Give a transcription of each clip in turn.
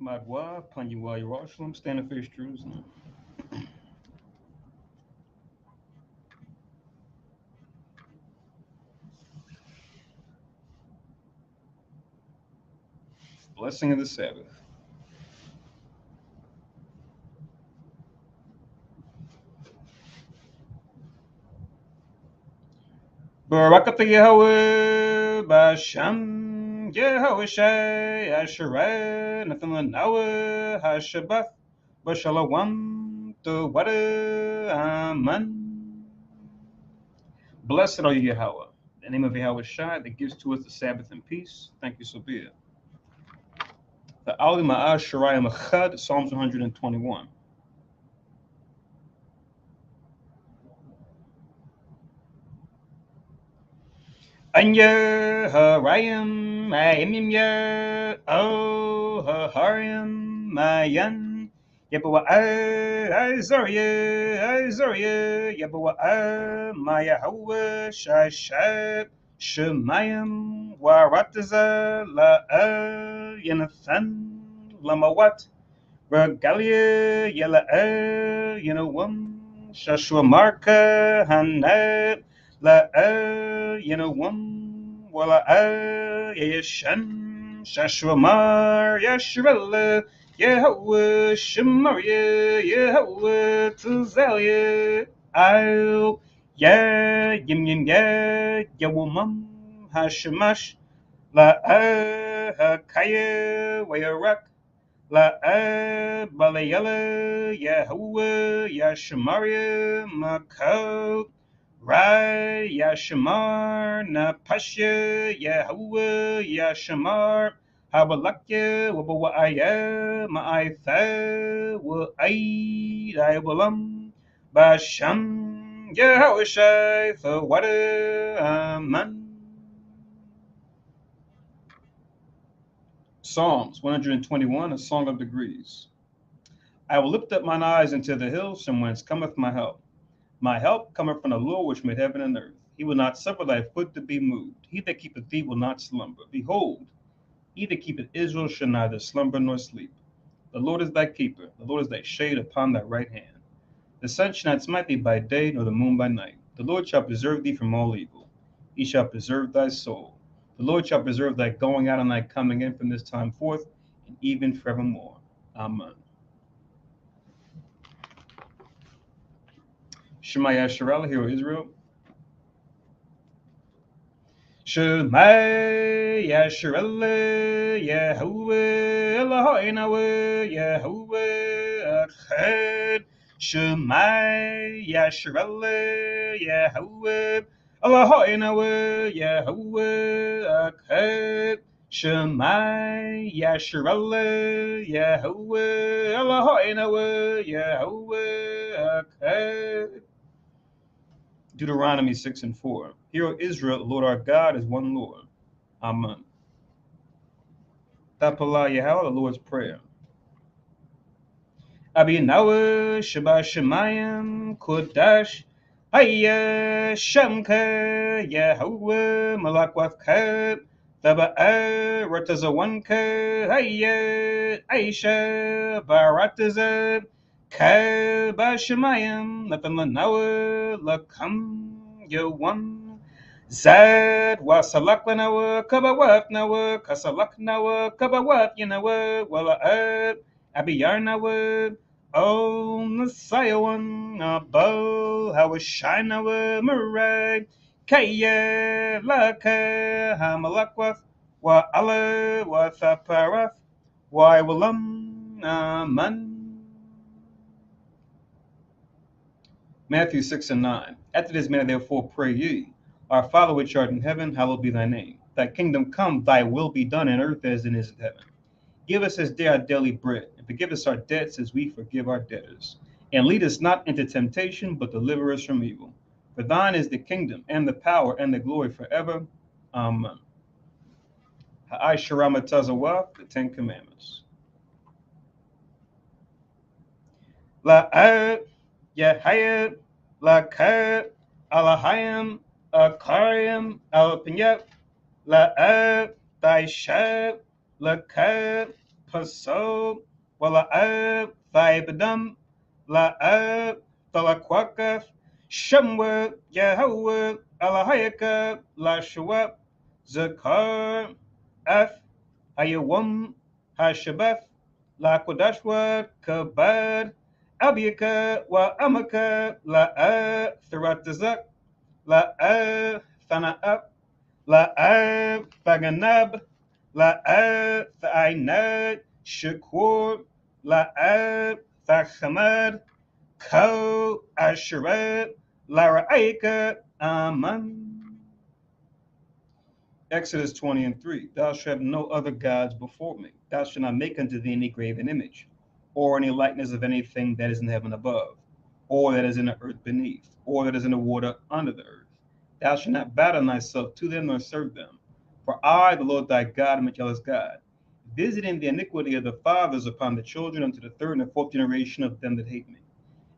Madwa, Panyua, Yerushalayim, stand and face Jerusalem. Blessing of the Sabbath. Barakatha Yahweh, Basham, Yahweh Shai, Asherah, Nathan Lanawa, Hashabath, Bashalawam, the Wada, Aman. Blessed are you, Yahweh, the name of Yahweh Shai that gives to us the Sabbath and peace. Thank you, so be it. The Ali Ma'ah Shariah Machad, Psalms 121. Anya Harayam Mayimya Oh Harim Mayan Yabawa Azaria Yabawa Mayahawa Shashab Shemayim Warataza La Yanathan Lamawat Regalia Yala Yanawam Shashua Marka Hanab La Yanawam Wala Yashan Shashua Mar Yashrella Yahweh Shemaria Yahweh Tuzalia I'll Ya Yawamam Hashemash La Hakaya Wayarak La Balayala Yahweh Yashamaria Makal Rai Yashamar Napashya Yahweh Yashamar Habalakya Wabawaya Ma'aitha Wa'ai Basham Yahweh Shai Thawada Aman. Psalms 121, a song of degrees. I will lift up mine eyes into the hills, from whence cometh my help. My help cometh from the Lord which made heaven and earth. He will not suffer thy foot to be moved. He that keepeth thee will not slumber. Behold, he that keepeth Israel shall neither slumber nor sleep. The Lord is thy keeper. The Lord is thy shade upon thy right hand. The sun shall not smite thee by day, nor the moon by night. The Lord shall preserve thee from all evil. He shall preserve thy soul. The Lord shall preserve thy going out and thy coming in from this time forth, and even forevermore. Amen. Shema Yasharala, hear, O Israel. Shema Yasharala, Yahweh Eloheinu, Yahweh Echad. Shema Yasharala, Yahweh Eloheinu, Yahweh Echad. Shema Yasharala, Yahweh Eloheinu, Yahweh Echad. Deuteronomy 6 and 4. Hear, O Israel, the Lord our God is one Lord. Amen. Tapala Yahweh, the Lord's Prayer. Abinawa Sheba Shemayim Kodash Haya Shamka Yahweh Malakwafka Taba'a Ratazawanka Haya Aisha Barataza Kaba Shemayim Natanlanawa Lakam Yawam Zad Wasalakanawa Kabawat Nawa Kasalak Nawa Kabawat Yanawa Wala Abiyarnawa O Messiah one Abo Hawashinawa Murai Kaya Laka Hamalakwath Wa Allah Wa Thaparath Wa Walam Aman. Matthew 6 and 9. After this manner therefore pray ye, Our Father which art in heaven, hallowed be thy name. Thy kingdom come, thy will be done in earth as it is in heaven. Give us this day our daily bread, and forgive us our debts as we forgive our debtors. And lead us not into temptation, but deliver us from evil. For thine is the kingdom, and the power, and the glory forever. Amen. Ha'ai Sharama Tazawah, the Ten Commandments. La'at Yahayat La'kat Alahayim Akarim Alapinyat La'at Taishab La'kat Paso wala Thibadum La Talaquaka Shamwa Yahweh Alahayaka La Shawab Zakar F Hayawam Hashabeth La Kodashwa Kabad Abiyaka Wa Amaka La Thiratazak La Thanaab La Thaganab La Thainad Shakur La Thachamad Ko Asherah Lara'ika Aman. Exodus 20 and 3. Thou shalt have no other gods before me. Thou shalt not make unto thee any graven image, or any likeness of anything that is in heaven above, or that is in the earth beneath, or that is in the water under the earth. Thou shalt not bow down thyself to them nor serve them. For I, the Lord thy God, am a jealous God, visiting the iniquity of the fathers upon the children unto the third and the fourth generation of them that hate me,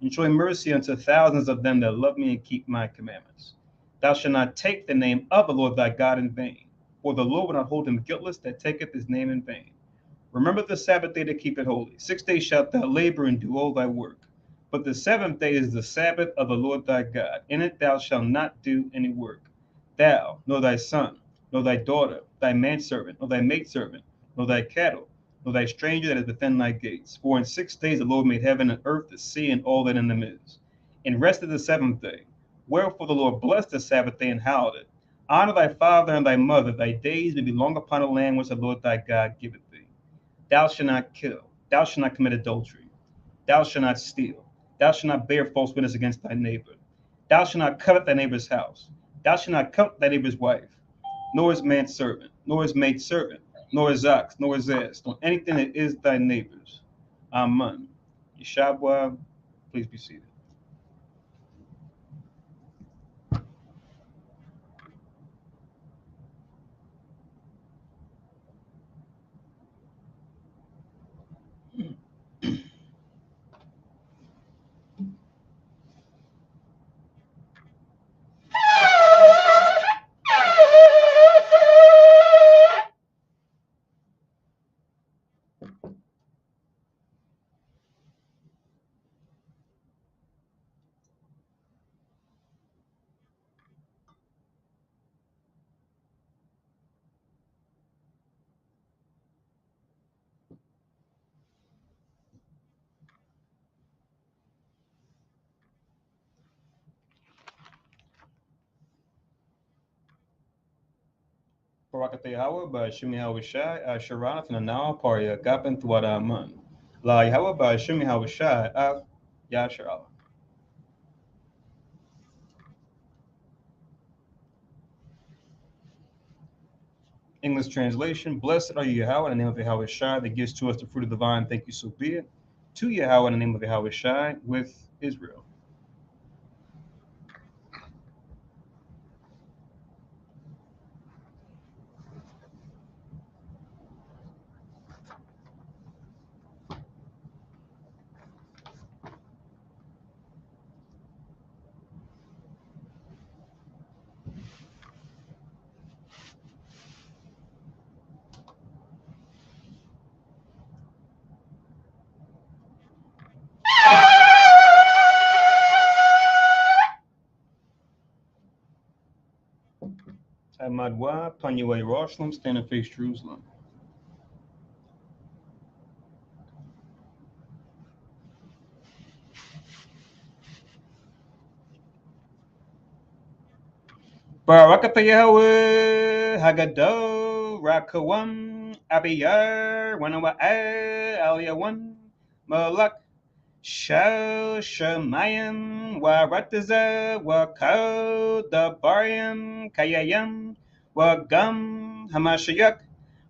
and showing mercy unto thousands of them that love me and keep my commandments. Thou shalt not take the name of the Lord thy God in vain, for the Lord will not hold him guiltless that taketh his name in vain. Remember the Sabbath day to keep it holy. 6 days shalt thou labor and do all thy work. But the seventh day is the Sabbath of the Lord thy God. In it thou shalt not do any work. Thou, nor thy son, nor thy daughter, thy manservant, nor thy maidservant, nor thy cattle, nor thy stranger that is within thy gates. For in 6 days the Lord made heaven and earth, the sea, and all that in them is. And rested the seventh day. Wherefore the Lord blessed the Sabbath day and hallowed it. Honor thy father and thy mother, thy days may be long upon the land which the Lord thy God giveth thee. Thou shalt not kill. Thou shalt not commit adultery. Thou shalt not steal. Thou shalt not bear false witness against thy neighbor. Thou shalt not covet thy neighbor's house. Thou shalt not covet thy neighbor's wife, nor his manservant, nor his maidservant, nor his ox, nor his ass, nor anything that is thy neighbor's. Amen. Yeshabwa, please be seated. Barakatah Yahweh, Ba'ashim Yahweh Shai, Asheranath, and Anal, Paria, Gapin, Thwada Aman. La Yahweh, Ba'ashim Yahweh Shai, Af, Yasher Allah. English translation: Blessed are you, Yahweh, in the name of Yahweh Shai, that gives to us the fruit of the vine. Thank you, so be it. To Yahweh, in the name of Yahweh Shai, with Israel. Amadwa, Panyaway, Jerusalem, stand and face Jerusalem. Barakatah Yahweh, Hagado, Rakawam, Abiyar, Wanawa, Aliyawan, Malak, Shal, Shemayim, Warataza, Wako, Dabarim, Kayayam, Wagam, Hamashayak,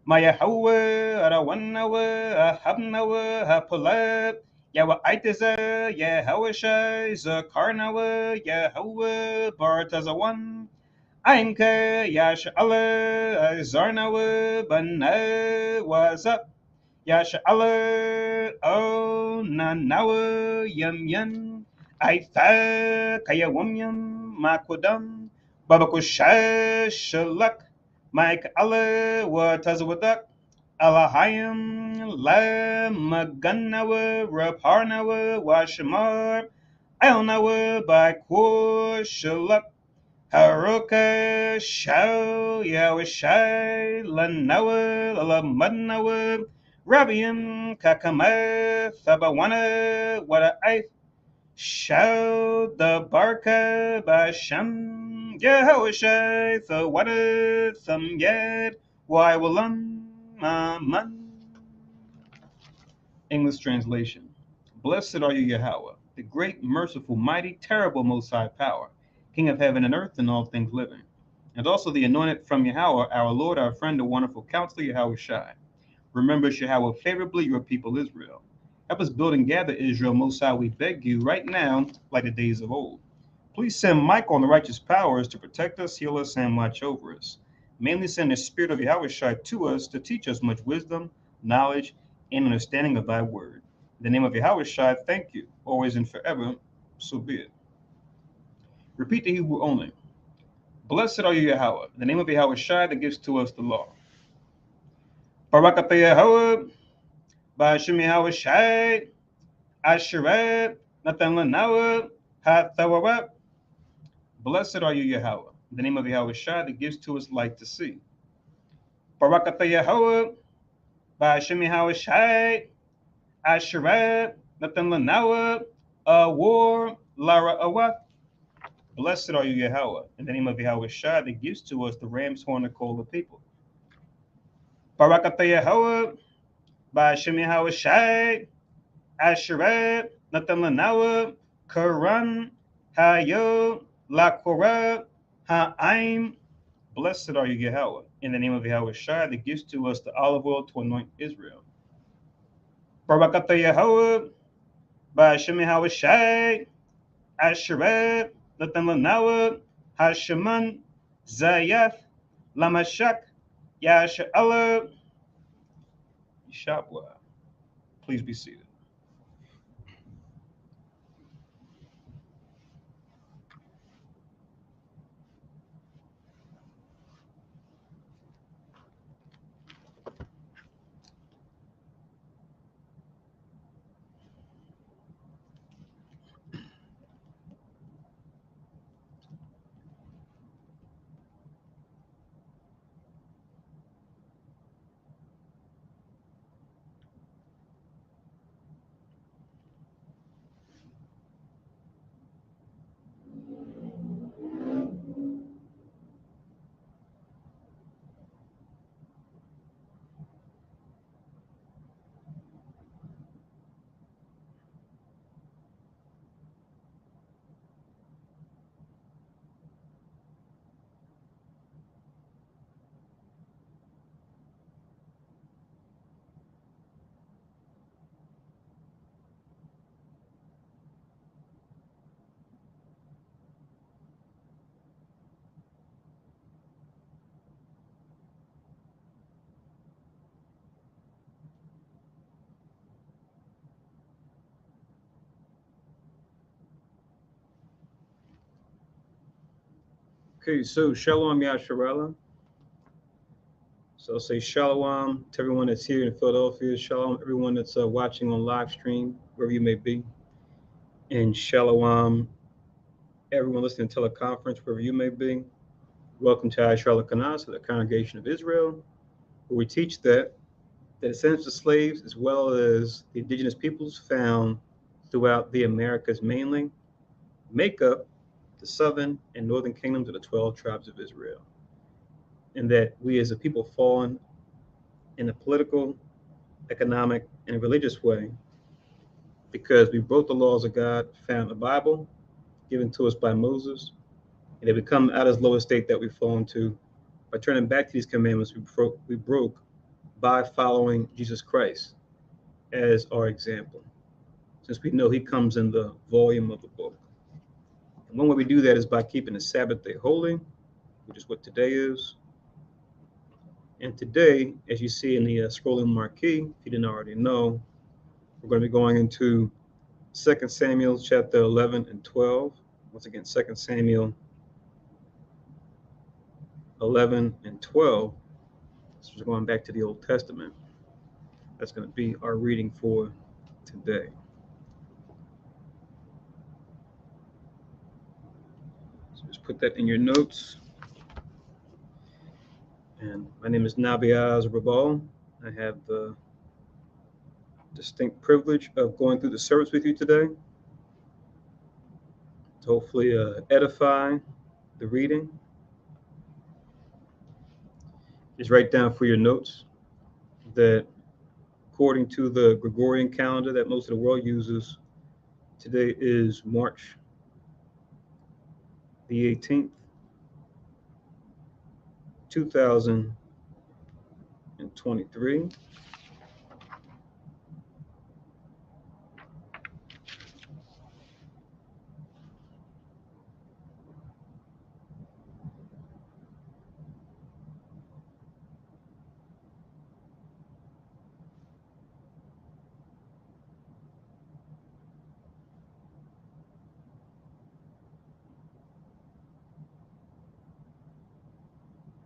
Mayahawa, Arawanawa, Ahabnawa, Hapulab, Yawa Aitaza, Yahawashai, Zakarnawa, Yahawa, Baratazawan, Ainka, Yash Allah, Zarnawa, Bana, Wazap, Yash Allah, O Nanawa, Yum Yum, Aitha, Kayawumyam, Makwadam, Babakusha, Shalak, Mike Allah, Watazawadak, Alahayim La Maganawa Raparnawa Washamar Elnawa by Kor Shalak Haruka Shao Yawashai Lanawa Lamadnawa Rabiam Kakama Thabawana Wada I Shao the Barka Basham Yahawashai Thawada Thum Yad Waiwalam Man. English translation. Blessed are you, Yahweh, the great, merciful, mighty, terrible, most high power, King of heaven and earth and all things living, and also the anointed from Yahweh, our Lord, our friend, the wonderful counselor, Yahweh Shai. Remember, Yahweh, favorably your people Israel. Help us build and gather Israel, most high, we beg you, right now, like the days of old. Please send Michael and the righteous powers to protect us, heal us, and watch over us. Mainly send the Spirit of Yahweh Shai to us to teach us much wisdom, knowledge, and understanding of thy word. In the name of Yahweh Shai, thank you, always and forever, so be it. Repeat the Hebrew only. Blessed are you, Yahweh, in the name of Yahweh Shai that gives to us the law. Barak atah Yahweh, ba'ashem Yahweh Shai, Asherah, Natan Lanawa, Hathawarat. Blessed are you, Yahweh, in the name of Yahweh Shai that gives to us light to see. Barak atah Yahweh, ba'ashem Yahweh Shai, Asherah, Natan Lanawa, Awar, Lara Awat. Blessed are you, Yahweh, in the name of Yahweh Shai that gives to us the ram's horn to call the people. Barak atah Yahweh, ba'ashem Yahweh Shai, Asherah, Natan Lanawa, Karan, Hayo, Lakora, Ha'aim. Blessed are you, Yahweh, in the name of Yahweh Shai that gives to us the olive oil to anoint Israel. Barak atah Yahweh, ba'ashem Yahweh Shai, Asherah, Natan Lanawa, Hasheman, Zayath, Lamashak, Yasha'ala, Yishabwa. Please be seated. Okay, so Shalom Yasharala. So I'll say Shalom to everyone that's here in Philadelphia. Shalom everyone that's watching on live stream, wherever you may be. And Shalom everyone listening to teleconference, wherever you may be. Welcome to Asherah Kanas, the Congregation of Israel, where we teach that the descendants of slaves, as well as the indigenous peoples found throughout the Americas mainly, make up the southern and northern kingdoms of the 12 tribes of Israel. And that we as a people fallen in a political, economic, and religious way because we broke the laws of God found in the Bible, given to us by Moses, and they become out of this lower state that we've fallen to by turning back to these commandments we broke by following Jesus Christ as our example, since we know he comes in the volume of the book. And one way we do that is by keeping the Sabbath day holy, which is what today is. And today, as you see in the scrolling marquee, if you didn't already know, we're going to be going into 2 Samuel chapter 11 and 12. Once again, 2 Samuel 11 and 12. So we're going back to the Old Testament. That's going to be our reading for today. So just put that in your notes. And my name is Nabiaz Rabal. I have the distinct privilege of going through the service with you today to hopefully edify the reading. Just write down for your notes that according to the Gregorian calendar that most of the world uses, today is March the 18th, 2023.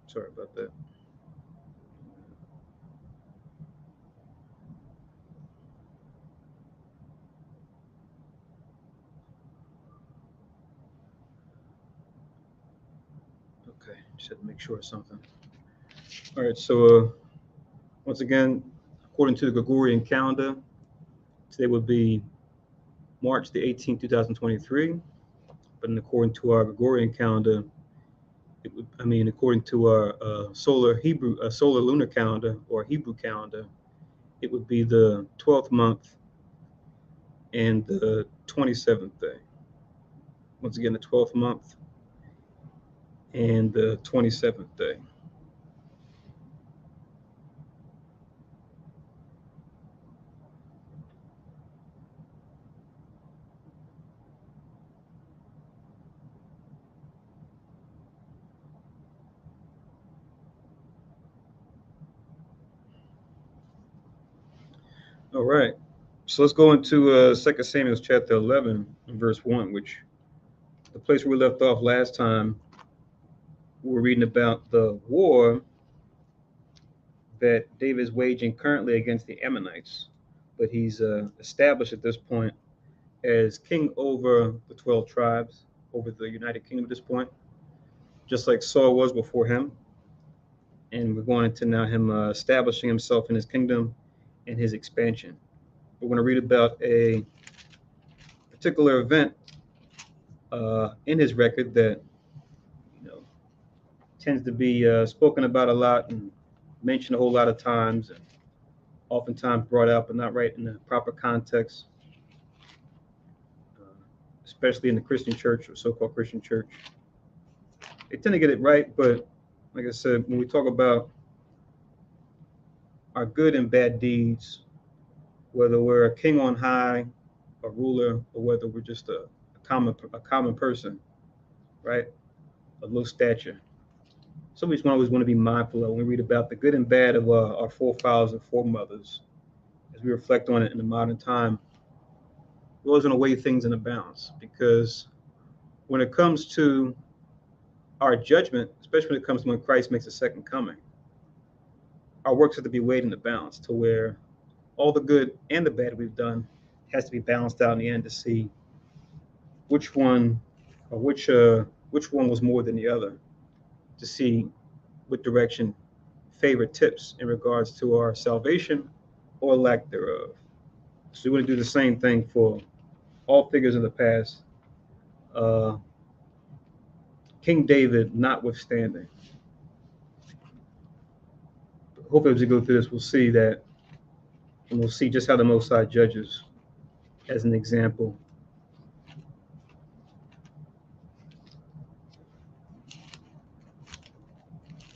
Sorry about that. Okay, just had to make sure of something. All right, so once again, according to the Gregorian calendar, today would be March the 18th, 2023. But according to our Gregorian calendar, according to our solar lunar calendar or Hebrew calendar, it would be the 12th month and the 27th day. Once again, the 12th month and the 27th day. All right. So let's go into 2 Samuel chapter 11, verse 1, which the place where we left off last time, we were reading about the war that David is waging currently against the Ammonites. But he's established at this point as king over the 12 tribes, over the United Kingdom at this point, just like Saul was before him. And we're going into now him establishing himself in his kingdom and his expansion. We're going to read about a particular event in his record that tends to be spoken about a lot and mentioned a whole lot of times, and oftentimes brought up but not right in the proper context, especially in the Christian church or so-called Christian church. They tend to get it right, but like I said, when we talk about our good and bad deeds, whether we're a king on high, a ruler, or whether we're just a common person, right? Of low stature. Somebody's always want to be mindful of when we read about the good and bad of our forefathers and foremothers, as we reflect on it in the modern time. We always want to weigh things in a balance, because when it comes to our judgment, especially when it comes to when Christ makes a second coming, our works have to be weighed in the balance to where all the good and the bad we've done has to be balanced out in the end to see which one was more than the other, to see what direction favor tips in regards to our salvation or lack thereof. So we want to do the same thing for all figures of the past, King David notwithstanding. Hopefully as we go through this, we'll see that, and we'll see just how the Most High judges as an example.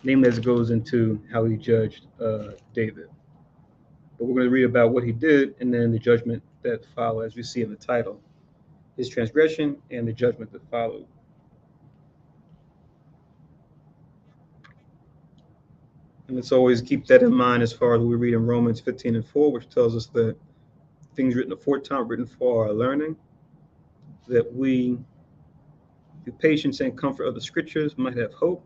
Namely, as it goes into how he judged David. But we're going to read about what he did and then the judgment that followed, as we see in the title, his transgression and the judgment that followed. And let's always keep that in mind as far as we read in Romans 15:4, which tells us that things written aforetime written for our learning, that we, through patience and comfort of the scriptures, might have hope.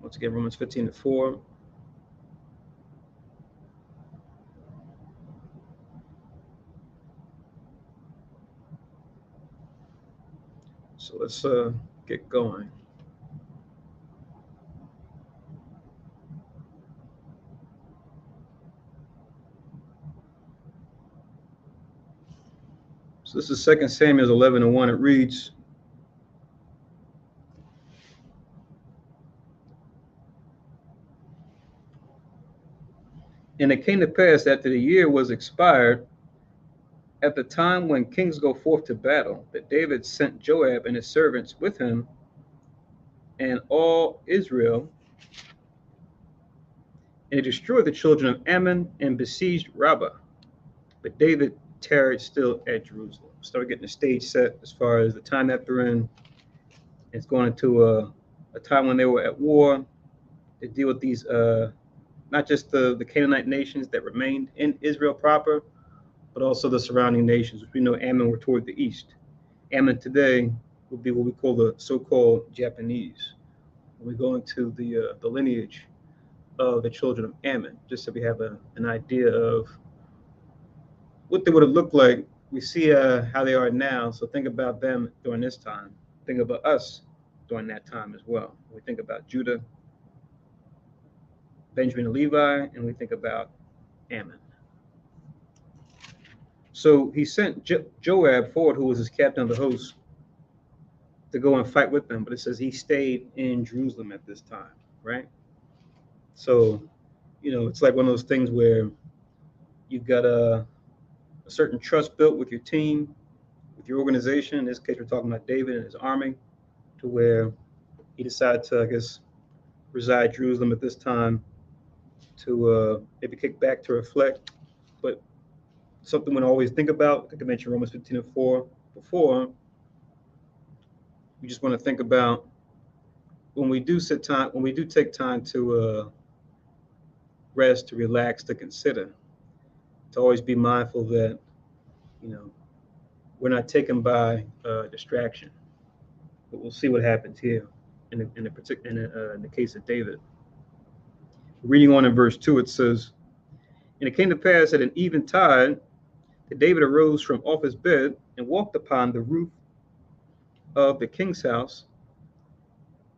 Once again, Romans 15:4. So let's get going. So this is 2 Samuel 11:1. It reads, "And it came to pass after the year was expired, at the time when kings go forth to battle, that David sent Joab and his servants with him and all Israel, and they destroyed the children of Ammon and besieged Rabbah. But David tarried still at Jerusalem." Start getting the stage set as far as the time that they're in. It's going into a time when they were at war to deal with these, not just the Canaanite nations that remained in Israel proper, but also the surrounding nations, which we know Ammon were toward the east. Ammon today would be what we call the so-called Japanese. When we go into the lineage of the children of Ammon, just so we have an idea of what they would have looked like. We see how they are now, so think about them during this time. Think about us during that time as well. We think about Judah, Benjamin and Levi, and we think about Ammon. So he sent Joab forward, who was his captain of the host, to go and fight with them. But it says he stayed in Jerusalem at this time, right? So, it's like one of those things where you've got a certain trust built with your team, with your organization. In this case, we're talking about David and his army, to where he decided to, I guess, reside Jerusalem at this time to maybe kick back to reflect. But something we always think about, I think I mentioned Romans 15:4 before, we just want to think about when we do take time to rest, to relax, to consider, to always be mindful that, we're not taken by distraction. But we'll see what happens here in the case of David. Reading on in verse 2, it says, "And it came to pass at an eventide that David arose from off his bed and walked upon the roof of the king's house.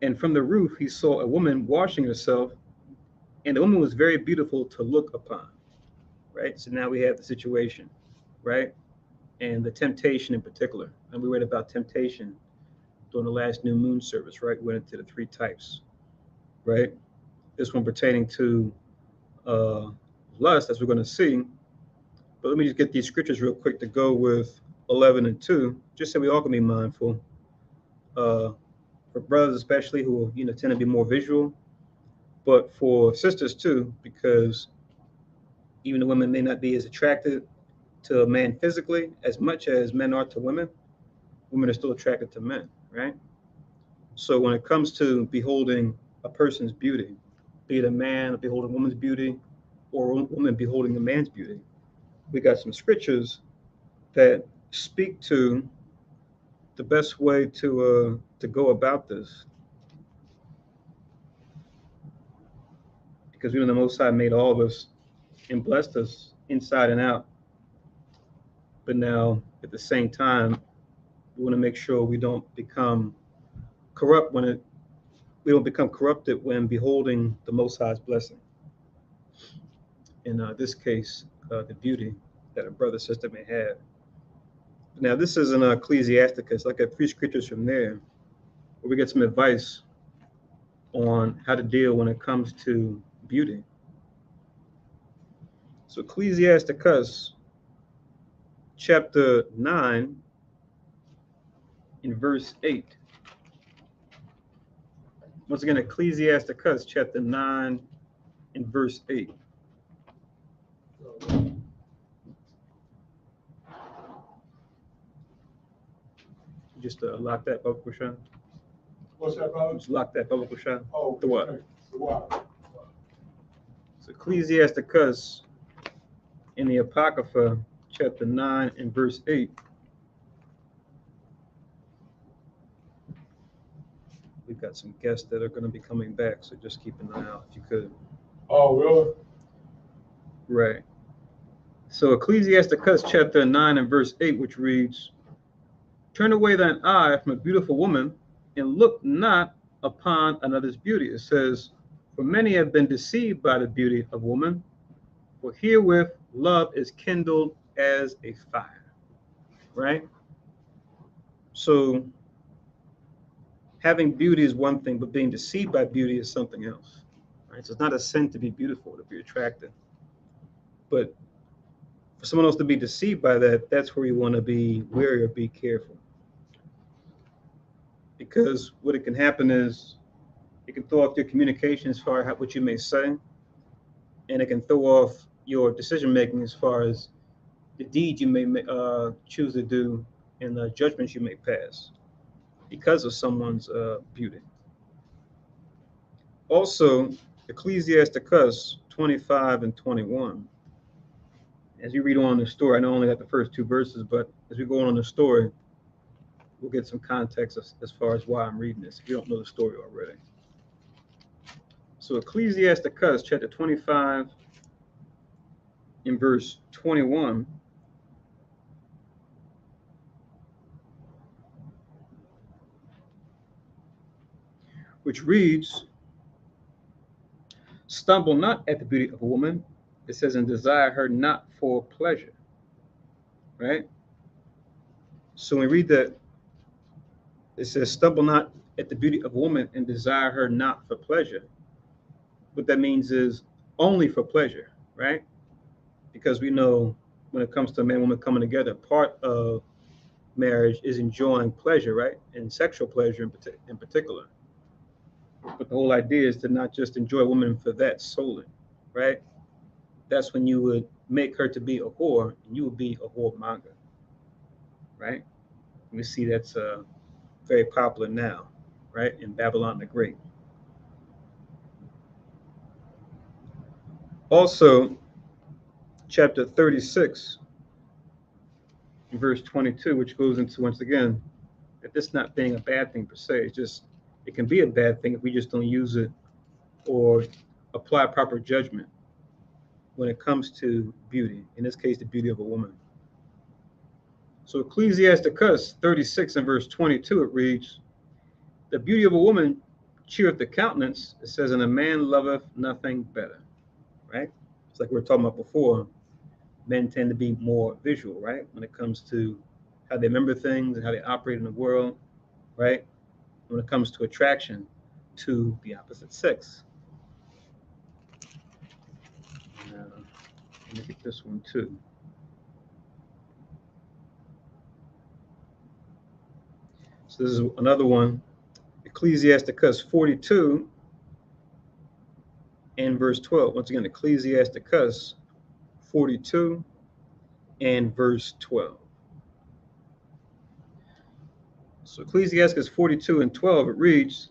And from the roof he saw a woman washing herself, and the woman was very beautiful to look upon." Right? So now we have the situation, right? And the temptation in particular. And we read about temptation during the last new moon service, right? We went into the three types, right? This one pertaining to lust, as we're going to see. But let me just get these scriptures real quick to go with 11:2, just so we all can be mindful. For brothers especially, who tend to be more visual, but for sisters too, because even the women may not be as attracted to a man physically as much as men are to women. Women are still attracted to men, right? So when it comes to beholding a person's beauty, be it a man beholding a woman's beauty or a woman beholding a man's beauty, we got some scriptures that speak to the best way to go about this. Because we know the Most High made all of us and blessed us inside and out. But now, at the same time, we want to make sure we don't become corrupt we don't become corrupted when beholding the Most High's blessing. In this case, the beauty that a brother or sister may have. Now, this is in Ecclesiasticus. I got 3 scriptures from there where we get some advice on how to deal when it comes to beauty. So Ecclesiasticus chapter 9 in verse 8. Once again, Ecclesiasticus chapter 9 in verse 8. Just lock that, Baba Kushan. What's that, brother? Just lock that, Baba Kushan. Oh, The what? okay. The what? So Ecclesiasticus in the Apocrypha chapter 9 and verse 8. We've got some guests that are going to be coming back, so just keep an eye out if you could. Oh, really? Right. So Ecclesiasticus chapter 9 and verse 8, which reads, "Turn away thine eye from a beautiful woman, and look not upon another's beauty." It says, "For many have been deceived by the beauty of woman, for herewith love is kindled as a fire." Right? So having beauty is one thing, but being deceived by beauty is something else. Right? So it's not a sin to be beautiful, to be attractive. But for someone else to be deceived by that, that's where you want to be wary or be careful. Because what it can happen is it can throw off your communication as far as what you may say, and it can throw off your decision making as far as the deeds you may choose to do and the judgments you may pass because of someone's beauty. Also, Ecclesiasticus 25 and 21. As you read on the story, I know I only got the first two verses, but as we go on the story, we'll get some context as far as why I'm reading this, if you don't know the story already. So Ecclesiasticus chapter 25 in verse 21, which reads, "Stumble not at the beauty of a woman." It says, "And desire her not for pleasure." Right? So when we read that, it says, "Stumble not at the beauty of a woman and desire her not for pleasure." What that means is only for pleasure, right? Because we know when it comes to a man and woman coming together, part of marriage is enjoying pleasure, right? And sexual pleasure in particular. But the whole idea is to not just enjoy a woman for that solely, right? That's when you would make her to be a whore, and you would be a whoremonger, right? We see that's very popular now, right? In Babylon the Great. Also, chapter 36, verse 22, which goes into, once again, that this not being a bad thing per se. It's just, it can be a bad thing if we just don't use it or apply proper judgment when it comes to beauty, in this case, the beauty of a woman. So Ecclesiasticus 36 and verse 22, it reads, "The beauty of a woman cheereth the countenance." It says, "And a man loveth nothing better." Right? It's like we were talking about before. Men tend to be more visual, right? When it comes to how they remember things and how they operate in the world, right? When it comes to attraction to the opposite sex. Let me get this one too. So this is another one, Ecclesiasticus 42 and verse 12. Once again, Ecclesiasticus 42 and verse 12. So Ecclesiasticus 42 and 12, it reads,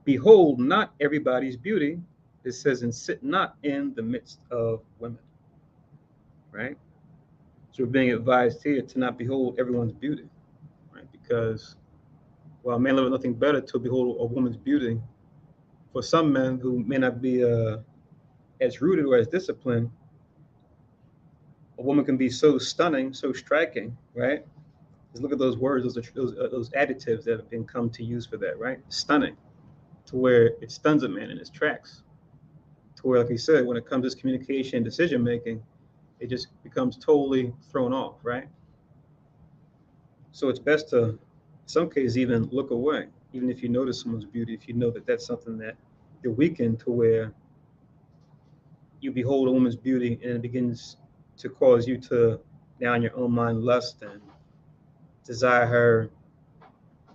"Behold not everybody's beauty." It says, "And sit not in the midst of women." Right? So we're being advised here to not behold everyone's beauty, right? Because while man liveth nothing better to behold a woman's beauty, for some men who may not be as rooted or as disciplined, a woman can be so stunning, so striking, right? Just look at those words, those adjectives that have been come to use for that, right? Stunning, to where it stuns a man in his tracks. To where, like he said, when it comes to this communication and decision making, it just becomes totally thrown off, right? So it's best to, in some cases, even look away, even if you notice someone's beauty, if you know that that's something that you're weakened to where you behold a woman's beauty and it begins to cause you to now in your own mind lust and desire her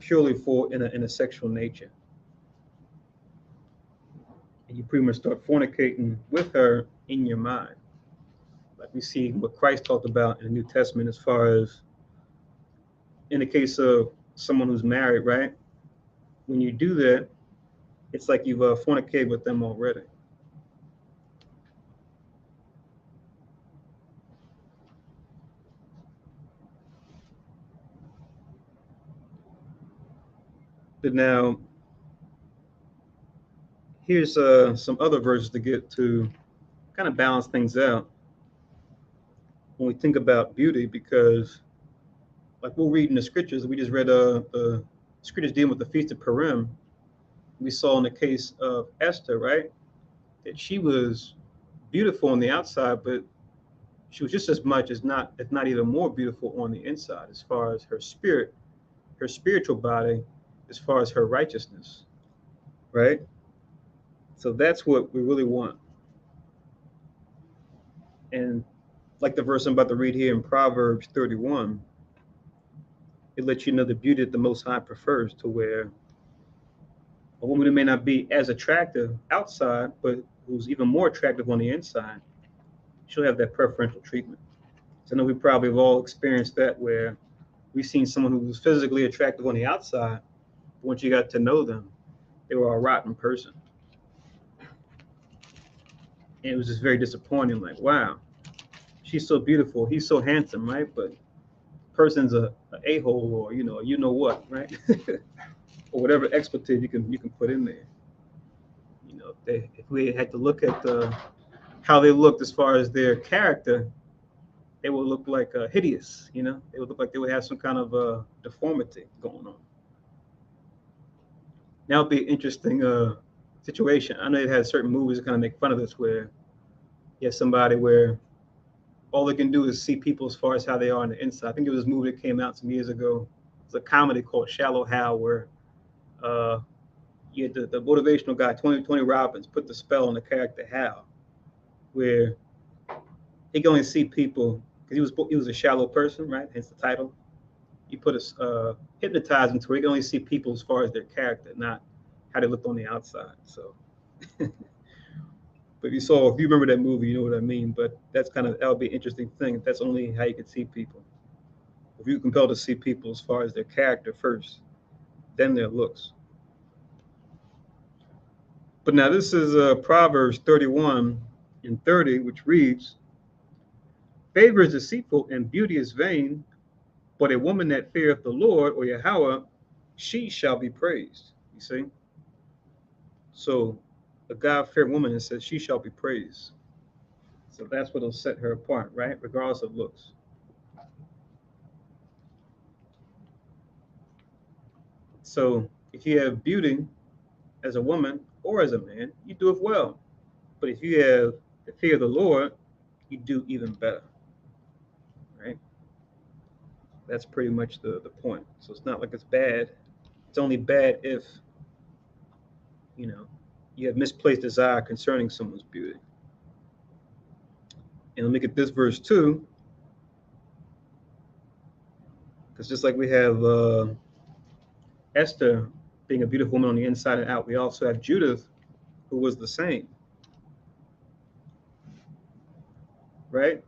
purely for in a sexual nature. And you pretty much start fornicating with her in your mind. Like we see what Christ talked about in the New Testament as far as in the case of someone who's married, right? When you do that, it's like you've fornicated with them already. But now, Here's some other verses to get to kind of balance things out when we think about beauty, because like we'll read in the scriptures, we just read the scriptures dealing with the Feast of Purim. We saw in the case of Esther, right, that she was beautiful on the outside, but she was just as much as not, if not even more beautiful on the inside, as far as her spirit, her spiritual body, as far as her righteousness, right? So that's what we really want. And like the verse I'm about to read here in Proverbs 31, it lets you know the beauty that the Most High prefers, to where a woman who may not be as attractive outside, but who's even more attractive on the inside, she'll have that preferential treatment. So I know we probably have all experienced that, where we've seen someone who was physically attractive on the outside, but once you got to know them, they were a rotten person. And it was just very disappointing. Like, wow, she's so beautiful, he's so handsome, right? But person's a a-hole, or you know what, right? Or whatever expletive you can put in there. If we had to look at how they looked as far as their character, they would look like hideous. They would look like they would have some kind of deformity going on. Now it'd be an interesting situation. I know it had certain movies that kind of make fun of this, where you have somebody where all they can do is see people as far as how they are on the inside. I think it was this movie that came out some years ago. It's a comedy called Shallow Hal, where you had the motivational guy, Tony Robbins, put the spell on the character Hal, where he can only see people because he was a shallow person, right? Hence the title. You put a hypnotize him to where he can only see people as far as their character, not how they looked on the outside. So, but if you remember that movie, you know what I mean. But that would be an interesting thing. That's only how you can see people. If you're compelled to see people as far as their character first, then their looks. But now this is Proverbs 31 and 30, which reads, "Favor is deceitful and beauty is vain, but a woman that feareth the Lord, or Yahweh, she shall be praised." You see? So a God-fearing woman, it says she shall be praised. So that's what will set her apart, right? Regardless of looks. So if you have beauty as a woman or as a man, you do it well. But if you have the fear of the Lord, you do even better, right? That's pretty much the point. So it's not like it's bad. It's only bad if, you know, you have misplaced desire concerning someone's beauty. And let me get this verse too, because just like we have Esther being a beautiful woman on the inside and out, we also have Judith, who was the same, right?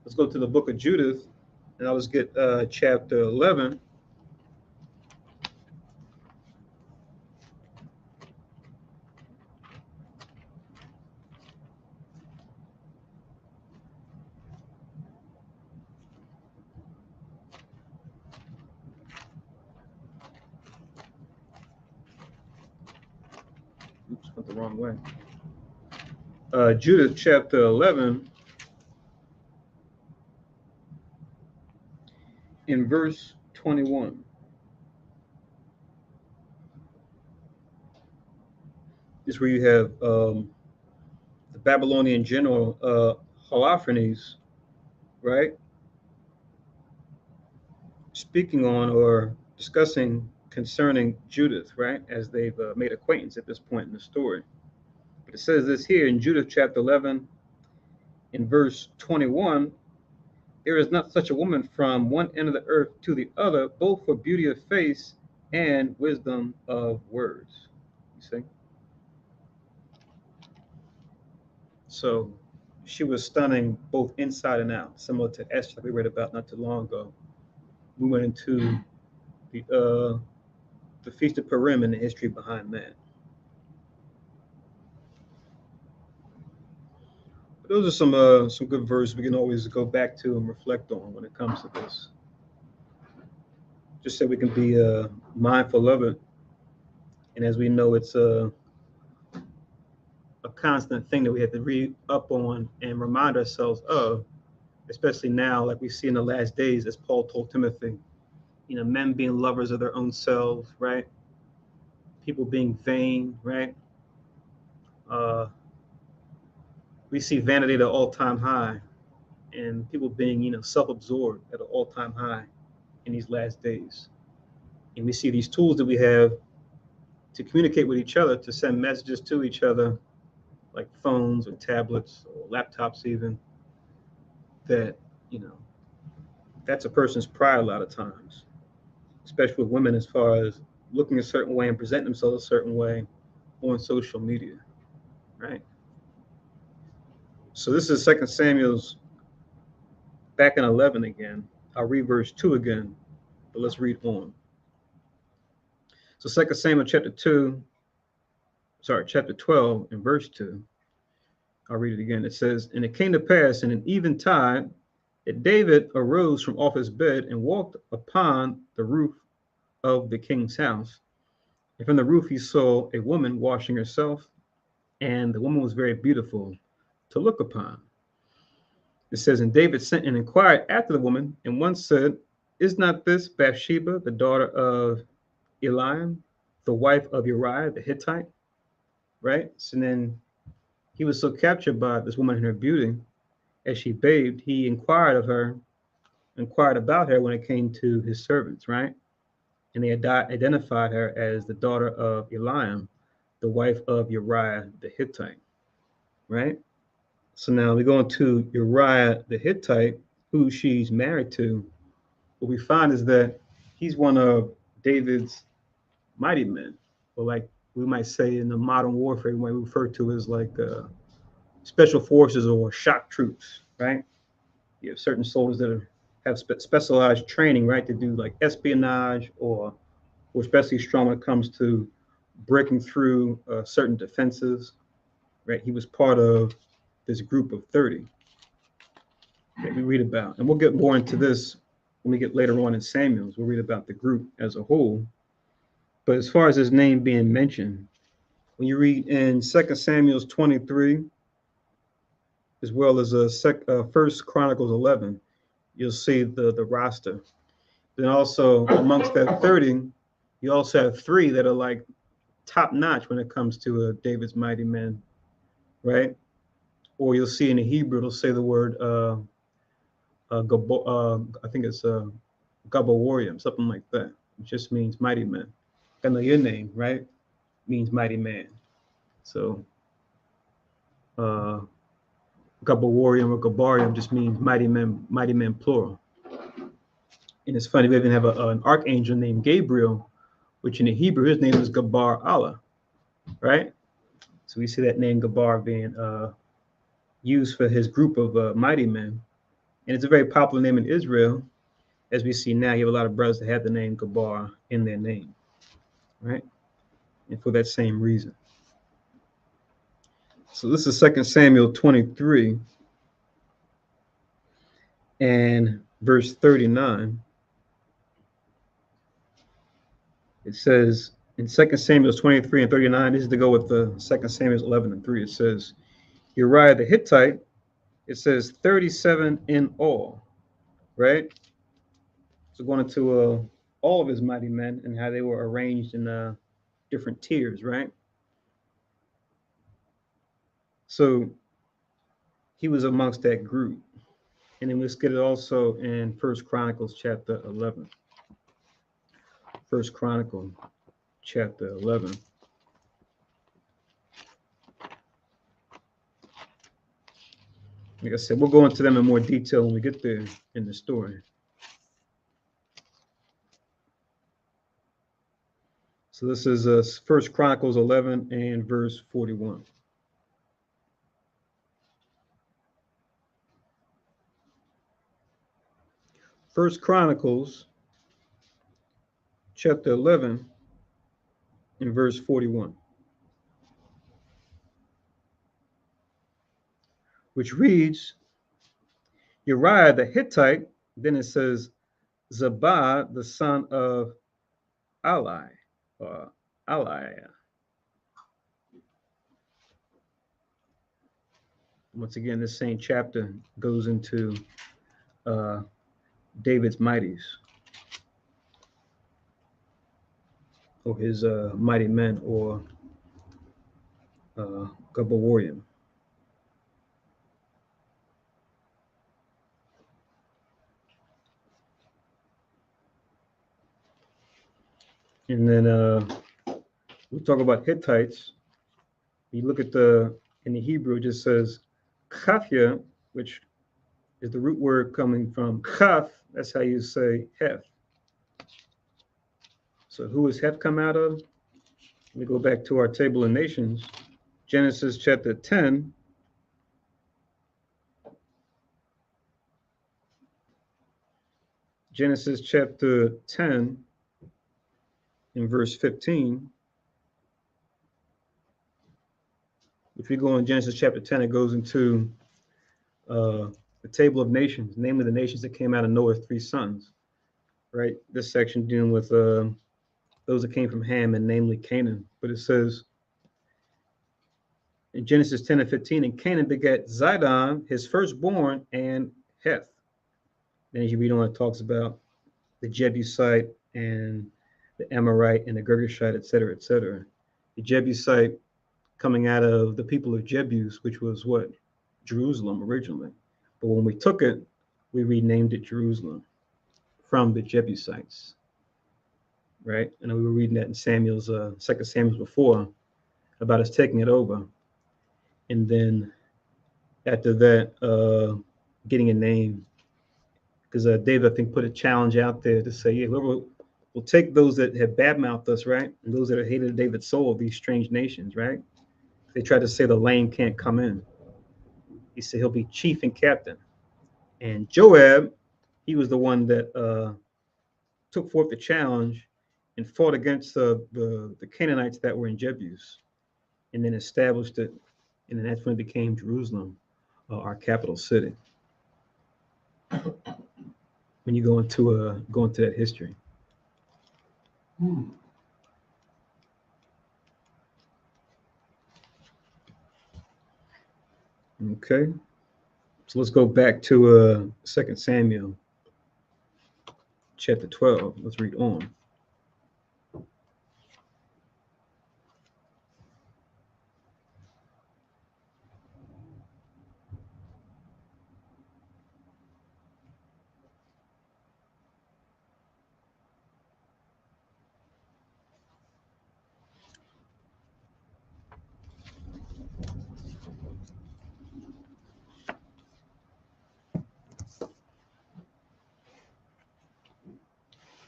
Let's go to the book of Judith, and I'll just get chapter 11. Oops, went the wrong way. Judith chapter 11, in verse 21. This is where you have the Babylonian general Holofernes, right, speaking on or discussing concerning Judith, right, as they've made acquaintance at this point in the story. But it says this here in Judith chapter 11, in verse 21, "There is not such a woman from one end of the earth to the other, both for beauty of face and wisdom of words." You see? So she was stunning both inside and out, similar to Esther, like we read about not too long ago. We went into the Feast of Purim and the history behind that. But those are some good verses we can always go back to and reflect on when it comes to this. Just so we can be mindful of it. And as we know, it's constant thing that we have to read up on and remind ourselves of, especially now, like we see in the last days, as Paul told Timothy, men being lovers of their own selves, right? People being vain, right? Uh, we see vanity at an all-time high, and people being, self-absorbed at an all-time high in these last days. And we see these tools that we have to communicate with each other, to send messages to each other, like phones or tablets or laptops even, that, you know, that's a person's pride a lot of times, especially with women as far as looking a certain way and presenting themselves a certain way on social media, right? So this is 2 Samuel's back in 11 again. I'll read verse 2 again, but let's read on. So 2 Samuel chapter 12 and verse 2. I'll read it again. It says, "And it came to pass in an eventide that David arose from off his bed and walked upon the roof of the king's house. And from the roof he saw a woman washing herself, and the woman was very beautiful to look upon." It says, "And David sent and inquired after the woman, and one said, Is not this Bathsheba, the daughter of Eliam, the wife of Uriah the Hittite?" Right? So then he was so captured by this woman and her beauty, as she bathed, he inquired about her when it came to his servants, right? And they identified her as the daughter of Eliam, the wife of Uriah the Hittite, right? So now we go into Uriah the Hittite, who she's married to. What we find is that he's one of David's mighty men, or like we might say in the modern warfare, we refer to as like special forces or shock troops, right? You have certain soldiers that have specialized training, right, to do like espionage or especially strong when it comes to breaking through certain defenses, right? He was part of this group of 30 that we read about. And we'll get more into this when we get later on in Samuel's. We'll read about the group as a whole. But as far as his name being mentioned, when you read in 2 Samuel's 23, as well as 1 Chronicles 11, you'll see the roster. Then also amongst that 30, you also have 3 that are like top notch when it comes to David's mighty men, right? Or you'll see in the Hebrew, it'll say the word, I think it's Gabawarium, something like that. It just means mighty men. I know your name, right? Means mighty man. So Gabawarium or Gabarium just means mighty men plural. And it's funny, we even have an archangel named Gabriel, which in the Hebrew, his name is Gabar Allah, right? So we see that name Gabar being used for his group of mighty men. And it's a very popular name in Israel. As we see now, you have a lot of brothers that have the name Gabar in their name, right? And for that same reason. So this is 2 Samuel 23 and verse 39. It says in 2 Samuel 23 and 39, this is to go with the 2 Samuel 11 and 3. It says, Uriah the Hittite, it says 37 in all, right? So going into all of his mighty men and how they were arranged in different tiers, right? So he was amongst that group. And then let's get it also in 1 Chronicles chapter 11. 1 Chronicles chapter 11. Like I said, we'll go into them in more detail when we get there in the story. So this is 1 Chronicles 11 and verse 41. First Chronicles chapter 11 and verse 41, which reads, Uriah the Hittite, then it says, Zabah, the son of Ali, Once again, this same chapter goes into uh, David's mighties, or his mighty men, or Gabawarian. And then we talk about Hittites. You look at in the Hebrew, it just says Chafia, which is the root word coming from Chaf. That's how you say Heth. So who is Heth come out of? Let me go back to our table of nations. Genesis chapter 10. Genesis chapter 10 in verse 15. If you go in Genesis chapter 10, it goes into the table of nations, namely the nations that came out of Noah's three sons, right? This section dealing with those that came from Ham, and namely Canaan. But it says in Genesis 10 and 15, and Canaan begat Zidon, his firstborn, and Heth. Then as you read on, it talks about the Jebusite and the Amorite and the Girgashite, et cetera, et cetera. The Jebusite coming out of the people of Jebus, which was what? Jerusalem originally. But when we took it, we renamed it Jerusalem from the Jebusites, right? And we were reading that in Samuel's, 2 Samuel before, about us taking it over. And then after that, getting a name, because David, I think, put a challenge out there to say, yeah, whoever will take those that have badmouthed us, right? And those that have hated David's soul, these strange nations, right? They tried to say the lame can't come in. He said he'll be chief and captain. And Joab, he was the one that took forth the challenge and fought against the Canaanites that were in Jebus, and then established it. And then that's when it became Jerusalem, our capital city. When you go into that history. Okay, so let's go back to 2 Samuel chapter 12. Let's read on.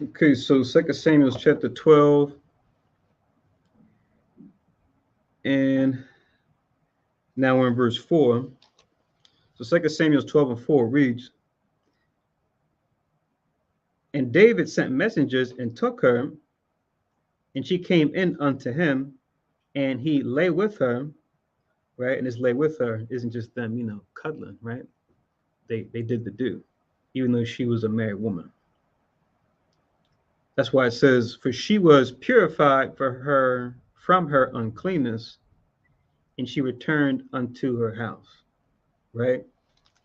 Okay, so 2 Samuel chapter 12, and now we're in verse 4. So 2 Samuel 12 and 4 reads, and David sent messengers and took her, and she came in unto him, and he lay with her, right? And this lay with her isn't just them, cuddling, right? They did the do, even though she was a married woman. That's why it says, for she was purified from her uncleanness, and she returned unto her house, right?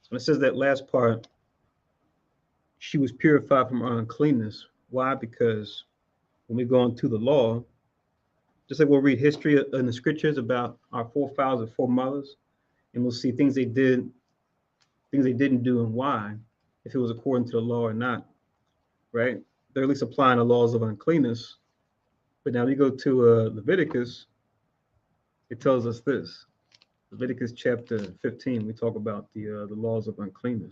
So when it says that last part, she was purified from her uncleanness. Why? Because when we go into the law, just like we'll read history in the scriptures about our forefathers and foremothers, and we'll see things they did, things they didn't do, and why, if it was according to the law or not, right? They're at least applying the laws of uncleanness. But now we go to Leviticus, it tells us this. Leviticus chapter 15, we talk about the laws of uncleanness.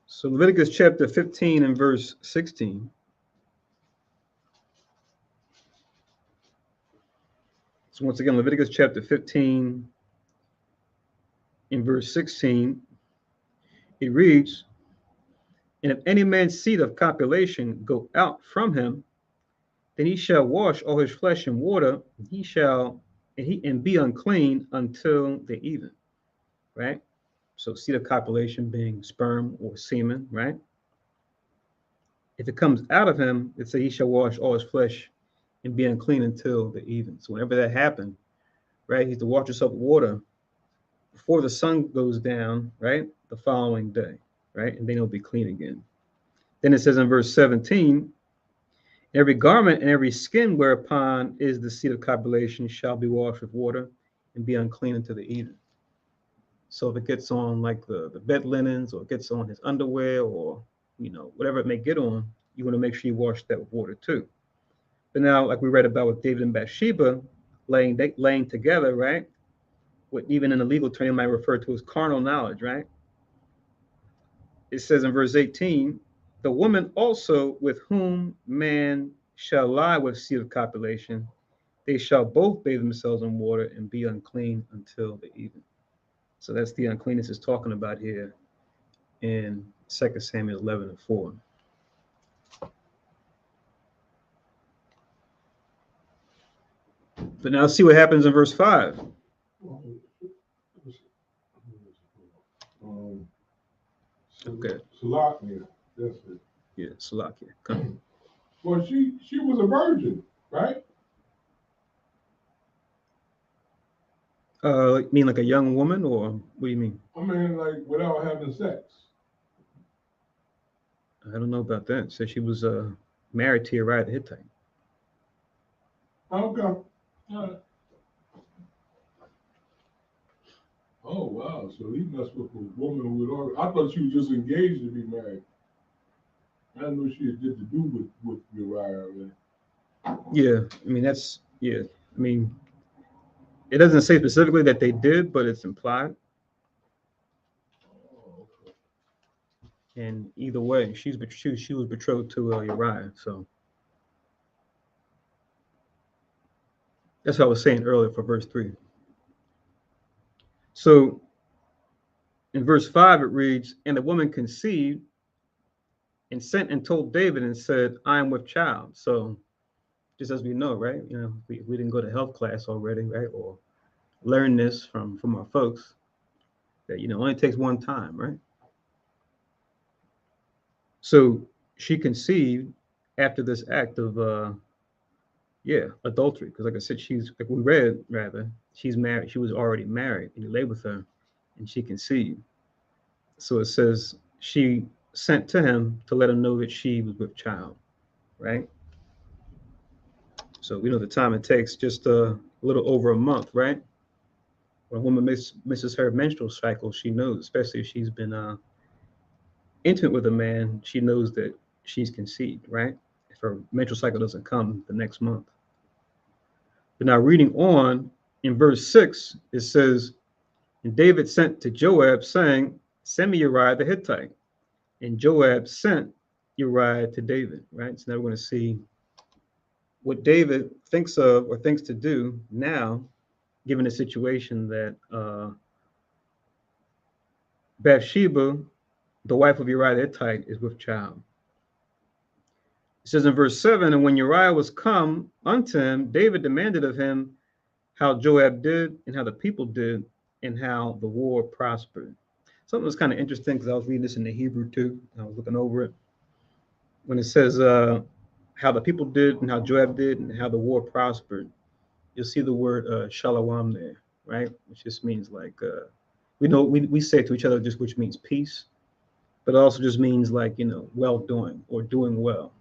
So Leviticus chapter 15 and verse 16. So once again, Leviticus chapter 15 in verse 16, it reads, and if any man's seed of copulation go out from him, then he shall wash all his flesh in water, and be unclean until the even, right? So seed of copulation being sperm or semen, right? If it comes out of him, it says he shall wash all his flesh and be unclean until the even. So whenever that happened, right, he's to wash himself with water before the sun goes down, right, the following day, right, and then he'll be clean again. Then it says in verse 17, every garment and every skin whereupon is the seed of copulation shall be washed with water and be unclean until the even. So if it gets on like the bed linens or it gets on his underwear or, whatever it may get on, you want to make sure you wash that with water too. But now, like we read about with David and Bathsheba laying together, right? What even in the legal term you might refer to as carnal knowledge, right? It says in verse 18, the woman also with whom man shall lie with seed of copulation, they shall both bathe themselves in water and be unclean until the even. So that's the uncleanness is talking about here in 2 Samuel 11:4. But now see what happens in verse 5. Okay. Salakia. That's it. Yeah, Salakia. Come. Well, she was a virgin, right? You mean like a young woman, or what do you mean? I mean, like without having sex. I don't know about that. So she was married to Uriah the Hittite. Okay. All right. Oh wow! So he messed with a woman who had already. I thought she was just engaged to be married. I didn't know she had did to do with Uriah already. Yeah, I mean that's yeah. I mean, it doesn't say specifically that they did, but it's implied. Oh, okay. And either way, she was betrothed to Uriah. So that's what I was saying earlier for verse 3. So in verse 5 it reads, and the woman conceived and sent and told David and said, I am with child. So just as we know, right? We didn't go to health class already, right? Or learn this from our folks that only takes one time, right? So she conceived after this act of adultery, because like I said, she's like we read rather, she's married, she was already married, and he lay with her and she conceived. So it says she sent to him to let him know that she was with child, right? So we know the time it takes, just a little over a month, right? When a woman misses her menstrual cycle, she knows, especially if she's been intimate with a man, she knows that she's conceived, right? If her menstrual cycle doesn't come the next month. But now reading on in verse 6, it says, and David sent to Joab, saying, send me Uriah the Hittite. And Joab sent Uriah to David, right? So now we're going to see what David thinks of or thinks to do now, given the situation that Bathsheba, the wife of Uriah the Hittite, is with child. It says in verse 7, and when Uriah was come unto him, David demanded of him how Joab did and how the people did and how the war prospered. Something was kind of interesting because I was reading this in the Hebrew too. I was looking over it. When it says how the people did and how Joab did and how the war prospered, you'll see the word shalom there, right? Which just means like, we know we say it to each other, just which means peace, but it also just means like, well doing or doing well.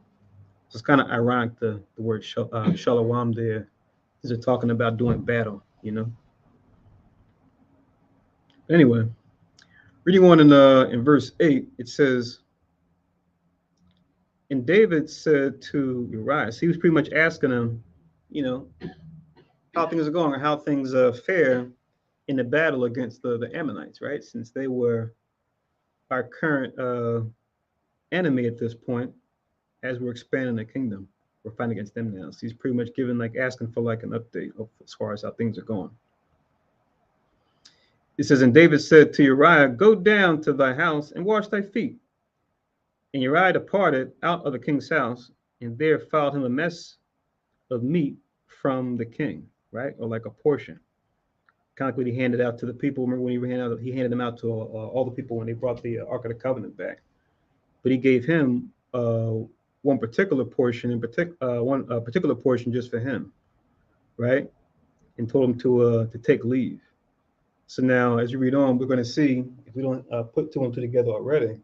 So it's kind of ironic the word shalom there is it talking about doing battle. Anyway, reading on in verse 8, it says, and David said to Uriah, so he was pretty much asking him, you know, how things are going or how things fare in the battle against the Ammonites, right? Since they were our current enemy at this point, as we're expanding the kingdom, we're fighting against them now. So he's pretty much giving asking for an update of, as far as how things are going. It says, and David said to Uriah, go down to thy house and wash thy feet. And Uriah departed out of the king's house, and there followed him a mess of meat from the king, right? Or like a portion. Kind of like what he handed out to the people. Remember when he handed them out to all the people when they brought the Ark of the Covenant back. But he gave him one particular portion particular portion just for him, right? And told him to take leave. So now, as you read on, we're going to see if we don't put two and two together already,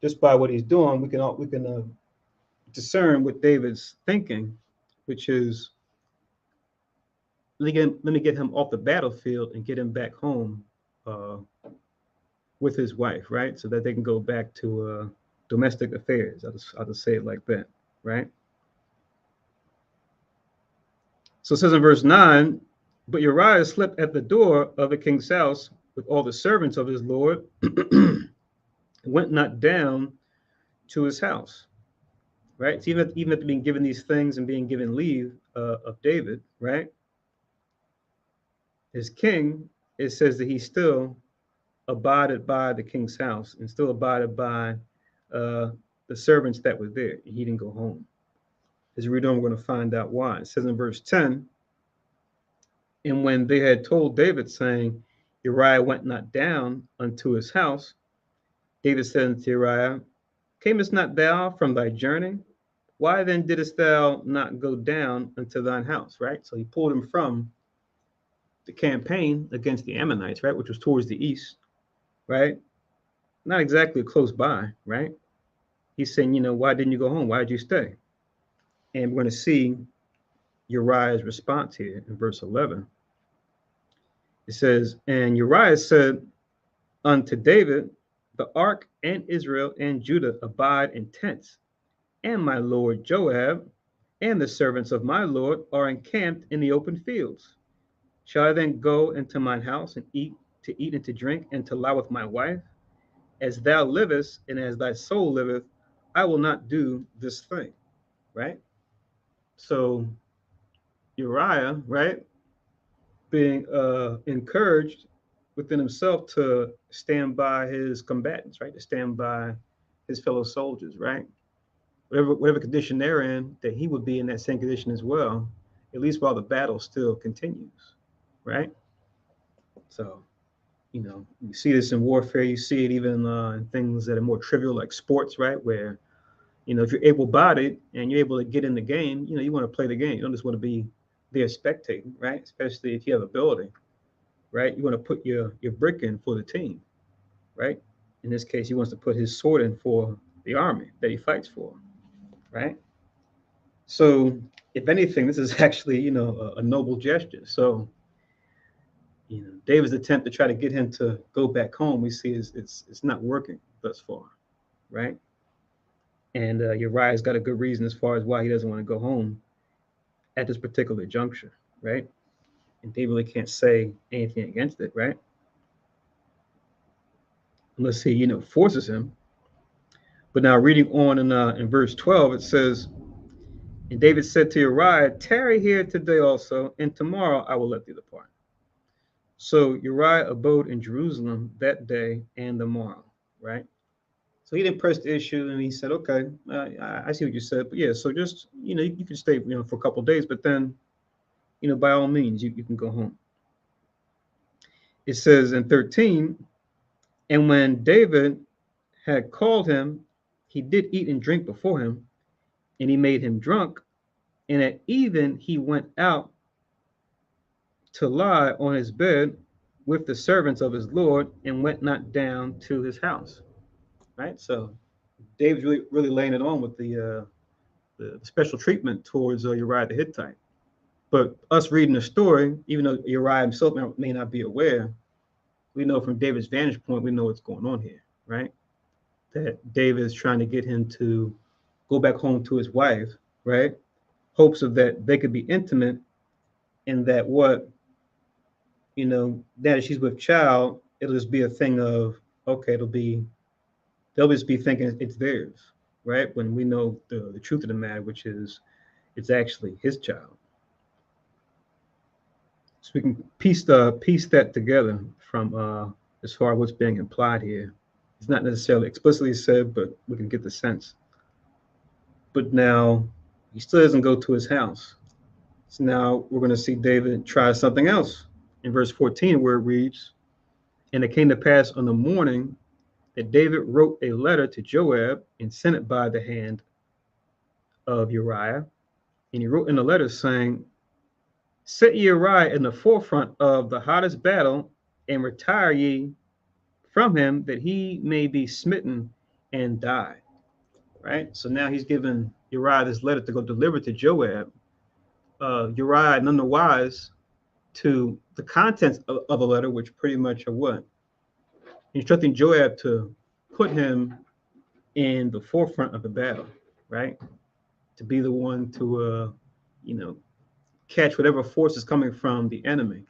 just by what he's doing, we can discern what David's thinking, which is let me get him off the battlefield and get him back home uh, with his wife, right? So that they can go back to domestic affairs. I'll just say it like that, right? So it says in verse 9, but Uriah slept at the door of the king's house with all the servants of his lord, went not down to his house, right? So even after being given these things and being given leave of David, right? His king, it says that he still abided by the king's house and still abided by the servants that were there. He didn't go home. As we read on, we're going to find out why. It says in verse 10, and when they had told David, saying, Uriah went not down unto his house, David said unto Uriah, camest not thou from thy journey? Why then didst thou not go down unto thine house, right? So he pulled him from the campaign against the Ammonites, right, which was towards the east, right? Not exactly close by, right? He's saying, why didn't you go home? Why did you stay? And we're going to see Uriah's response here in verse 11. It says, and Uriah said unto David, the ark and Israel and Judah abide in tents, and my lord Joab and the servants of my lord are encamped in the open fields. Shall I then go into mine house and eat and to drink and to lie with my wife? As thou livest and as thy soul liveth, I will not do this thing, right? So Uriah, right, being encouraged within himself to stand by his combatants, right, to stand by his fellow soldiers, right? Whatever condition they're in, that he would be in that same condition as well, at least while the battle still continues, right? So, you see this in warfare. You see it even in things that are more trivial, like sports, right? Where, if you're able-bodied and you're able to get in the game, you want to play the game. You don't just want to be there spectating, right? Especially if you have ability, right? You want to put your brick in for the team, right? In this case, he wants to put his sword in for the army that he fights for, right? So, if anything, this is actually, a noble gesture. So, David's attempt to try to get him to go back home, we see is it's not working thus far, right? And Uriah's got a good reason as far as why he doesn't want to go home at this particular juncture, right? And David really can't say anything against it, right? Unless he, forces him. But now reading on in verse 12, it says, and David said to Uriah, tarry here today also, and tomorrow I will let thee depart. So Uriah abode in Jerusalem that day and the morrow, right? So he didn't press the issue, and he said, okay, I see what you said, but yeah, so just, you can stay, for a couple of days, but then, by all means, you can go home. It says in 13, and when David had called him, he did eat and drink before him, and he made him drunk, and at even he went out to lie on his bed with the servants of his Lord, and went not down to his house, right? So Dave's really laying it on with the special treatment towards Uriah the Hittite. But us reading the story, even though Uriah himself may not be aware, we know from David's vantage point, we know what's going on here, right? That David is trying to get him to go back home to his wife, right? Hopes of that they could be intimate, and that now that she's with child, it'll just be a thing of, okay, they'll just be thinking it's theirs, right? When we know the truth of the matter, which is it's actually his child. So we can piece that together from as far as what's being implied here. It's not necessarily explicitly said, but we can get the sense. But now he still doesn't go to his house. So now we're going to see David try something else in verse 14, where it reads, and it came to pass on the morning that David wrote a letter to Joab and sent it by the hand of Uriah. And he wrote in the letter saying, set Uriah in the forefront of the hottest battle, and retire ye from him, that he may be smitten and die. Right? So now he's given Uriah this letter to go deliver to Joab. Uriah, none the wise to the contents of the letter, which pretty much are what? Instructing Joab to put him in the forefront of the battle, right? To be the one to, you know, catch whatever force is coming from the enemy.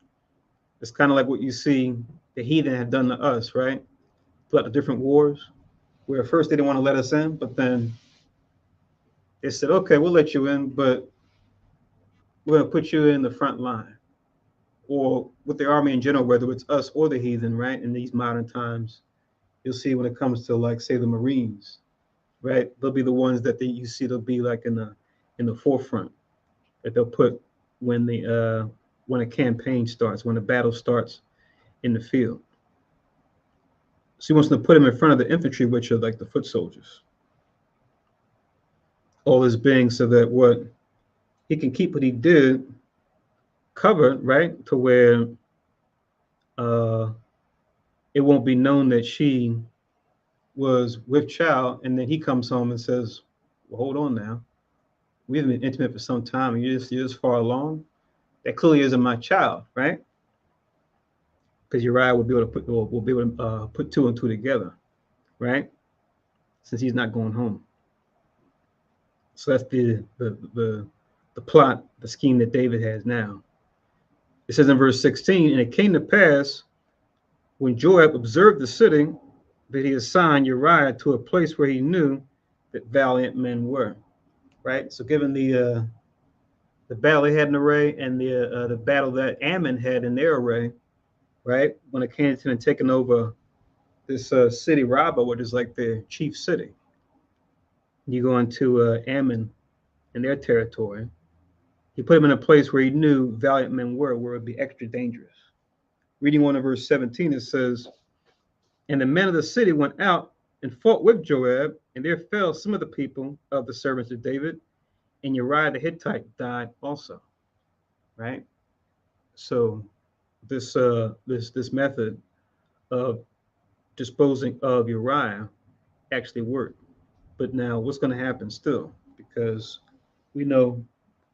It's kind of like what you see the heathen have done to us, right? Throughout the different wars, where at first they didn't want to let us in, but then they said, okay, we'll let you in, but we're going to put you in the front line. Or with the army in general, whether it's us or the heathen, right? In these modern times, you'll see when it comes to, like, say, the Marines, right? They'll be the ones that you see. They'll be like in the forefront that they'll put when a campaign starts, when a battle starts in the field. So he wants to put him in front of the infantry, which are like the foot soldiers. All this being so that what he can keep what he did covered, right, to where uh, it won't be known that she was with child, and then he comes home and says, well, hold on now. We haven't been intimate for some time, and you're this far along. That clearly isn't my child, right? Because Uriah will be able to put two and two together, right? Since he's not going home. So that's the plot, the scheme that David has now. It says in verse 16, and it came to pass when Joab observed the city that he assigned Uriah to a place where he knew that valiant men were. Right. So given the battle they had in array and the battle that Ammon had in their array, right, when it came to taking over this city Rabbah, which is like the chief city, you go into Ammon in their territory. He put him in a place where he knew valiant men were, where it would be extra dangerous. Reading on in verse 17, it says, and the men of the city went out and fought with Joab, and there fell some of the people of the servants of David, and Uriah the Hittite died also. Right? So this method of disposing of Uriah actually worked. But now what's going to happen still? Because we know,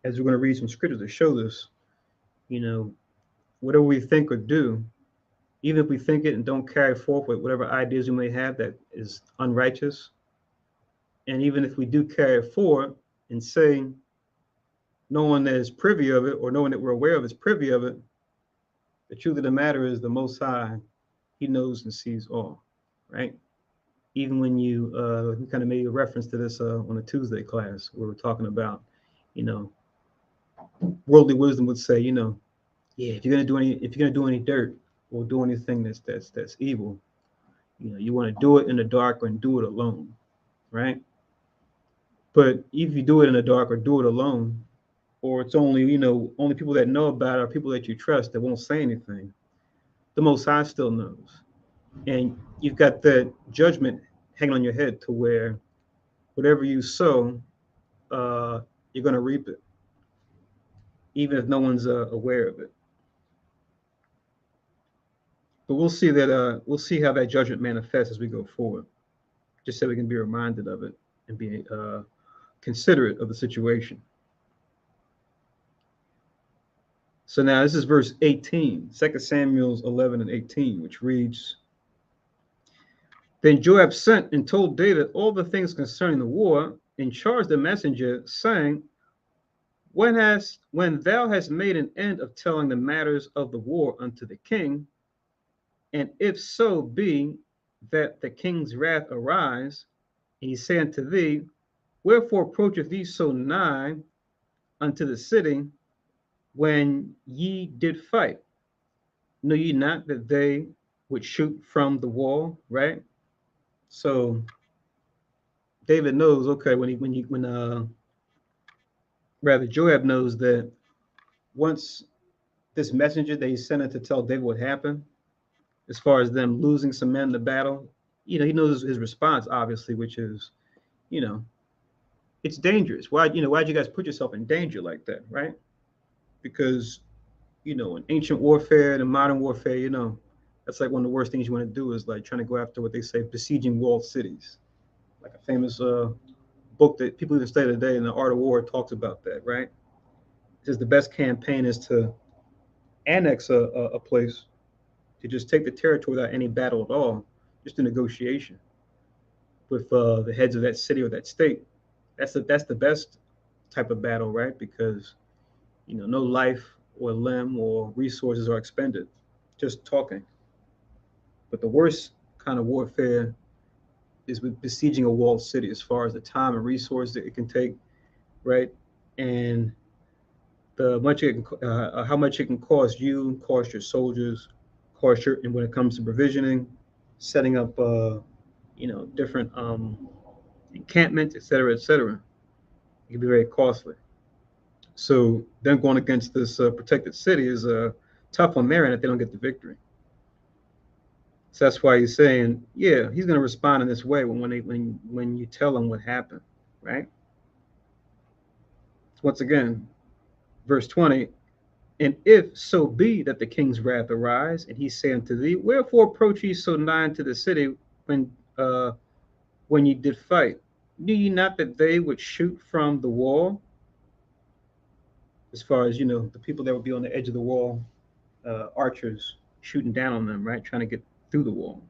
as we're going to read some scriptures to show this, you know, whatever we think or do, even if we think it and don't carry forth with whatever ideas we may have that is unrighteous, and even if we do carry it forward and say no one that is privy of it or no one that we're aware of is privy of it, the truth of the matter is the Most High, he knows and sees all, right? Even when you kind of made a reference to this on a Tuesday class where we're talking about, you know, worldly wisdom would say, you know, yeah, if you're gonna do any dirt or do anything that's evil, you know, you want to do it in the dark and do it alone, right? But if you do it in the dark or do it alone, or it's only, you know, only people that know about it are people that you trust that won't say anything, the Most High still knows. And you've got that judgment hanging on your head to where whatever you sow, you're going to reap it, even if no one's aware of it. But we'll see how that judgment manifests as we go forward, just so we can be reminded of it and be considerate of the situation. So now this is verse 18, 2 Samuel 11 and 18, which reads, then Joab sent and told David all the things concerning the war, and charged the messenger, saying, when thou hast made an end of telling the matters of the war unto the king, and if so be that the king's wrath arise, and he say unto thee, wherefore approacheth thee so nigh unto the city when ye did fight? Know ye not that they would shoot from the wall, right? So David knows, okay, rather Joab knows that once this messenger that he sent in to tell David what happened, as far as them losing some men in the battle, you know, he knows his response, obviously, which is, you know, it's dangerous. Why'd you guys put yourself in danger like that, right? Because, in ancient warfare and in modern warfare, that's like one of the worst things you want to do is like trying to go after what they say besieging walled cities. Like a famous book that people even study today in the Art of War talks about that, right? It says the best campaign is to annex a place, to just take the territory without any battle at all, just a negotiation with the heads of that city or that state. That's the best type of battle, right? Because no life or limb or resources are expended, just talking. But the worst kind of warfare is with besieging a walled city, as far as the time and resource that it can take, right? And how much it can cost you, cost your soldiers, and when it comes to provisioning, setting up, different encampments, et cetera, et cetera. It can be very costly. So them going against this protected city is tough on their end if they don't get the victory. So that's why he's saying, yeah, he's going to respond in this way when you tell him what happened, right? Once again, verse 20, and if so be that the king's wrath arise, and he say unto thee, wherefore approach ye so nigh unto the city when uh, when ye did fight? Knew ye not that they would shoot from the wall? As far as the people that would be on the edge of the wall, archers shooting down on them, right, trying to get through the wall.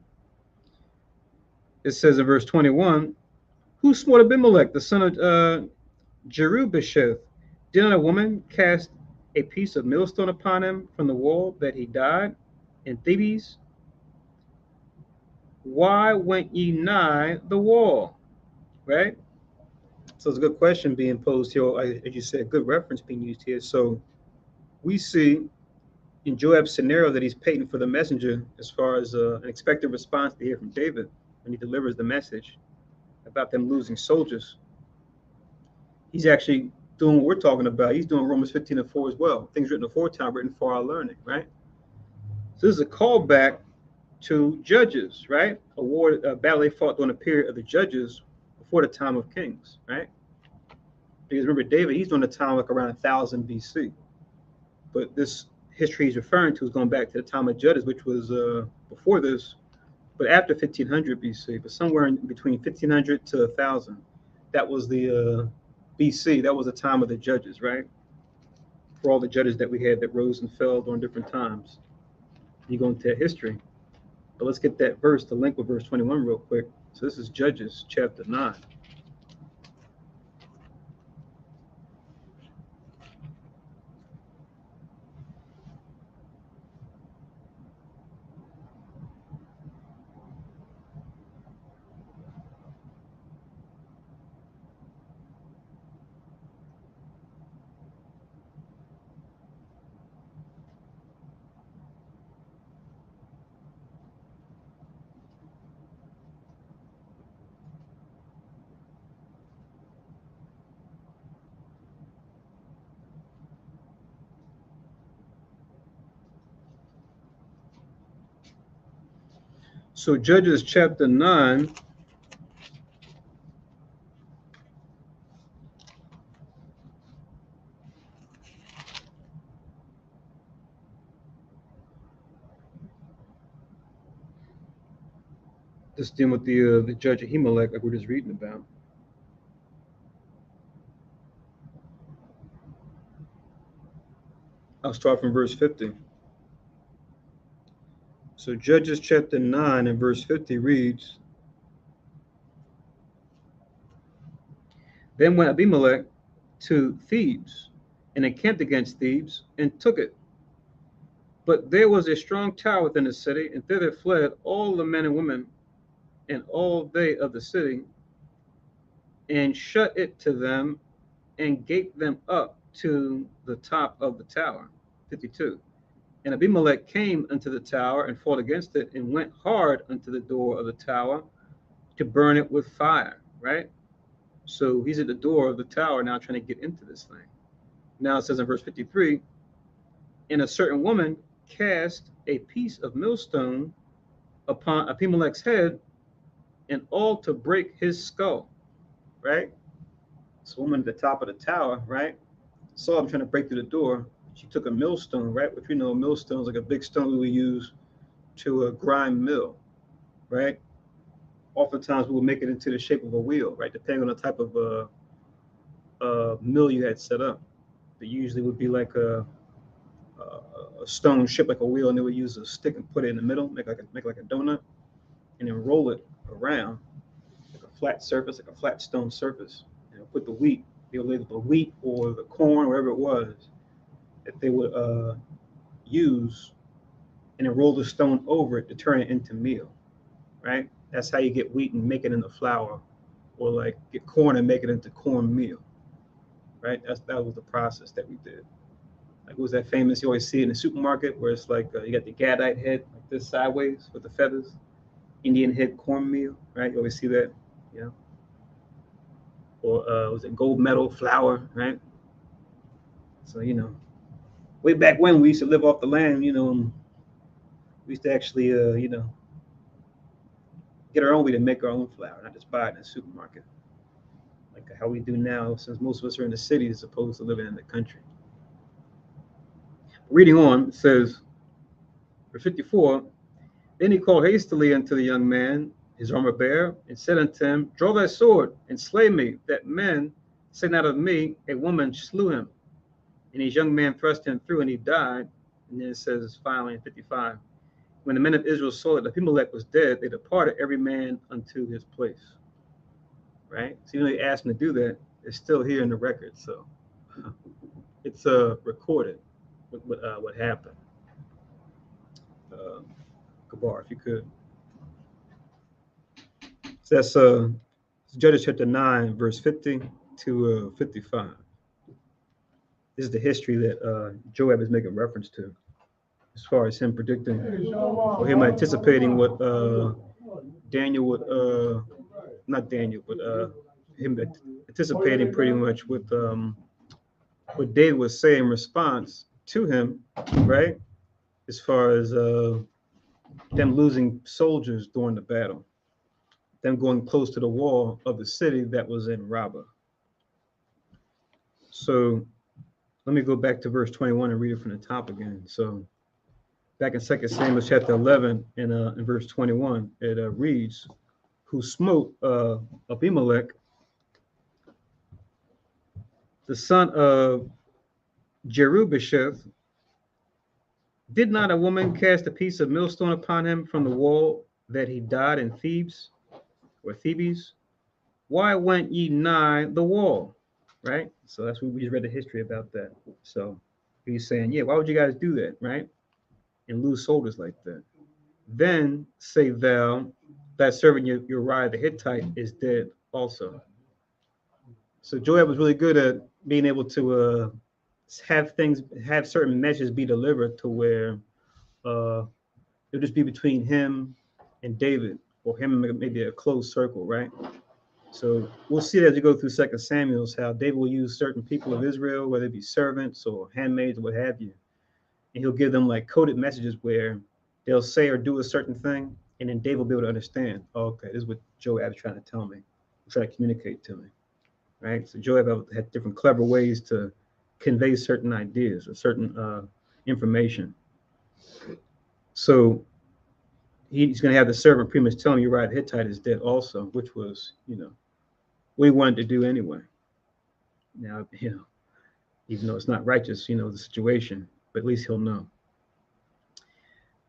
It says in verse 21, who smote Abimelech, the son of Jerubasheth? Did not a woman cast a piece of millstone upon him from the wall that he died in Thebes? Why went ye nigh the wall? Right? So it's a good question being posed here. As you said, good reference being used here. So we see in Joab's scenario that he's paying for the messenger as far as an expected response to hear from David when he delivers the message about them losing soldiers. He's actually doing what we're talking about. He's doing Romans 15:4 as well. Things written aforetime, written for our learning, right? So this is a callback to Judges, right? A battle they fought during the period of the Judges before the time of Kings, right? Because remember, David, he's doing the time like around 1000 BC. But this history he's referring to is going back to the time of Judges, which was before this, but after 1500 BC, but somewhere in between 1500 to 1000. That was the BC. That was the time of the judges, right? For all the judges that we had that rose and fell during different times. You go into history. But let's get that verse to link with verse 21 real quick. So this is Judges chapter 9. So Judges chapter 9, this dealing with the judge Ahimelech, like we're just reading about. I'll start from verse 50. So Judges chapter 9 and verse 50 reads, then went Abimelech to Thebes and encamped against Thebes and took it. But there was a strong tower within the city, and thither fled all the men and women and all they of the city, and shut it to them, and gaped them up to the top of the tower. 52. And Abimelech came unto the tower and fought against it, and went hard unto the door of the tower to burn it with fire, right? So he's at the door of the tower now trying to get into this thing. Now it says in verse 53, and a certain woman cast a piece of millstone upon Abimelech's head, and all to break his skull, right? This woman at the top of the tower, right, saw him trying to break through the door. She took a millstone, right, which we know a millstone is like a big stone we would use to grind mill, right? Oftentimes we will make it into the shape of a wheel, right, depending on the type of mill you had set up. It usually would be like a stone shaped like a wheel, and they would use a stick and put it in the middle, make like a donut, and then roll it around like a flat surface, like a flat stone surface. And put the wheat, they would lay the wheat or the corn, wherever it was, that they would use, and then roll the stone over it to turn it into meal, right? That's how you get wheat and make it into flour, or like get corn and make it into cornmeal, right? That was the process that we did. Like, was that famous? You always see it in the supermarket where it's like you got the gadite head like this sideways with the feathers, Indian head cornmeal, right? You always see that, you know. Or was it gold medal flour, right? So way back when we used to live off the land, we used to actually, get our own way to make our own flour, not just buy it in the supermarket, like how we do now, since most of us are in the city as opposed to living in the country. Reading on, it says, verse 54, then he called hastily unto the young man, his armor bearer, and said unto him, draw thy sword, and slay me, that men say not of me, a woman slew him. And his young man thrust him through, and he died. And then it says, finally, in 55, when the men of Israel saw that Abimelech was dead, they departed every man unto his place. Right? So even though they asked him to do that, it's still here in the record. So it's recorded what happened. Kabar, if you could. So that's Judges chapter 9, verse 50 to 55. This is the history that Joab is making reference to, as far as him predicting or him anticipating what Daniel would, not Daniel, but him anticipating pretty much what David would say in response to him, right? As far as them losing soldiers during the battle, them going close to the wall of the city that was in Rabbah. So let me go back to verse 21 and read it from the top again. So back in 2 Samuel chapter 11 and in verse 21, it reads, who smote Abimelech, the son of Jerubasheth. Did not a woman cast a piece of millstone upon him from the wall that he died in Thebes or Thebes? Why went ye nigh the wall? Right? So that's what we just read the history about that. So he's saying, yeah, why would you guys do that? Right? And lose soldiers like that. Then say thou, that servant Uriah the Hittite is dead also. So Joab was really good at being able to have certain messages be delivered to where it'll just be between him and David, or him and maybe a close circle, right? So we'll see as you go through 2 Samuel's how David will use certain people of Israel, whether it be servants or handmaids or what have you, and he'll give them like coded messages where they'll say or do a certain thing, and then David will be able to understand, oh, okay, this is what Joab is trying to tell me, trying to communicate to me, right? So Joab had different clever ways to convey certain ideas or certain information. So he's going to have the servant pretty much telling Uriah the Hittite is dead also, which was, what he wanted to do anyway. Now, even though it's not righteous, the situation, but at least he'll know.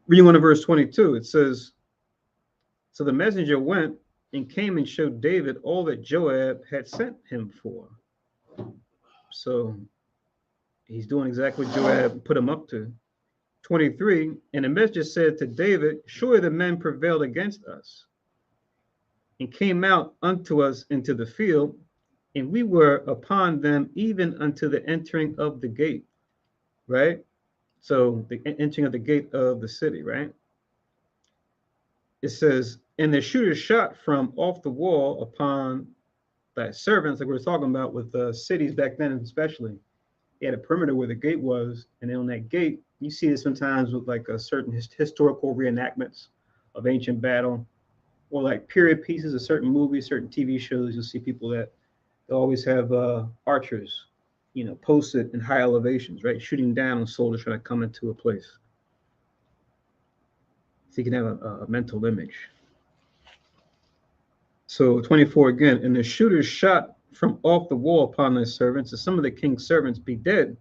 Reading on to verse 22, it says, so the messenger went and came and showed David all that Joab had sent him for. So he's doing exactly what Joab put him up to. 23, and the messenger said to David, surely the men prevailed against us and came out unto us into the field, and we were upon them even unto the entering of the gate, right? So the entering of the gate of the city, right? It says, and the shooter shot from off the wall upon thy servants, like we were talking about with cities back then, especially. They had a perimeter where the gate was, and then on that gate, you see it sometimes with like a certain historical reenactments of ancient battle, or like period pieces of certain movies, certain TV shows. You'll see people that They always have archers, posted in high elevations, right, shooting down on soldiers trying to come into a place. So you can have a mental image. So 24 again, and the shooters shot from off the wall upon thy servants, and some of the king's servants be dead,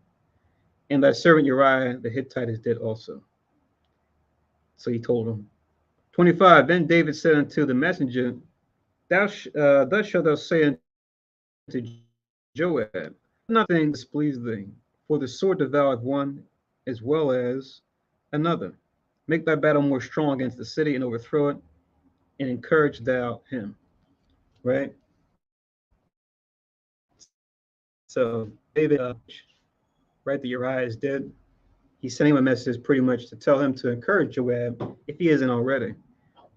and thy servant Uriah the Hittite is dead also. So he told him. 25, then David said unto the messenger, thus shalt thou say unto Joab, nothing displease thee, for the sword devoureth one as well as another. Make thy battle more strong against the city and overthrow it, and encourage thou him. Right? So David, right, that Uriah is dead. He's sending him a message pretty much to tell him to encourage Joab, if he isn't already,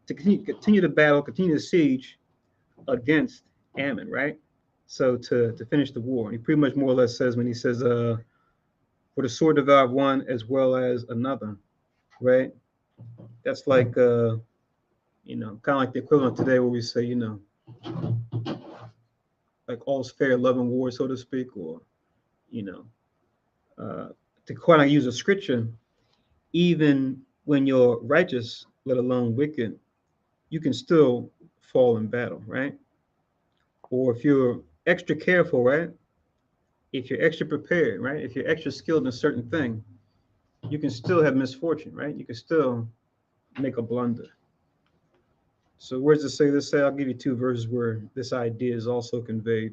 to continue the battle, continue the siege against Ammon, right? So to finish the war. He pretty much more or less says when he says, for the sword devour one as well as another, right? That's like, kind of like the equivalent today where we say, like all's fair, love and war, so to speak, or, you know, to quite use a scripture, even when you're righteous, let alone wicked, you can still fall in battle, right? Or if you're extra careful, right? If you're extra prepared, right? If you're extra skilled in a certain thing, you can still have misfortune, right? You can still make a blunder. So where does it say this? I'll give you two verses where this idea is also conveyed.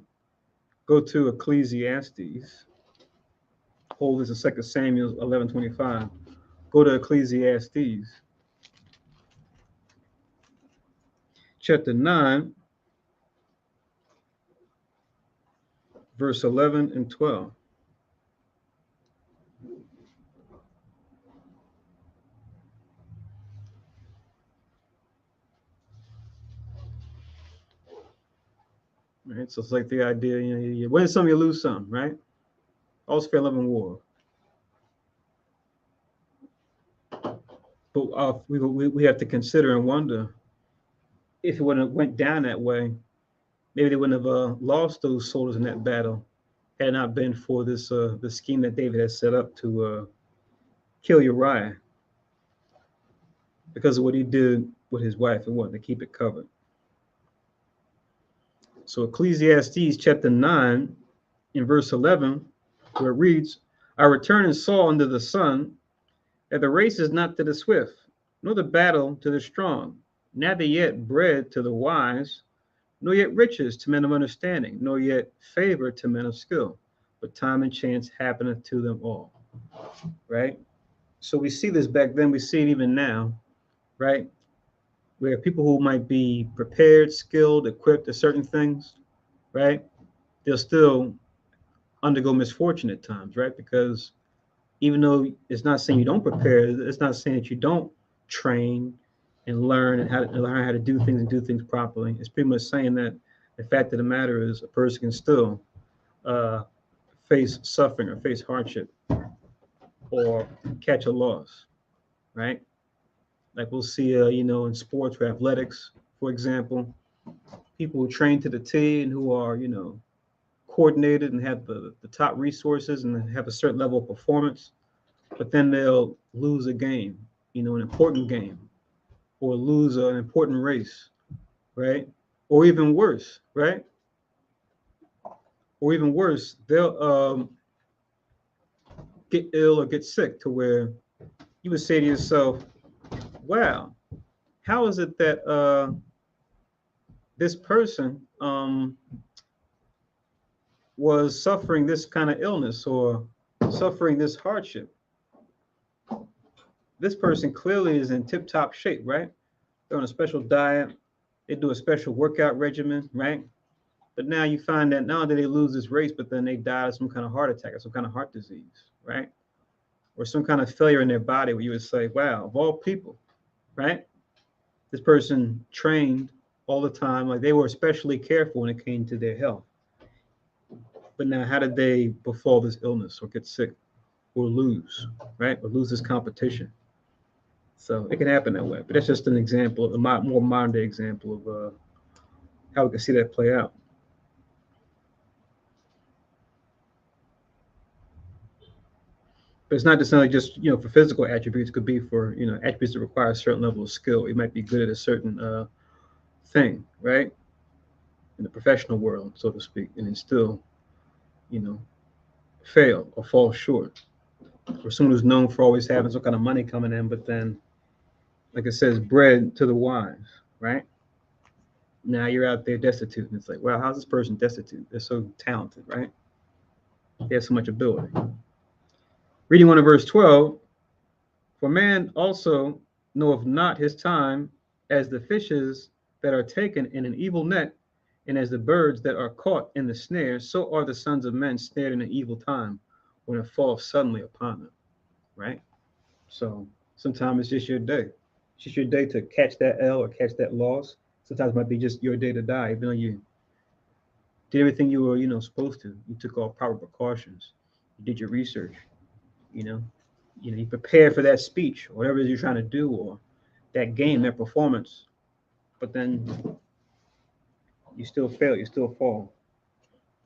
Go to Ecclesiastes. Hold this in 2 Samuel 11:25. Go to Ecclesiastes, chapter 9, verse 11 and 12. Right, so it's like the idea, you win some, you lose some, right? All's fair, love, and war. But we have to consider and wonder if it wouldn't have went down that way, maybe they wouldn't have lost those soldiers in that battle had it not been for this the scheme that David has set up to kill Uriah because of what he did with his wife and wanted to keep it covered. So Ecclesiastes chapter 9 in verse 11, where it reads, I returned and saw under the sun that the race is not to the swift, nor the battle to the strong, neither yet bread to the wise, nor yet riches to men of understanding, nor yet favor to men of skill, but time and chance happeneth to them all. Right? So we see this back then, we see it even now, right? Where people who might be prepared, skilled, equipped to certain things, right? They'll still undergo misfortune at times, right? Because even though it's not saying you don't prepare, it's not saying that you don't train and learn how to do things and do things properly. It's pretty much saying that the fact of the matter is a person can still face suffering or face hardship or catch a loss, right? Like we'll see, in sports or athletics, for example, people who train to the T and who are, coordinated and have the top resources and have a certain level of performance, but then they'll lose a game, an important game, or lose an important race, right? Or even worse, right? Or even worse, they'll get ill or get sick to where you would say to yourself, wow, how is it that this person was suffering this kind of illness or suffering this hardship? This person clearly is in tip-top shape, right? They're on a special diet. They do a special workout regimen, right? But now you find that not only did they lose this race, but then they died of some kind of heart attack or some kind of heart disease, right? Or some kind of failure in their body where you would say, wow, of all people, right? This person trained all the time, like they were especially careful when it came to their health. But now how did they befall this illness or get sick or lose, right? Or lose this competition? So it can happen that way. But that's just an example, a more modern day example of how we can see that play out. But it's not necessarily just for physical attributes. It could be for attributes that require a certain level of skill. You might be good at a certain thing, right? In the professional world, so to speak, and then still, you know, fail or fall short. Or someone who's known for always having some kind of money coming in, but then, like it says, bread to the wise, right? Now you're out there destitute, and it's like, wow, how's this person destitute? They're so talented, right? They have so much ability. Reading on in verse 12, for man also knoweth not his time, as the fishes that are taken in an evil net, and as the birds that are caught in the snare, so are the sons of men snared in an evil time, when it falls suddenly upon them, right? So sometimes it's just your day. It's just your day to catch that L or catch that loss. Sometimes it might be just your day to die, even though you did everything you were, supposed to. You took all proper precautions. You did your research. You know, you prepare for that speech, or whatever it is you're trying to do, or that game, that performance. But then you still fail. You still fall.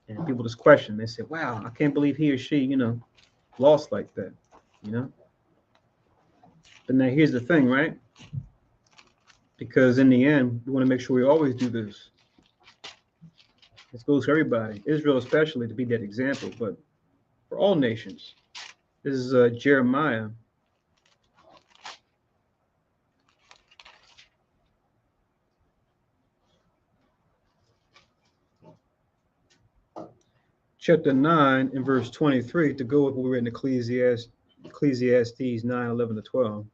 And people just question. They say, "Wow, I can't believe he or she, lost like that." You know. But now here's the thing, right? Because in the end, we want to make sure we always do this. This goes for everybody, Israel especially, to be that example, but for all nations. This is Jeremiah chapter 9 and verse 23, to go with what we read in Ecclesiastes 9, 11 to 12.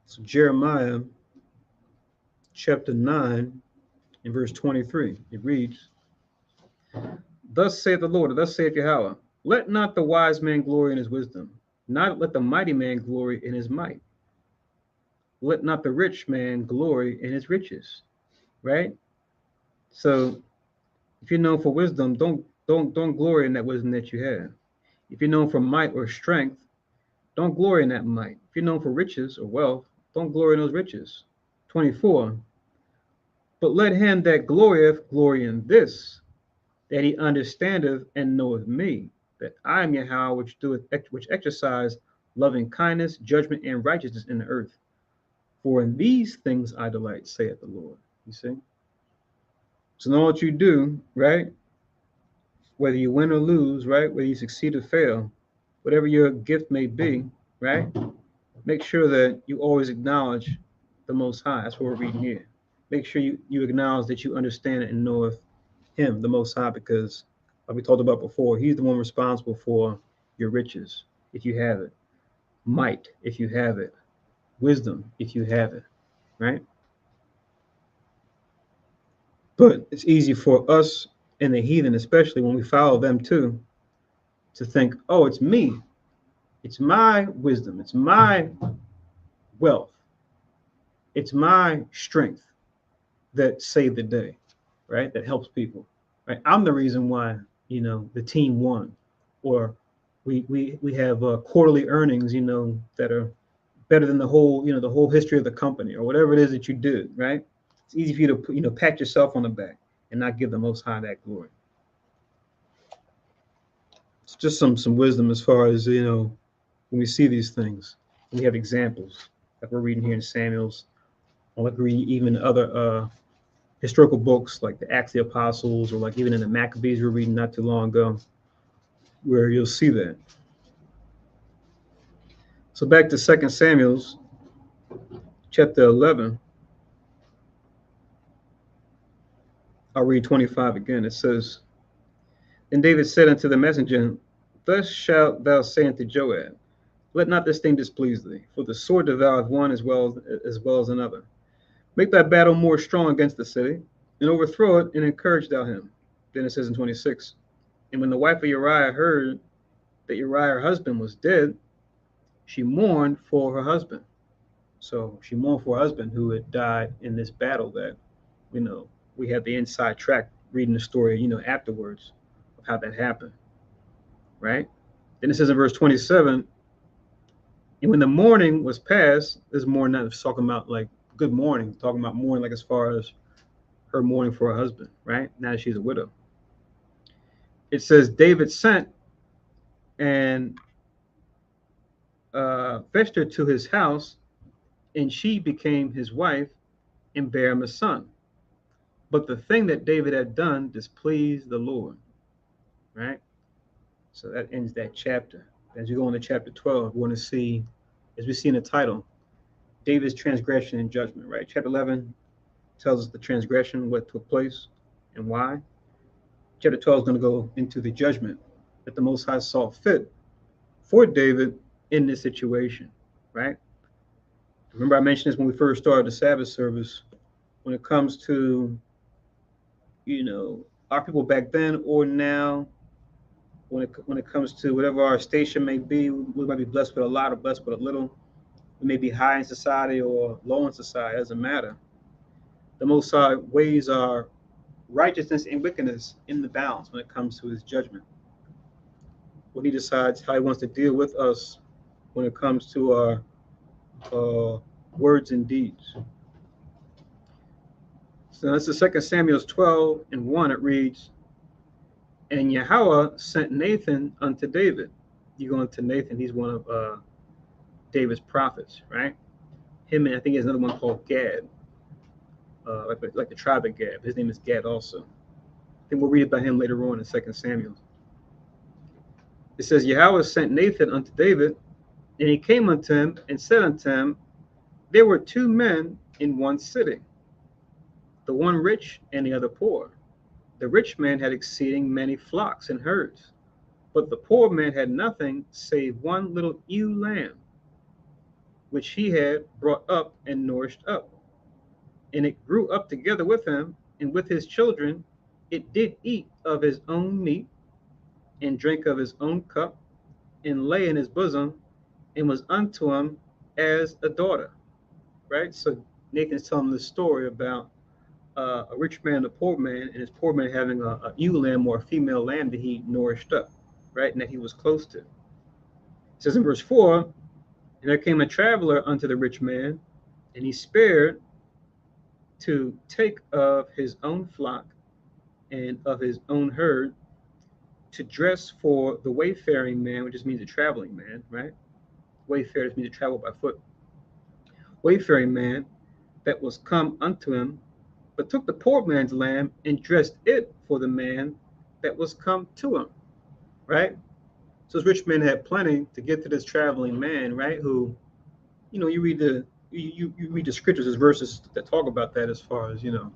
So Jeremiah chapter 9 and verse 23, it reads, thus saith the Lord, thus saith Yahweh, let not the wise man glory in his wisdom, not let the mighty man glory in his might. Let not the rich man glory in his riches. Right? So if you're known for wisdom, don't glory in that wisdom that you have. If you're known for might or strength, don't glory in that might. If you're known for riches or wealth, don't glory in those riches. 24. But let him that glorieth glory in this, that he understandeth and knoweth me, that I am Yahweh, which exercise loving kindness, judgment, and righteousness in the earth. For in these things I delight, saith the Lord. You see? So know what you do, right? Whether you win or lose, right? Whether you succeed or fail, whatever your gift may be, right? Make sure that you always acknowledge the Most High. That's what we're reading here. Make sure you acknowledge that you understand and knoweth Him, the Most High, because like we talked about before, He's the one responsible for your riches, if you have it, might, if you have it, wisdom, if you have it, right? But it's easy for us and the heathen, especially when we follow them too, to think, oh, it's me. It's my wisdom. It's my wealth. It's my strength that saved the day, right? That helps people, right? I'm the reason why, the team won, or we have quarterly earnings, that are better than the whole history of the company, or whatever it is that you did, right? It's easy for you to, pat yourself on the back and not give the Most High that glory. It's just some wisdom as far as, when we see these things. We have examples like we're reading here in Samuel's, or like we read even other historical books like the Acts of the Apostles, or like even in the Maccabees we're reading not too long ago, where you'll see that. So back to 2 Samuel's chapter 11. I'll read 25 again. It says, then David said unto the messenger, thus shalt thou say unto Joab, let not this thing displease thee, for the sword devoureth one as well as another. Make thy battle more strong against the city, and overthrow it, and encourage thou him. Then it says in 26, and when the wife of Uriah heard that Uriah her husband was dead, she mourned for her husband. So she mourned for her husband who had died in this battle that, we have the inside track reading the story, afterwards of how that happened, right? Then it says in verse 27, and when the morning was past, this morning not talking about like good morning, talking about mourning like as far as her mourning for her husband, right? Now she's a widow. It says David sent and fetched her to his house, and she became his wife and bare him a son. But the thing that David had done displeased the Lord. Right? So that ends that chapter. As you go into chapter 12, we want to see, as we see in the title, David's transgression and judgment. Right? Chapter 11 tells us the transgression, what took place, and why. Chapter 12 is going to go into the judgment that the Most High saw fit for David in this situation. Right? Remember, I mentioned this when we first started the Sabbath service. When it comes to, our people back then or now, when it comes to whatever our station may be, we might be blessed with a lot or blessed with a little. We may be high in society or low in society. It doesn't matter. The Most High weighs our righteousness and wickedness in the balance when it comes to His judgment. When He decides how He wants to deal with us when it comes to our words and deeds. So that's the 2 Samuel 12 and 1. It reads, "And Yahweh sent Nathan unto David." You go into Nathan, he's one of David's prophets, right? Him, and I think he has another one called Gad, like the tribe of Gad. His name is Gad also. I think we'll read about him later on in 2 Samuel. It says, Yahweh sent Nathan unto David, and he came unto him and said unto him, there were two men in one city, the one rich and the other poor. The rich man had exceeding many flocks and herds, but the poor man had nothing save one little ewe lamb, which he had brought up and nourished up. And it grew up together with him, and with his children. It did eat of his own meat, and drank of his own cup, and lay in his bosom, and was unto him as a daughter. Right? So Nathan's telling this story about a rich man and a poor man, and his poor man having a ewe lamb or a female lamb that he nourished up, right? And that he was close to. It says in verse 4, and there came a traveler unto the rich man, and he spared to take of his own flock and of his own herd to dress for the wayfaring man, which just means a traveling man, right? Wayfarer just means to travel by foot. Wayfaring man that was come unto him, but took the poor man's lamb and dressed it for the man that was come to him, right? So this rich man had plenty to get to this traveling man, right? Who, you read you read the scriptures, as verses that talk about that, as far as your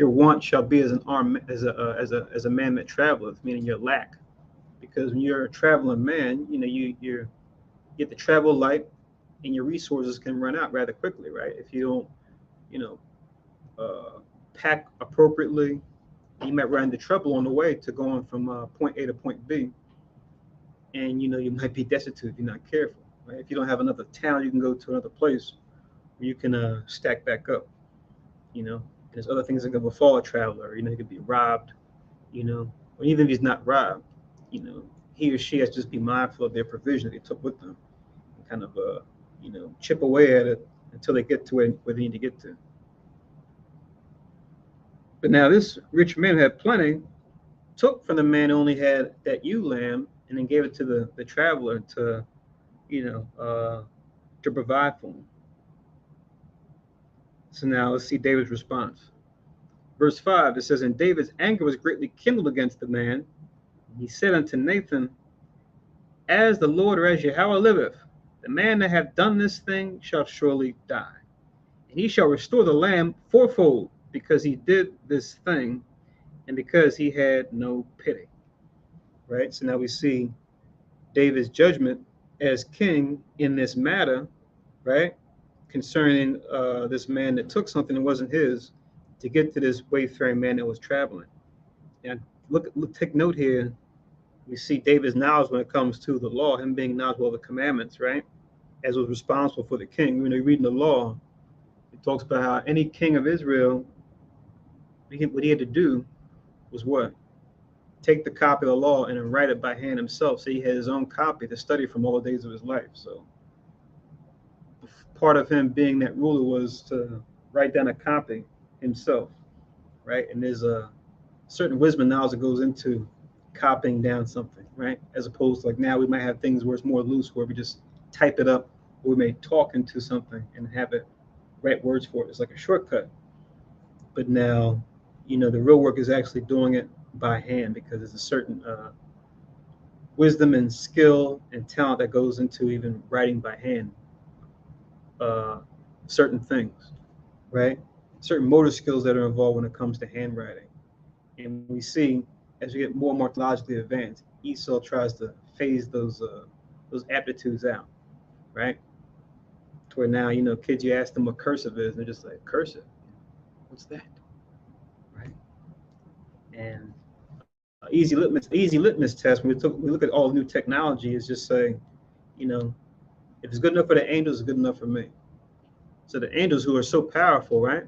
want shall be as an arm as a man that traveleth, meaning your lack, because when you're a traveling man, you get to travel light, and your resources can run out rather quickly, right? If you don't, you know, pack appropriately, you might run into trouble on the way to going from point A to point B, and you might be destitute if you're not careful. Right? If you don't have another town, you can go to another place where you can stack back up. There's other things that can befall a traveler. He could be robbed. Or even if he's not robbed, he or she has to just be mindful of their provision that they took with them, and kind of chip away at it until they get to where they need to get to. But now this rich man had plenty, took from the man who only had that ewe lamb, and then gave it to the traveler to provide for him. So now let's see David's response. Verse 5, it says, and David's anger was greatly kindled against the man. He said unto Nathan, as the Lord or as Yahweh liveth, the man that hath done this thing shall surely die. And he shall restore the lamb fourfold, because he did this thing, and because he had no pity. Right? So now we see David's judgment as king in this matter, right? Concerning this man that took something that wasn't his to get to this wayfaring man that was traveling. And take note here. We see David's knowledge when it comes to the law, him being knowledgeable of the commandments, right? As was responsible for the king. When you're reading the law, it talks about how any king of Israel, what he had to do was what? Take the copy of the law and then write it by hand himself. So he had his own copy to study from all the days of his life. So part of him being that ruler was to write down a copy himself, right? And there's a certain wisdom and knowledge that goes into copying down something, right? As opposed to like now we might have things where it's more loose, where we just type it up, or we may talk into something and have it write words for it. It's like a shortcut. But now, the real work is actually doing it by hand because there's a certain wisdom and skill and talent that goes into even writing by hand uh, certain things, right? Certain motor skills that are involved when it comes to handwriting. And we see as we get more and more technologically advanced, Esau tries to phase those aptitudes out, right? To where now, kids, you ask them what cursive is, and they're just like, cursive? What's that? Right? And easy litmus test when we look at all new technology is just saying, you know, if it's good enough for the angels, it's good enough for me. So the angels who are so powerful, right?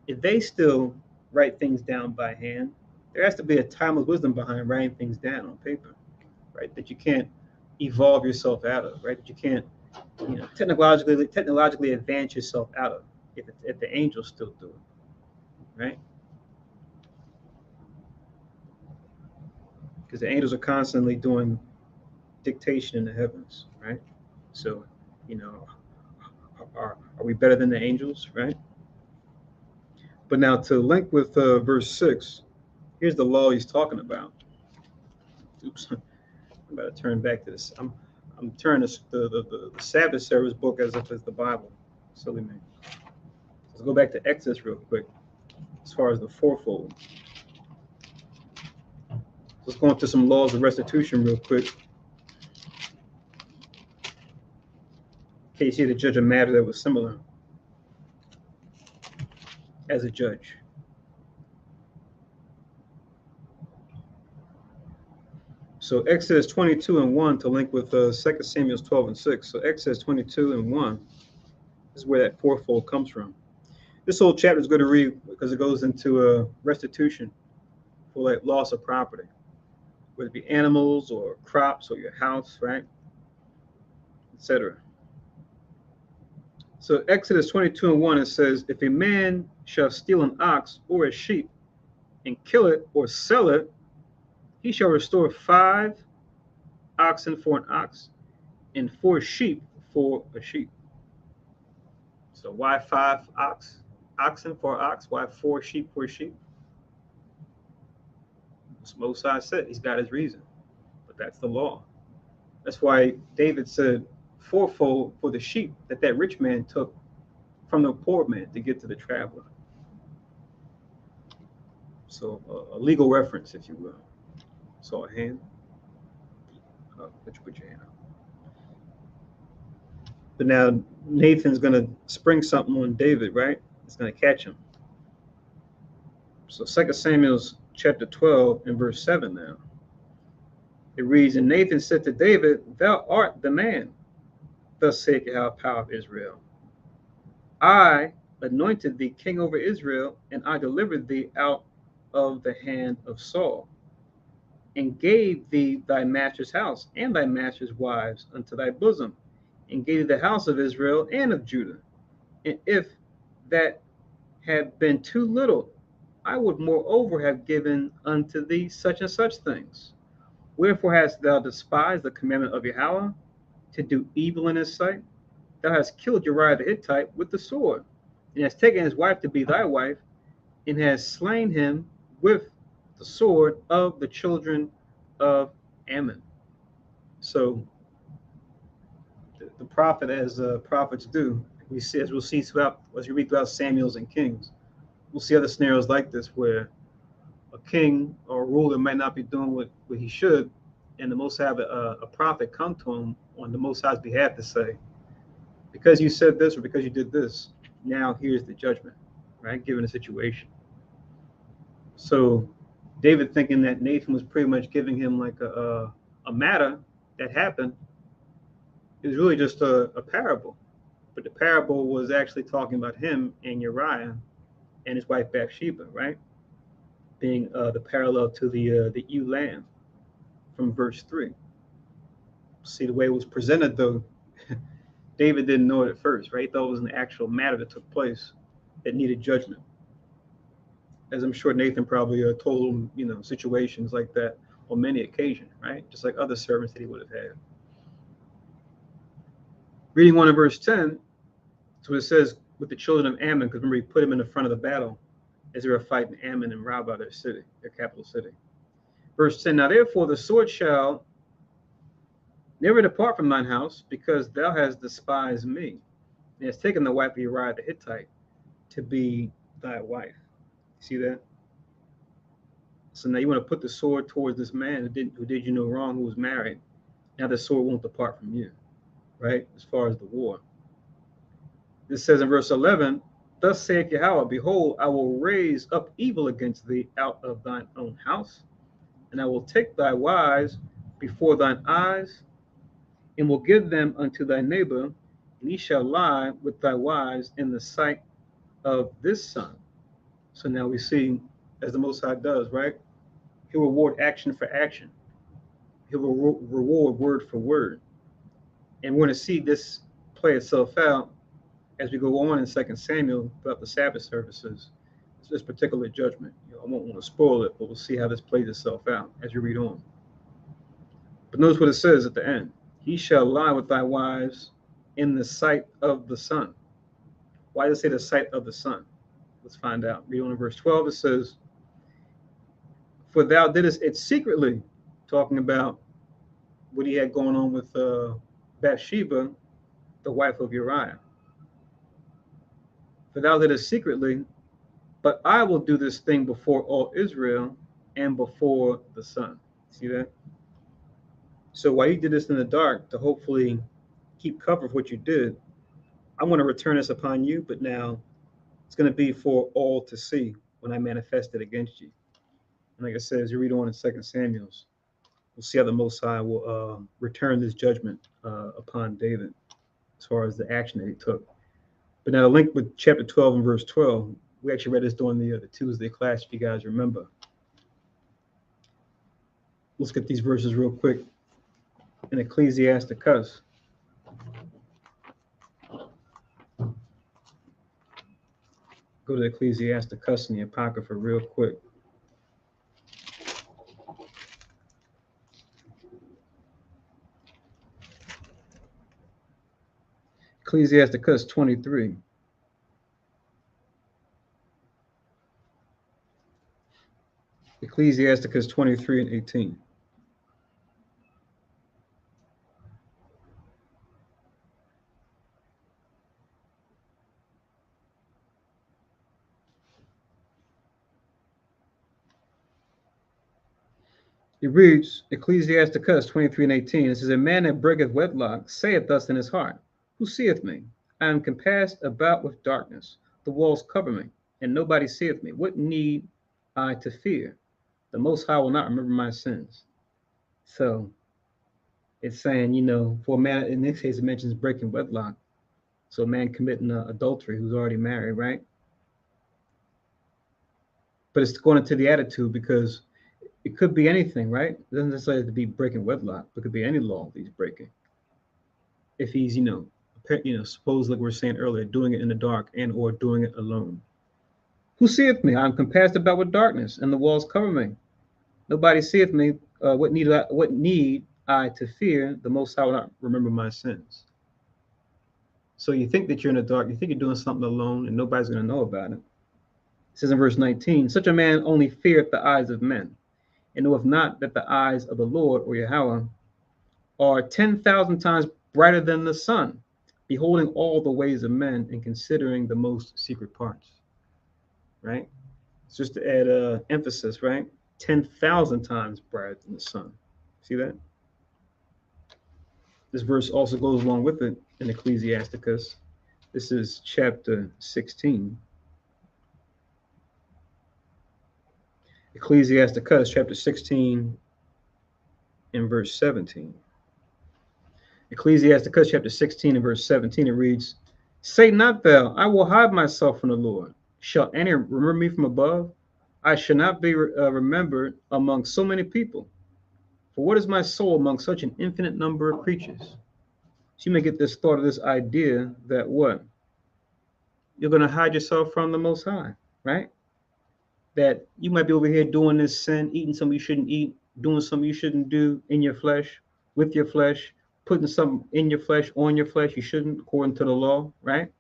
If they still write things down by hand, there has to be a timeless wisdom behind writing things down on paper, right? That you can't evolve yourself out of, right? That you can't, technologically advance yourself out of if the angels still do it, right? Because the angels are constantly doing dictation in the heavens, right? So, you know, are we better than the angels, right? But now to link with verse 6, here's the law he's talking about. Oops, I'm about to turn back to this. I'm turning the Sabbath service book as if it's the Bible. Silly me. Let's go back to Exodus real quick as far as the fourfold. Let's go into some laws of restitution real quick. In case you had to judge a matter that was similar as a judge. So Exodus 22 and 1 to link with 2 Samuel 12 and 6. So Exodus 22 and 1 is where that fourfold comes from. This whole chapter is going to read because it goes into restitution for like loss of property, whether it be animals or crops or your house, right, etc. So Exodus 22 and 1, it says, if a man shall steal an ox or a sheep and kill it or sell it, he shall restore 5 oxen for an ox and 4 sheep for a sheep. So why 5 oxen for an ox? Why 4 sheep for a sheep? Most High said he's got his reason, but that's the law. That's why David said fourfold for the sheep that rich man took from the poor man to get to the traveler. So a legal reference, if you will. So a hand. Let you put your hand up. But now Nathan's going to spring something on David, right? It's going to catch him. So 2 Samuel chapter 12 and verse 7 now. It reads, and Nathan said to David, thou art the man, thus saith Yahweh, power of Israel. I anointed thee king over Israel, and I delivered thee out of the hand of Saul, and gave thee thy master's house and thy master's wives unto thy bosom, and gave thee the house of Israel and of Judah. And if that had been too little, I would moreover have given unto thee such and such things. Wherefore hast thou despised the commandment of Yahweh to do evil in his sight? Thou hast killed Uriah the Hittite with the sword, and hast taken his wife to be thy wife, and hast slain him with the sword of the children of Ammon. So the prophet, as prophets do, we see, as we'll see throughout, as you read throughout Samuel's and Kings, we'll see other scenarios like this where a king or a ruler might not be doing what he should, and the Most High have a prophet come to him on the Most High's behalf to say, because you said this or because you did this, now here's the judgment, right? Given the situation. So David, thinking that Nathan was pretty much giving him like a matter that happened, it was really just a parable. But the parable was actually talking about him and Uriah and his wife Bathsheba, right? Being the parallel to the ewe lamb from verse 3. See, the way it was presented, though, David didn't know it at first, right? He thought it was an actual matter that took place that needed judgment. As I'm sure Nathan probably told him, situations like that on many occasions, right? Just like other servants that he would have had. Reading on in verse 10, so it says with the children of Ammon, because remember he put them in the front of the battle as they were fighting Ammon and Rabbah, their city, their capital city. Verse 10, now therefore the sword shall never depart from thine house, because thou hast despised me, and hast taken the wife of Uriah the Hittite to be thy wife. See that? So now you want to put the sword towards this man who did you no wrong, who was married. Now the sword won't depart from you, right? As far as the war. This says in verse 11, thus saith Yahweh, behold, I will raise up evil against thee out of thine own house, and I will take thy wives before thine eyes, and will give them unto thy neighbor, and he shall lie with thy wives in the sight of this son. So now we see, as the Most High does, right? He'll reward action for action. He will reward word for word. And we're going to see this play itself out as we go on in 2 Samuel throughout the Sabbath services. This particular judgment. I won't want to spoil it, but we'll see how this plays itself out as you read on. But notice what it says at the end. He shall lie with thy wives in the sight of the sun. Why does it say the sight of the sun? Let's find out. Read on in verse 12. It says, for thou didst it secretly, talking about what he had going on with Bathsheba, the wife of Uriah. For thou didst secretly, but I will do this thing before all Israel and before the sun. See that? So while you did this in the dark to hopefully keep cover of what you did, I'm going to return this upon you, but now it's going to be for all to see when I manifest it against you. And like I said, as you read on in 2 Samuel, we'll see how the Most High will return this judgment upon David as far as the action that he took. But now, link with chapter 12 and verse 12. We actually read this during the Tuesday class, if you guys remember. Let's get these verses real quick. In Ecclesiasticus. Go to Ecclesiasticus in the Apocrypha real quick. Ecclesiasticus 23. Ecclesiasticus 23 and 18. It reads, Ecclesiasticus 23 and 18. It says, a man that breaketh wedlock saith thus in his heart, who seeth me? I am compassed about with darkness. The walls cover me, and nobody seeth me. What need I to fear? The Most High will not remember my sins. So it's saying, for a man, in this case, it mentions breaking wedlock. So a man committing adultery who's already married, right? But it's going into the attitude because it could be anything, right? It doesn't necessarily have to be breaking wedlock. It could be any law that he's breaking. If he's, suppose like we were saying earlier, doing it in the dark and or doing it alone. Who seeth me? I am compassed about with darkness, and the walls cover me. Nobody seeth me. What need I to fear? The Most High will not remember my sins. So you think that you're in the dark, you think you're doing something alone, and nobody's going to know about it. It says in verse 19, such a man only feareth the eyes of men, and knoweth not that the eyes of the Lord, or Yahweh, are 10,000 times brighter than the sun, beholding all the ways of men and considering the most secret parts. Right? It's just to add emphasis, right? 10,000 times brighter than the sun. See that? This verse also goes along with it in Ecclesiasticus. This is chapter 16. Ecclesiasticus chapter 16 and verse 17. Ecclesiasticus chapter 16 and verse 17, it reads, say not thou, I will hide myself from the Lord. Shall any remember me from above? I shall not be remembered among so many people. For what is my soul among such an infinite number of creatures? So you may get this thought of this idea that what? You're going to hide yourself from the Most High, right? That you might be over here doing this sin, eating something you shouldn't eat, doing something you shouldn't do in your flesh, with your flesh, putting something in your flesh, on your flesh, you shouldn't, according to the law, right?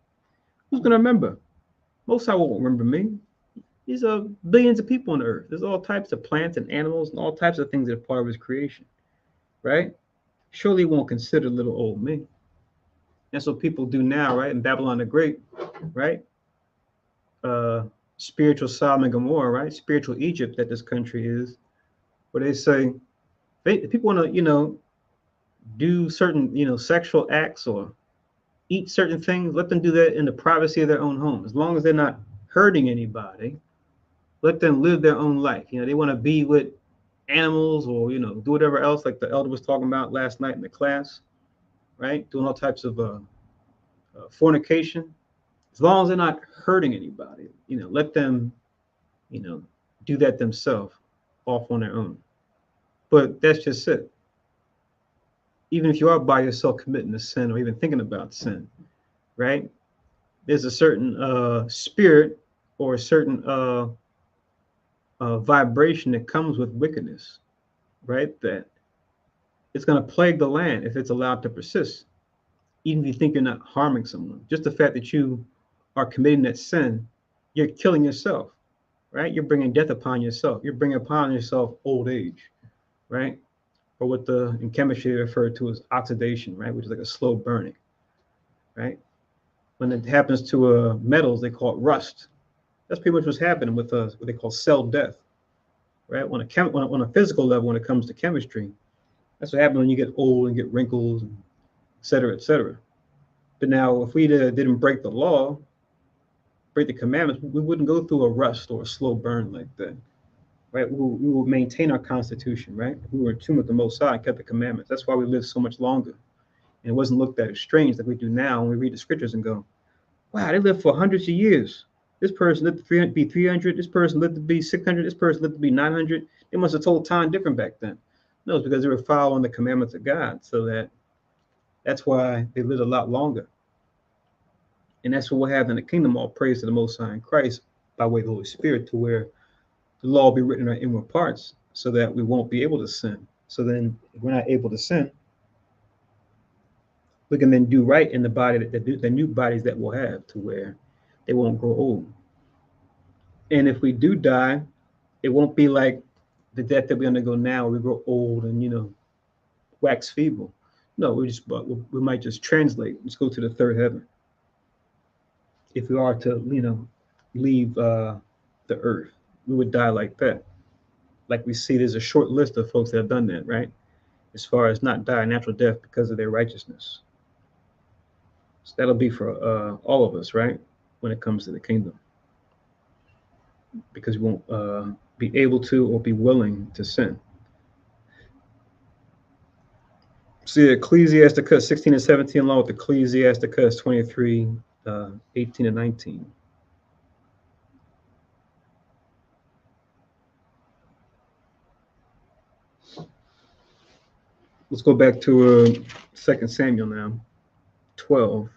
Who's going to remember? Most I won't remember me. These are billions of people on the earth. There's all types of plants and animals and all types of things that are part of his creation, right? Surely he won't consider little old me. That's what people do now, right? In Babylon the Great, right? Uh, spiritual Sodom and Gomorrah, right? Spiritual Egypt that this country is, where they say people want to, do certain, sexual acts or eat certain things. Let them do that in the privacy of their own home, as long as they're not hurting anybody. Let them live their own life. They want to be with animals or do whatever else, like the elder was talking about last night in the class, right? Doing all types of fornication, as long as they're not hurting anybody. Let them, do that themselves, off on their own. But that's just it. Even if you are by yourself committing a sin or even thinking about sin, right? There's a certain spirit or a certain vibration that comes with wickedness, right? That it's going to plague the land if it's allowed to persist. Even if you think you're not harming someone, just the fact that you are committing that sin, you're killing yourself, right? You're bringing death upon yourself. You're bringing upon yourself old age, right? Or what in chemistry they refer to as oxidation, right? Which is like a slow burning, right? When it happens to metals, they call it rust. That's pretty much what's happening with what they call cell death, right? On a physical level, when it comes to chemistry, that's what happens when you get old and get wrinkles, et cetera, et cetera. But now, if we didn't break the law, break the commandments, we wouldn't go through a rust or a slow burn like that, right? We will maintain our constitution, right? We were in tune with the Most High and kept the commandments. That's why we live so much longer. And it wasn't looked at as strange like we do now when we read the scriptures and go, wow, they lived for hundreds of years. This person lived to be 300. This person lived to be 600. This person lived to be 900. They must have told time different back then. No, it's because they were following the commandments of God. So that's why they lived a lot longer. And that's what we'll have in the kingdom, all praise to the Most High in Christ by way of the Holy Spirit, to where the law will be written in our inward parts so that we won't be able to sin. So then if we're not able to sin, we can then do right in the body, the new bodies that we'll have, to where they won't grow old. And if we do die, it won't be like the death that we undergo now, where we grow old and wax feeble. No, we might just translate. Let's go to the third heaven. If we are to leave the earth, we would die like that. Like we see, there's a short list of folks that have done that, right? As far as not die a natural death because of their righteousness. So that'll be for all of us, right? When it comes to the kingdom. Because we won't be able to or be willing to sin. See, Ecclesiasticus 16 and 17, along with Ecclesiasticus 23, 18 and 19. Let's go back to 2 Samuel now, 12.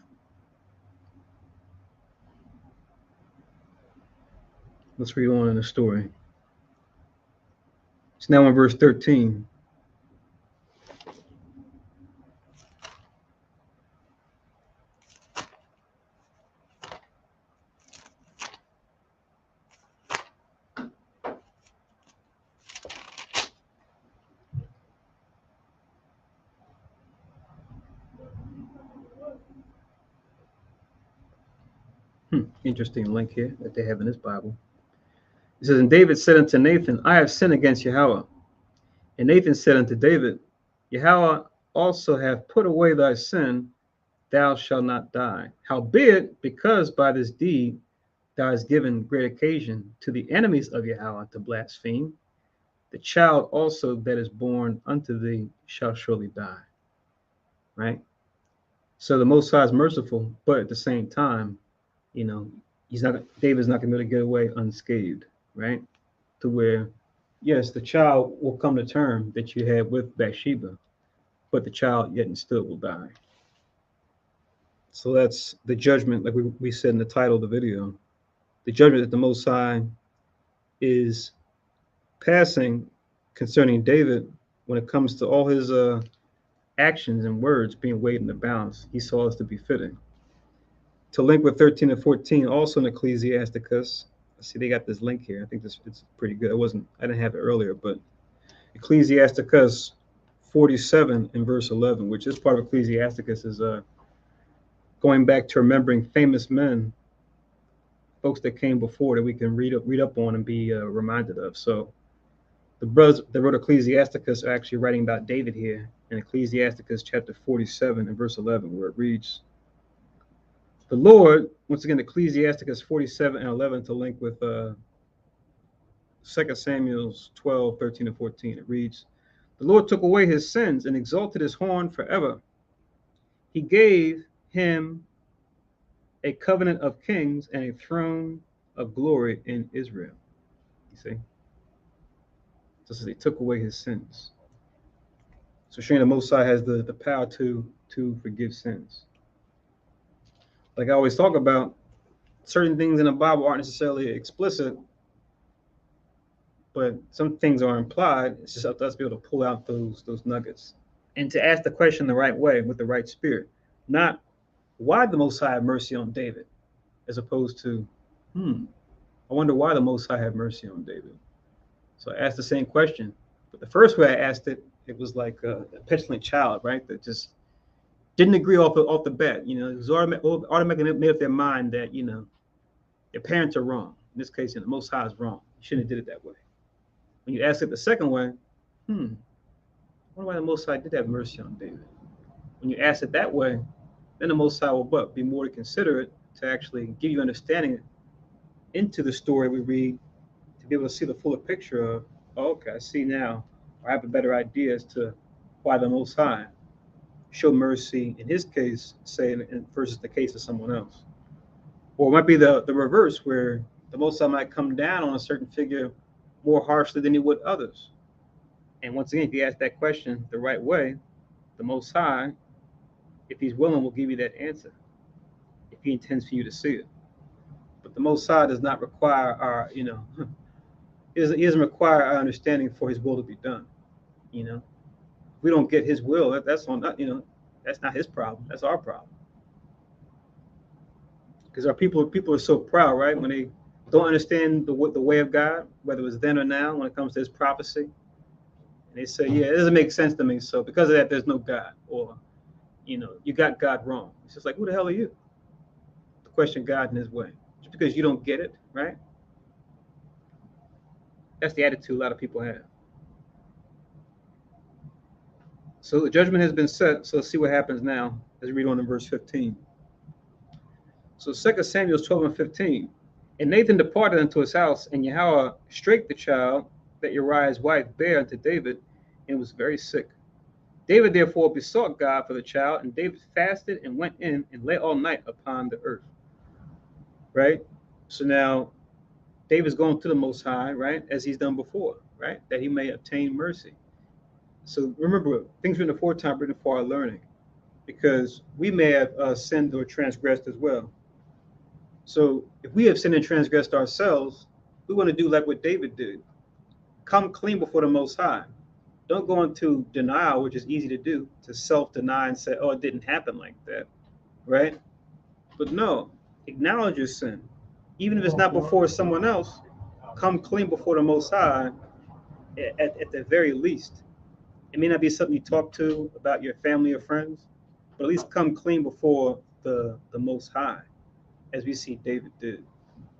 Let's read on in the story. It's now in verse 13. Interesting link here that they have in this Bible. It says, and David said unto Nathan, I have sinned against Yahweh. And Nathan said unto David, Yahweh also hath put away thy sin, thou shalt not die. Howbeit, because by this deed thou hast given great occasion to the enemies of Yahweh to blaspheme, the child also that is born unto thee shall surely die. Right? So the Most High is merciful, but at the same time, David's not going to be able to get away unscathed, right? To where, yes, the child will come to term that you had with Bathsheba, but the child yet and still will die. So that's the judgment, like we said in the title of the video, the judgment that the Most High is passing concerning David, when it comes to all his actions and words being weighed in the balance, he saw as to be fitting. To link with 13 and 14, also in Ecclesiasticus, see they got this link here. I think it's pretty good. I didn't have it earlier, but Ecclesiasticus 47 and verse 11, which is part of Ecclesiasticus, is going back to remembering famous men, folks that came before that we can read up on and be reminded of. So the brothers that wrote Ecclesiasticus are actually writing about David here in Ecclesiasticus chapter 47 and verse 11, where it reads, the Lord, once again, Ecclesiasticus 47 and 11 to link with 2 Samuel 12, 13 and 14. It reads, the Lord took away his sins and exalted his horn forever. He gave him a covenant of kings and a throne of glory in Israel. You see? Just as he took away his sins. So showing the Most High has the power to forgive sins. Like I always talk about, certain things in the Bible aren't necessarily explicit, but some things are implied. It's just up to us to be able to pull out those nuggets and to ask the question the right way with the right spirit. Not why the Most High have mercy on David, as opposed to, I wonder why the Most High have mercy on David. So I asked the same question, but the first way I asked it, it was like a petulant child, right? That just didn't agree off the bat. You know, it was automatically made up their mind that, you know, their parents are wrong. In this case, the Most High is wrong. You shouldn't have did it that way. When you ask it the second way, I wonder why the Most High did have mercy on David. When you ask it that way, then the Most High will be more considerate to actually give you understanding into the story we read, to be able to see the fuller picture of, okay, I see now, or I have a better idea as to why the Most High show mercy in his case, say, versus the case of someone else. Or it might be the reverse, where the Most High might come down on a certain figure more harshly than he would others. And once again, if you ask that question the right way, the Most High, if he's willing, will give you that answer, if he intends for you to see it. But the Most High does not require our, he doesn't require our understanding for his will to be done. You know, if we don't get his will, that's on, that's not his problem. That's our problem. Because our people are so proud, right? When they don't understand the way of God, whether it's then or now, when it comes to his prophecy, and they say, yeah, it doesn't make sense to me. So because of that, there's no God, or, you got God wrong. It's just like, who the hell are you to question God in his way? Just because you don't get it, right? That's the attitude a lot of people have. So the judgment has been set. So let's see what happens now as we read on in verse 15. So 2 Samuel 12 and 15. And Nathan departed unto his house, and Yahweh strake the child that Uriah's wife bare unto David, and was very sick. David therefore besought God for the child, and David fasted and went in and lay all night upon the earth. Right? So now David's going to the Most High, right, as he's done before, right, that he may obtain mercy. So remember, things written aforetime written for our learning, because we may have sinned or transgressed as well. So if we have sinned and transgressed ourselves, we want to do like what David did. Come clean before the Most High. Don't go into denial, which is easy to do, to self-deny and say, oh, it didn't happen like that, right? But no, acknowledge your sin. Even if it's not before someone else, come clean before the Most High at the very least. It may not be something you talk to about your family or friends, but at least come clean before the Most High, as we see David did,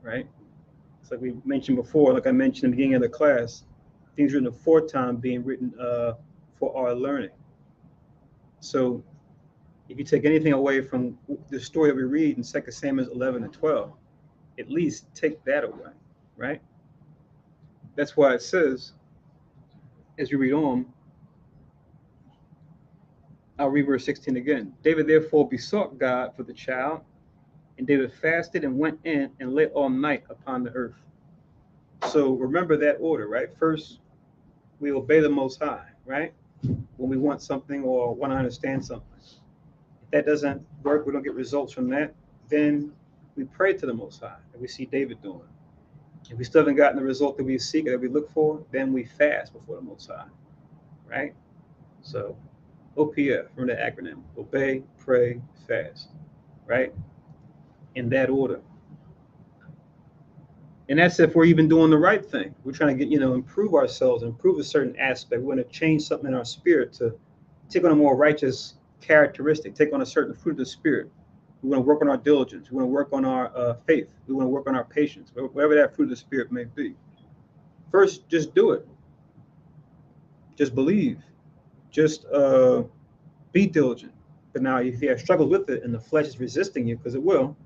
right? It's like we mentioned before, like I mentioned in the beginning of the class, things written aforetime being written for our learning. So if you take anything away from the story that we read in 2 Samuel 11 and 12, at least take that away, right? That's why it says, as you read on, I'll read verse 16 again. David therefore besought God for the child, and David fasted and went in and lay all night upon the earth. So remember that order, right? First, we obey the Most High, right? When we want something or want to understand something. If that doesn't work, we don't get results from that, then we pray to the Most High, and we see David doing. If we still haven't gotten the result that we seek or that we look for, then we fast before the Most High, right? So OPF, remember that acronym: obey, pray, fast, right? In that order. And that's if we're even doing the right thing. We're trying to get, improve ourselves, improve a certain aspect. We want to change something in our spirit to take on a more righteous characteristic, take on a certain fruit of the spirit. We want to work on our diligence. We want to work on our faith. We want to work on our patience, whatever that fruit of the spirit may be. First, just do it. Just believe. Just be diligent. But now, if you have struggles with it and the flesh is resisting you, because it will,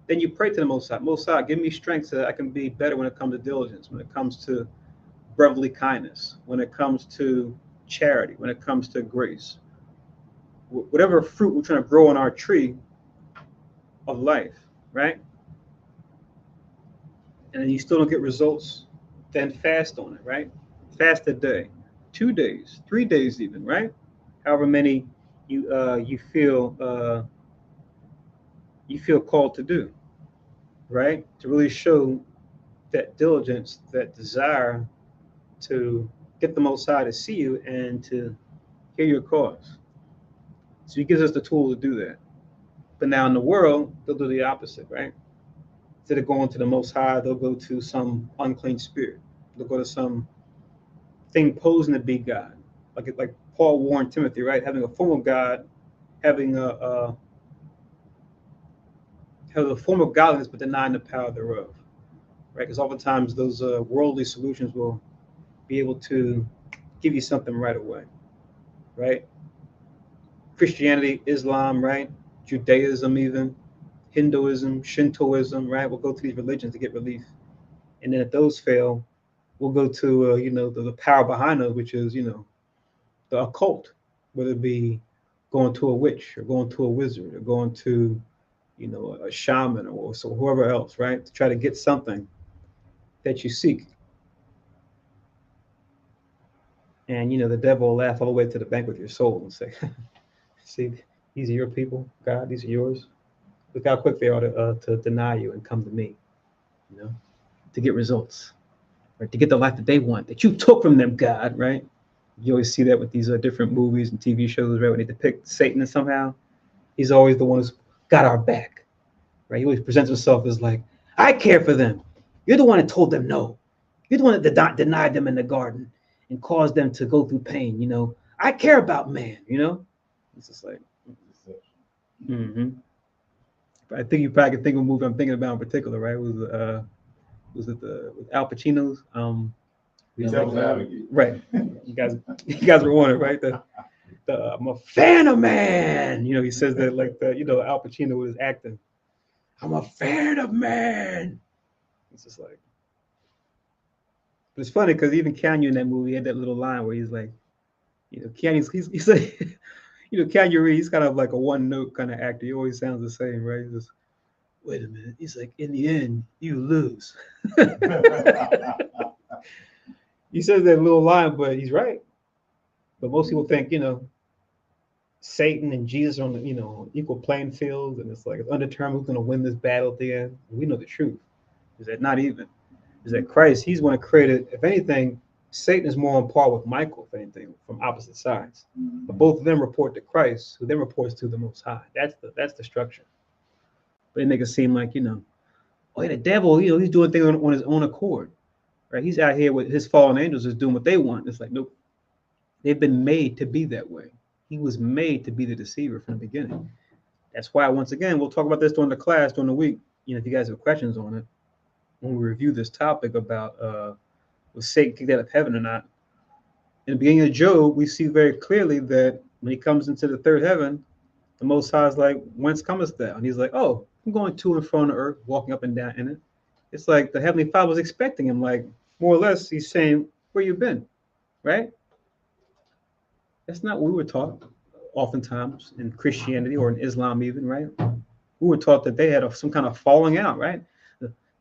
then you pray to the Most High. Most High, give me strength so that I can be better when it comes to diligence, when it comes to brotherly kindness, when it comes to charity, when it comes to grace. Whatever fruit we're trying to grow on our tree of life, right? And then you still don't get results, then fast on it, right? Fast a day, 2 days, 3 days even, right? However many you feel called to do, right? To really show that diligence, that desire to get the Most High to see you and to hear your cause. So he gives us the tool to do that. But now in the world, they'll do the opposite, right? Instead of going to the Most High, they'll go to some unclean spirit. They'll go to some thing posing to be God, like Paul warned Timothy, right? Having a form of God, having a form of godliness, but denying the power thereof, right? Because oftentimes those worldly solutions will be able to give you something right away, right? Christianity, Islam, right? Judaism, even Hinduism, Shintoism, right? We'll go to these religions to get relief, and then if those fail, we'll go to the power behind us, which is the occult, whether it be going to a witch or going to a wizard or going to a shaman or so whoever else, right? To try to get something that you seek. And the devil will laugh all the way to the bank with your soul and say, "See, these are your people, God. These are yours. Look how quick they are to deny you and come to me, to get results, right? To get the life that they want, that you took from them, God, right?" You always see that with these different movies and TV shows, right? When they depict Satan somehow, he's always the one who's got our back, right? He always presents himself as like, "I care for them. You're the one that told them no. You're the one that denied them in the garden and caused them to go through pain. I care about man. It's just like, mm-hmm. I think you probably can think of a movie I'm thinking about in particular, right? Was it with Al Pacino's? Right. You guys were on it, right? I'm a fan of man. He says that like Al Pacino was acting. I'm a fan of man. It's just like, but it's funny because even Kanye in that movie had that little line where he's like, Kanye's he's like, Kanye Reed, he's kind of like a one note kind of actor. He always sounds the same, right? He's just, wait a minute. He's like, in the end, you lose. He says that little line, but he's right. But most people think, Satan and Jesus are on the, equal playing field, and it's like it's undetermined who's going to win this battle at the end. We know the truth. Is that not even? Is that Christ? He's one who created. If anything, Satan is more on par with Michael, if anything, from opposite sides. But both of them report to Christ, who then reports to the Most High. That's the structure. But they make it seem like, oh, yeah, the devil, he's doing things on his own accord, right? He's out here with his fallen angels, is doing what they want. It's like, nope. They've been made to be that way. He was made to be the deceiver from the beginning. That's why, once again, we'll talk about this during the class, during the week. If you guys have questions on it, when we review this topic about was Satan kicked out of heaven or not. In the beginning of Job, we see very clearly that when he comes into the third heaven, the Most High is like, whence comest thou? And he's like, oh, I'm going to and fro on the earth, walking up and down in it. It's like the Heavenly Father was expecting him, like, more or less, he's saying, where you been, right? That's not what we were taught oftentimes in Christianity or in Islam even, right? We were taught that they had some kind of falling out, right?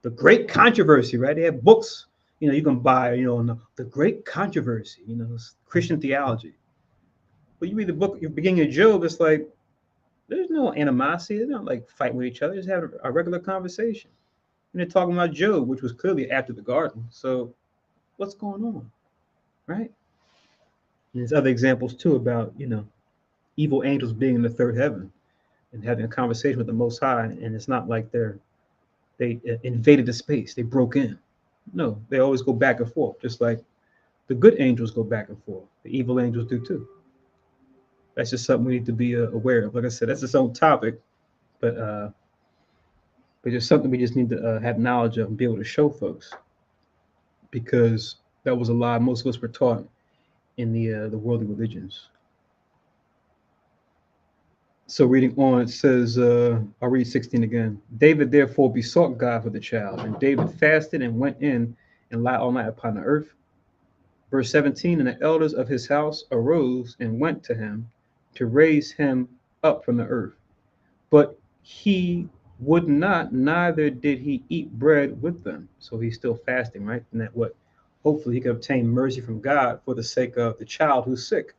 The great controversy, right? They have books, you can buy, the great controversy, Christian theology. But you read the book, you're beginning of Job, it's like, there's no animosity. They're not like fighting with each other. Just having a regular conversation. And they're talking about Job, which was clearly after the garden. So what's going on, right? And there's other examples too about, evil angels being in the third heaven and having a conversation with the Most High. And it's not like they invaded the space, they broke in. No, they always go back and forth, just like the good angels go back and forth. The evil angels do too. That's just something we need to be aware of. Like I said, that's its own topic, but just something we just need to have knowledge of and be able to show folks, because that was a lie most of us were taught in the worldly religions. So reading on, it says, I'll read 16 again. David therefore besought God for the child, and David fasted and went in and lay all night upon the earth. Verse 17, and the elders of his house arose and went to him to raise him up from the earth. But he would not, neither did he eat bread with them. So he's still fasting, right? And that what hopefully he can obtain mercy from God for the sake of the child who's sick,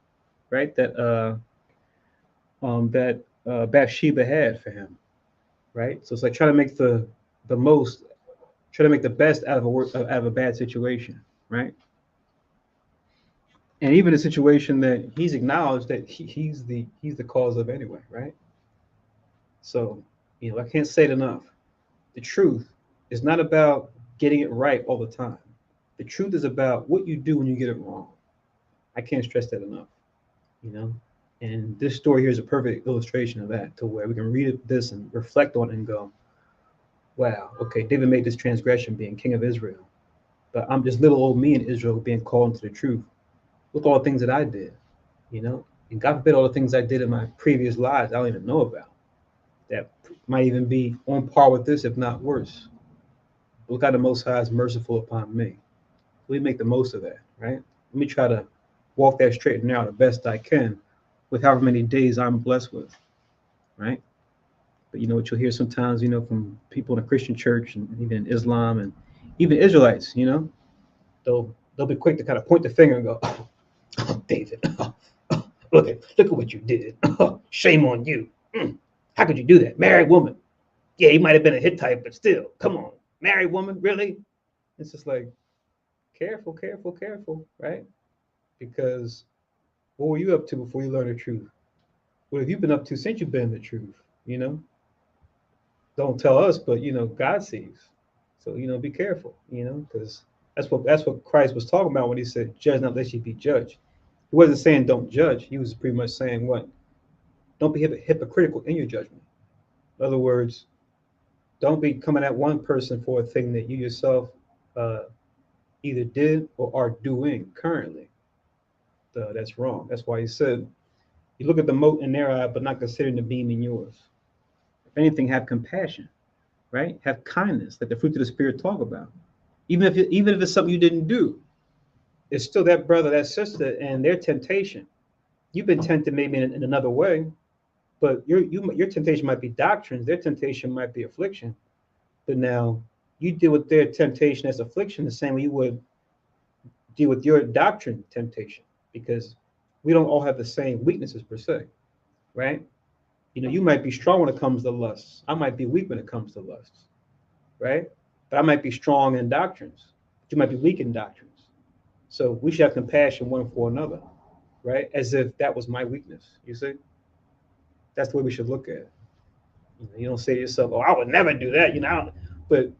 right? That Bathsheba had for him, right? So it's like trying to make the most, try to make the best out of a bad situation, right? And even a situation that he's acknowledged that he's the cause of anyway, right? So, I can't say it enough. The truth is not about getting it right all the time. The truth is about what you do when you get it wrong. I can't stress that enough, And this story here is a perfect illustration of that, to where we can read this and reflect on it and go, wow, okay, David made this transgression being king of Israel, but I'm just little old me in Israel being called into the truth with all the things that I did, and God forbid all the things I did in my previous lives I don't even know about. That might even be on par with this, if not worse. Look how the Most High is merciful upon me. We make the most of that, right? Let me try to walk that straight and narrow the best I can with however many days I'm blessed with, right? But what you'll hear sometimes, from people in the Christian church and even in Islam and even Israelites, they'll be quick to kind of point the finger and go, oh, David, look at what you did. Shame on you. How could you do that? Married woman. Yeah, he might have been a Hittite, but still, come on. Married woman, really? It's just like, careful, right? Because what were you up to before you learned the truth? What have you been up to since you've been in the truth? Don't tell us, but God sees. So be careful, because that's what Christ was talking about when he said, "Judge not lest ye be judged." He wasn't saying don't judge. He was pretty much saying what? Don't be hypocritical in your judgment. In other words, don't be coming at one person for a thing that you yourself either did or are doing currently. That's wrong. That's why he said, you look at the mote in their eye, but not considering the beam in yours. If anything, have compassion, right? Have kindness, that the fruit of the Spirit talk about. Even if it's something you didn't do, it's still that brother, that sister, and their temptation. You've been tempted maybe in another way, but your temptation might be doctrines. Their temptation might be affliction. But now you deal with their temptation as affliction the same way you would deal with your doctrine temptation, because we don't all have the same weaknesses per se, right? You might be strong when it comes to lusts. I might be weak when it comes to lusts, right? But I might be strong in doctrines. But you might be weak in doctrines. So we should have compassion one for another, right? As if that was my weakness. You see, that's the way we should look at it. You don't say to yourself, "Oh, I would never do that," but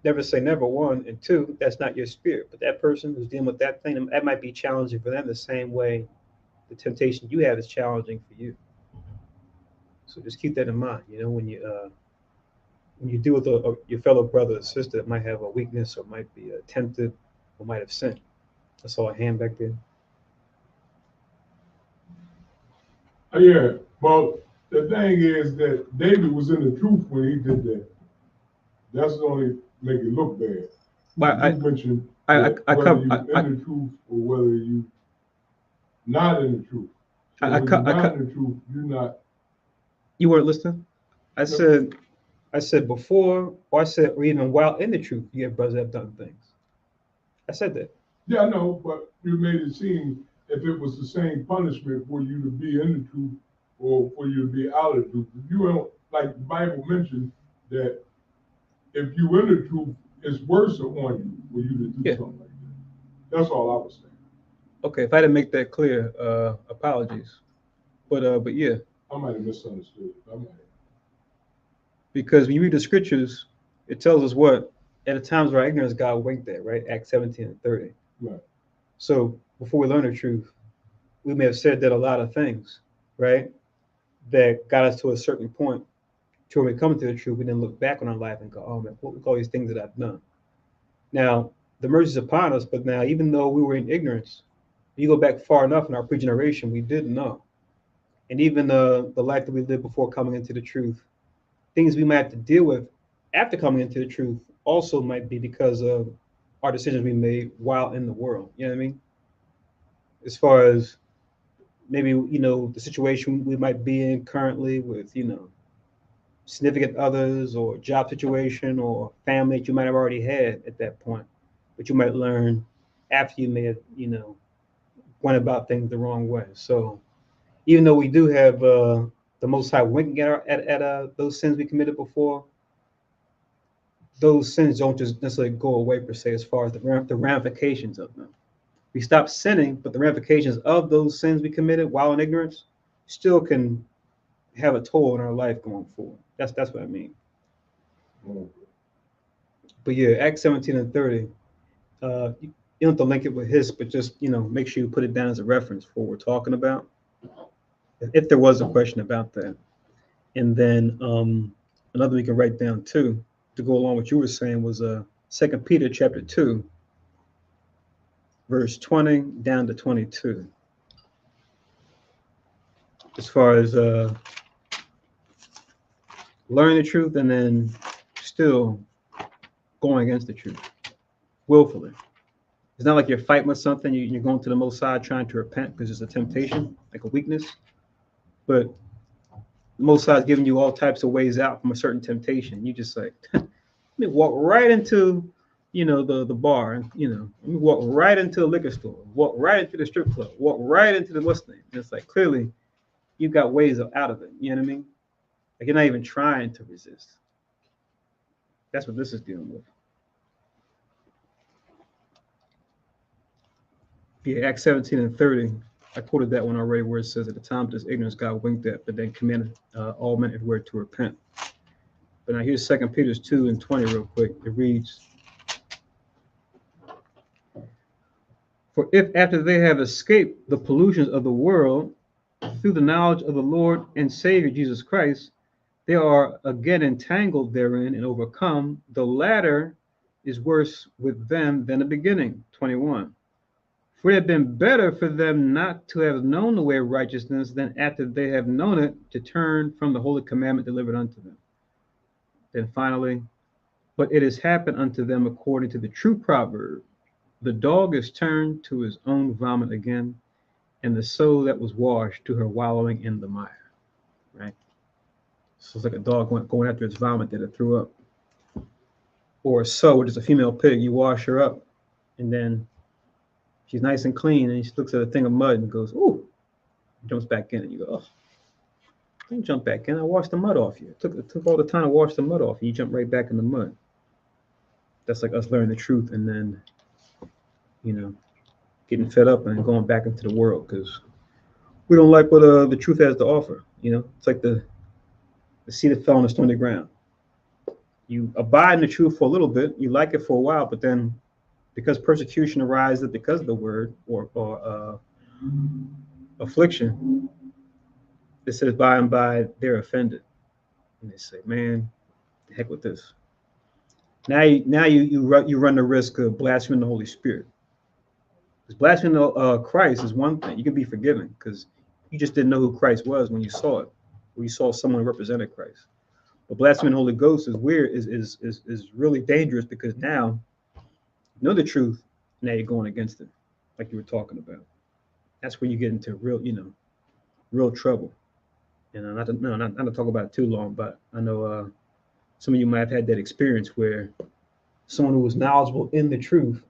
never say never, one, and two, that's not your spirit. But that person who's dealing with that thing, that might be challenging for them the same way the temptation you have is challenging for you. So just keep that in mind. When you deal with your fellow brother or sister that might have a weakness or might be tempted or might have sinned. I saw a hand back there. Yeah, well, the thing is that David was in the truth when he did that. That's only make it look bad. But you mentioned whether you're in the truth or whether you not in the truth. So when you're not in the truth, you're not. You weren't listening? I said before, or even while in the truth, you have brothers that have done things. I said that. Yeah, I know, but you made it seem if it was the same punishment for you to be in the truth or for you to be out of the truth. If you don't, like the Bible mentioned, that if you in the truth, it's worse on you for you to do something like that. That's all I was saying. Okay, if I didn't make that clear, apologies. But yeah, I might have misunderstood. I might have. because when you read the scriptures, it tells us what at the times of our ignorance God winked at, right? Acts 17 and 30. Right. So before we learn the truth, we may have said that a lot of things, right? That got us to a certain point to when we come to the truth, we then look back on our life and go, oh man, what with all these things that I've done. Now, the mercy is upon us, but now even though we were in ignorance, you go back far enough in our pre-generation, we didn't know. And even the life that we lived before coming into the truth, things we might have to deal with after coming into the truth also might be because of our decisions we made while in the world. You know what I mean? As far as maybe, the situation we might be in currently with, significant others or job situation or family that you might have already had at that point, but you might learn after you may have, went about things the wrong way. So even though we do have the Most High winking at those sins we committed before, those sins don't just necessarily go away per se as far as the ramifications of them. We stop sinning, but the ramifications of those sins we committed while in ignorance still can have a toll in our life going forward. That's what I mean. Oh, But yeah, Acts 17 and 30, you don't have to link it with his, but just, make sure you put it down as a reference for what we're talking about. If there was a question about that. And then another we can write down too, to go along with what you were saying was 2 Peter chapter 2, verse 20 down to 22. As far as learning the truth and then still going against the truth willfully. It's not like you're fighting with something, you're going to the Most High trying to repent because it's a temptation, like a weakness. But the Most High is giving you all types of ways out from a certain temptation. You just like, let me walk right into, the bar, and let me walk right into the liquor store, walk right into the strip club, walk right into the what's name. It's like clearly you've got ways out of it. You know what I mean? Like you're not even trying to resist. That's what this is dealing with. Yeah, Acts 17 and 30. I quoted that one already where it says, at the time of this ignorance God winked at, but then commanded all men everywhere to repent. But now here's 2 Peter 2 and 20 real quick. It reads, for if after they have escaped the pollutions of the world through the knowledge of the Lord and Savior Jesus Christ, they are again entangled therein and overcome, the latter is worse with them than the beginning. 21. For it had been better for them not to have known the way of righteousness than after they have known it to turn from the holy commandment delivered unto them. Then finally, but it has happened unto them according to the true proverb, the dog is turned to his own vomit again, and the soul that was washed to her wallowing in the mire. Right? So it's like a dog going after its vomit that it threw up. Or a sow, which is a female pig, you wash her up, and then she's nice and clean, and she looks at a thing of mud and goes, ooh, jumps back in, and you go, oh, don't jump back in. I washed the mud off you. It took all the time to wash the mud off you. You jump right back in the mud. That's like us learning the truth and then, getting fed up and going back into the world because we don't like what the truth has to offer. It's like the seed that fell on the stony ground. You abide in the truth for a little bit, you like it for a while, but then because persecution arises because of the word or affliction, it says by and by they're offended, and they say, "Man, the heck with this." Now you run the risk of blaspheming the Holy Spirit. Because blaspheming Christ is one thing; you can be forgiven because you just didn't know who Christ was when you saw it, or you saw someone who represented Christ. But blaspheming the Holy Ghost is weird, is really dangerous because now you know the truth, now you're going against it, like you were talking about. That's where you get into real trouble. And not to talk about it too long, but I know some of you might have had that experience where someone who was knowledgeable in the truth,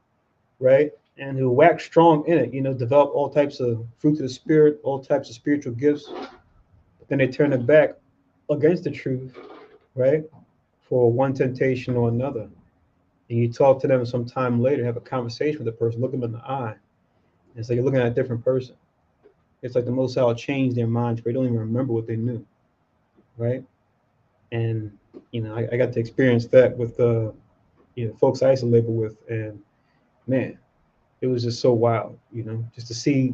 right, and who waxed strong in it, developed all types of fruits of the spirit, all types of spiritual gifts, but then they turn their back against the truth, right, for one temptation or another, and you talk to them sometime later, have a conversation with the person, look them in the eye, and it's like you're looking at a different person. It's like the Most High will change their minds, where they don't even remember what they knew, right? And I got to experience that with folks I used to labor with, and man, it was just so wild, just to see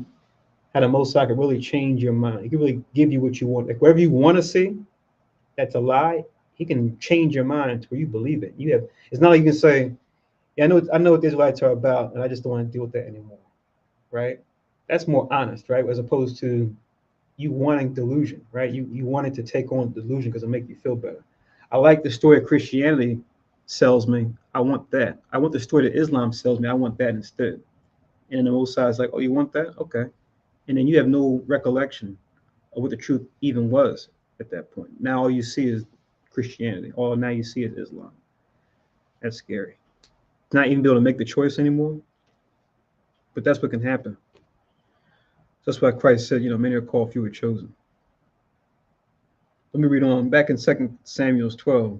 how the Most High could really change your mind. He can really give you what you want, like whatever you want to see. That's a lie. He can change your mind to where you believe it. You have. It's not like you can say, "Yeah, I know what the Israelites are about, and I just don't want to deal with that anymore." Right? That's more honest, right? As opposed to you wanting delusion, right? You wanted to take on delusion because it make you feel better. I like the story of Christianity sells me. I want that. I want the story that Islam sells me. I want that instead. And the Most High is like, oh, you want that? Okay. And then you have no recollection of what the truth even was at that point. Now all you see is Christianity. All now you see is Islam. That's scary. Not even be able to make the choice anymore. But that's what can happen. That's why Christ said, many are called, few are chosen. Let me read on. Back in 2 Samuel 12.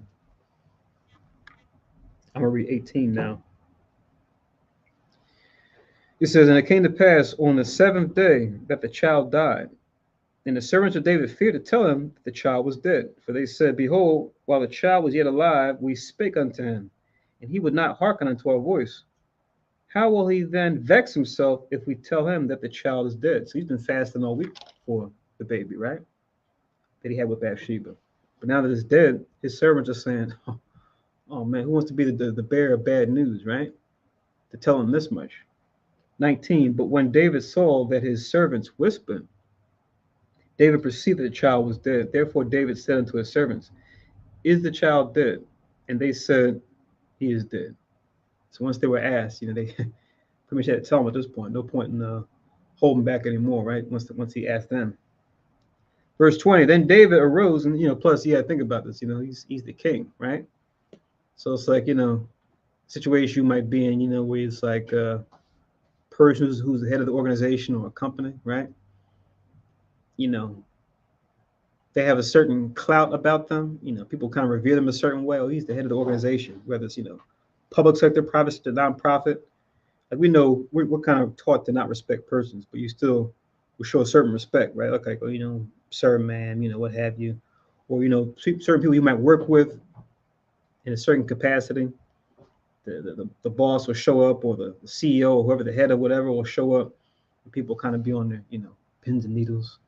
I'm going to read 18 now. It says, and it came to pass on the 7th day that the child died. And the servants of David feared to tell him that the child was dead. For they said, behold, while the child was yet alive, we spake unto him, and he would not hearken unto our voice. How will he then vex himself if we tell him that the child is dead? So he's been fasting all week for the baby, right? That he had with Bathsheba. But now that it's dead, his servants are saying, oh man, who wants to be the bearer of bad news, right? To tell him this much. 19, but when David saw that his servants whispered, David perceived that the child was dead. Therefore David said unto his servants, is the child dead? And they said, he is dead. So once they were asked, they pretty much had to tell him at this point. No point in holding back anymore, right? Once he asked them. Verse 20, then David arose, and plus, think about this, he's the king, right? So it's like, situation you might be in, where it's like a person who's the head of the organization or a company, right? They have a certain clout about them. People kind of revere them a certain way. Oh, he's the head of the organization, whether it's, public sector, private sector, nonprofit. Like we know we're kind of taught to not respect persons, but you still will show a certain respect, right? Okay, well, sir, ma'am, what have you. Or, certain people you might work with in a certain capacity. The boss will show up, or the CEO, or whoever the head of whatever will show up. And people kind of be on their, pins and needles.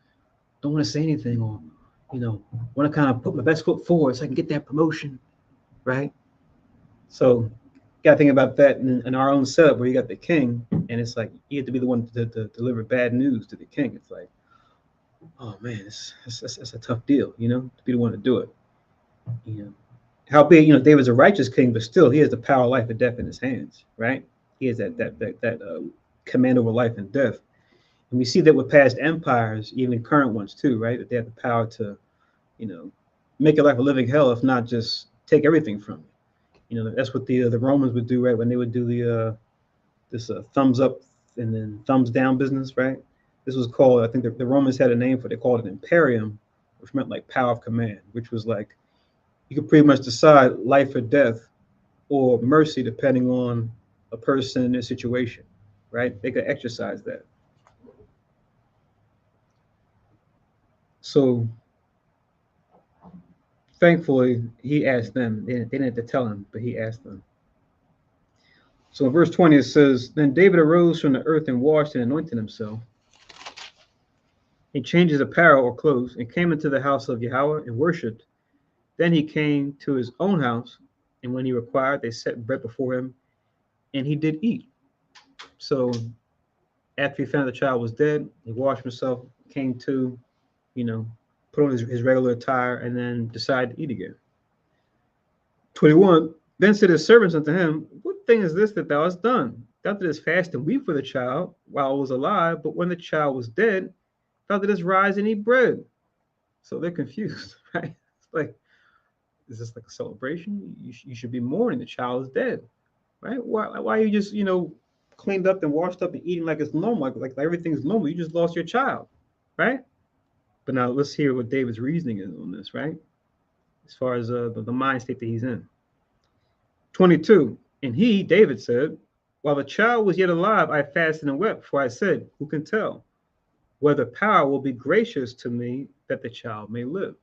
Don't want to say anything, or, want to kind of put my best foot forward so I can get that promotion, right? So got to think about that in our own setup where you got the king, and it's like you have to be the one to deliver bad news to the king. It's like, oh man, it's a tough deal, to be the one to do it. Howbeit, David's a righteous king, but still he has the power of life and death in his hands, right? He has that command over life and death. And we see that with past empires, even current ones too, right? That they have the power to, make your life a living hell, if not just take everything from you. That's what the Romans would do, right? When they would do this thumbs up and then thumbs down business, right? This was called, I think the Romans had a name for it. They called it imperium, which meant like power of command, which was like you could pretty much decide life or death or mercy depending on a person and their situation, right? They could exercise that. So thankfully, he asked them. They didn't have to tell him, but he asked them. So in verse 20, it says, then David arose from the earth and washed and anointed himself. He changed his apparel or clothes and came into the house of Yahweh and worshipped. Then he came to his own house, and when he required, they set bread before him, and he did eat. So after he found the child was dead, he washed himself, came to, put on his regular attire, and then decided to eat again. 21, then said his servants unto him, what thing is this that thou hast done? Thou didst fast and weep for the child while it was alive, but when the child was dead, thou didst rise and eat bread. So they're confused, right? It's like, is this like a celebration? You should be mourning. The child is dead, right? Why you just, cleaned up and washed up and eating like it's normal, like everything's normal? You just lost your child, right? But now let's hear what David's reasoning is on this, right? as far as the mind state that he's in. 22. And he, David, said, while the child was yet alive, I fasted and wept, for I said, who can tell whether power will be gracious to me that the child may live?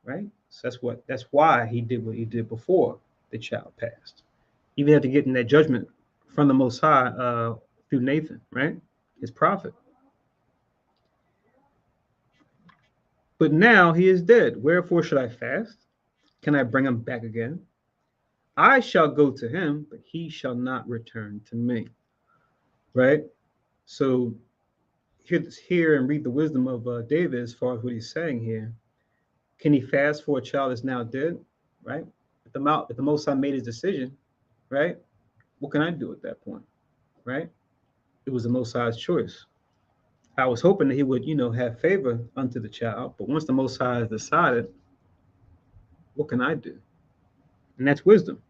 Right? So that's why he did what he did before the child passed. Even after getting that judgment from the Most High through Nathan, right? His prophet. But now he is dead. Wherefore should I fast? Can I bring him back again? I shall go to him, but he shall not return to me. Right? So hear and read the wisdom of David as far as what he's saying here. Can he fast for a child that's now dead? Right? If the Most High made his decision, right? What can I do at that point? Right? It was the Most High's choice. I was hoping that he would, have favor unto the child, but once the Most High has decided, what can I do? And that's wisdom.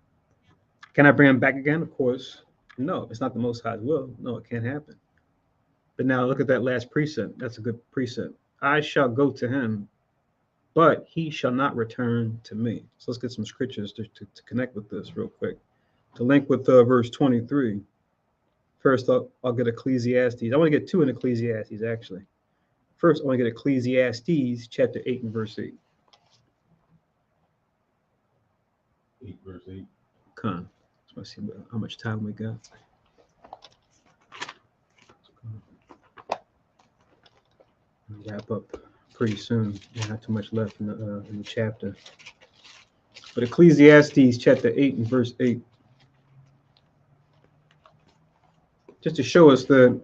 Can I bring him back again? Of course, no. It's not the Most High's will. No, it can't happen. But now look at that last precept. That's a good precept. I shall go to him, but he shall not return to me. So let's get some scriptures to connect with this real quick. To link with verse 23. First, I'll get Ecclesiastes. I want to get two in Ecclesiastes, actually. First, I want to get Ecclesiastes chapter 8 and verse 8. 8 verse 8. Come on. Let's see how much time we got. We'll wrap up pretty soon. Not too much left in the chapter. But Ecclesiastes chapter 8 and verse 8. Just to show us that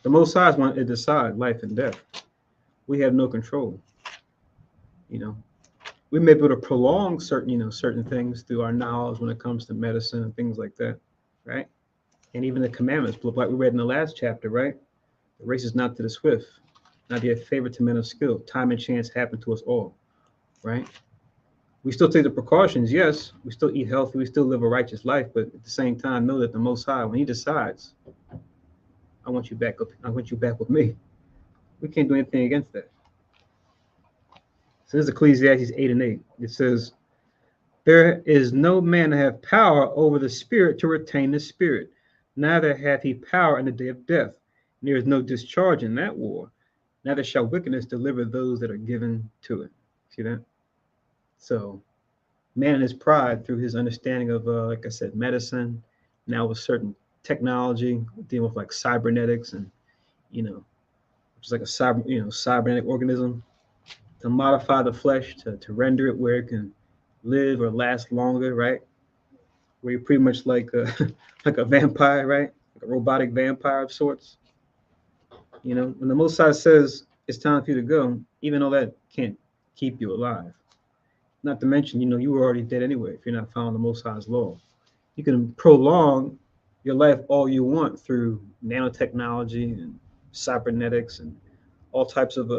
the Most High want to decide life and death. We have no control. We may be able to prolong certain things through our knowledge when it comes to medicine and things like that, right? And even the commandments, like we read in the last chapter, right? The race is not to the swift, not yet favor to men of skill. Time and chance happen to us all, right? We still take the precautions, yes. We still eat healthy. We still live a righteous life, but at the same time, know that the Most High, when He decides, I want you back with me. We can't do anything against that. So this is Ecclesiastes 8 and 8. It says, there is no man that have power over the spirit to retain the spirit, neither hath he power in the day of death. And there is no discharge in that war, neither shall wickedness deliver those that are given to it. See that? So man in his pride, through his understanding of, like I said, medicine, now with certain technology, dealing with like cybernetics and, which is like a cybernetic organism, to modify the flesh, to render it where it can live or last longer, right? Where you're pretty much like a vampire, right? Like a robotic vampire of sorts. When the Most High says it's time for you to go, even though that can't keep you alive. Not to mention, you were already dead anyway if you're not following the Most High's law. You can prolong your life all you want through nanotechnology and cybernetics and all types of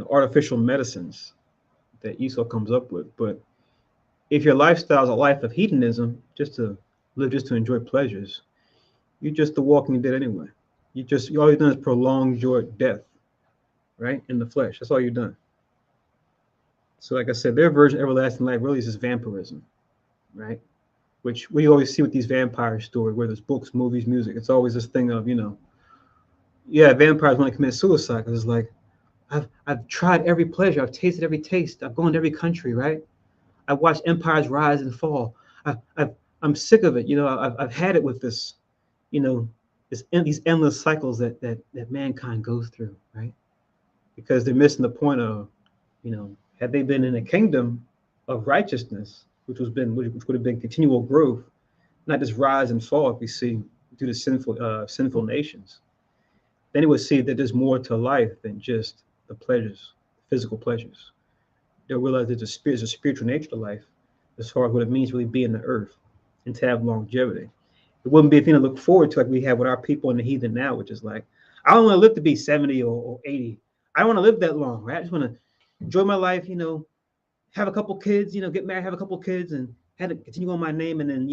artificial medicines that Esau comes up with. But if your lifestyle is a life of hedonism, just to live, just to enjoy pleasures, you're just the walking dead anyway. All you've done is prolong your death, right? In the flesh. That's all you've done. So like I said, their version of everlasting life really is just vampirism, right? Which we always see with these vampire stories, whether it's books, movies, music. It's always this thing of, vampires want to commit suicide because it's like, I've tried every pleasure. I've tasted every taste. I've gone to every country, right? I've watched empires rise and fall. I'm sick of it. I've had it with this, these endless cycles that mankind goes through, right? Because they're missing the point of, had they been in a kingdom of righteousness, which would have been continual growth, not just rise and fall we see due to sinful nations, then you would see that there's more to life than just the pleasures, physical pleasures. They'll realize there's a spiritual nature to life as far as what it means to really be in the earth and to have longevity. It wouldn't be a thing to look forward to like we have with our people in the heathen now, which is like, I don't want to live to be 70 or 80. I don't want to live that long, right? I just want to enjoy my life, have a couple kids, get married, have a couple kids, and have it continue on my name, and then,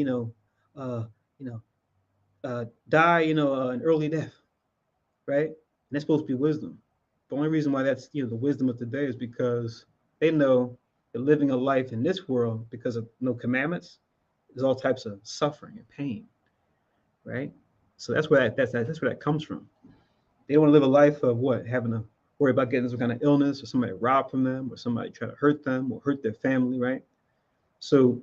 die, an early death, right? And that's supposed to be wisdom. The only reason why that's the wisdom of today is because they know that living a life in this world because of no commandments is all types of suffering and pain, right? So that's where that's where that comes from. They don't want to live a life of what, having to worry about getting some kind of illness or somebody robbed from them or somebody try to hurt them or hurt their family, right? So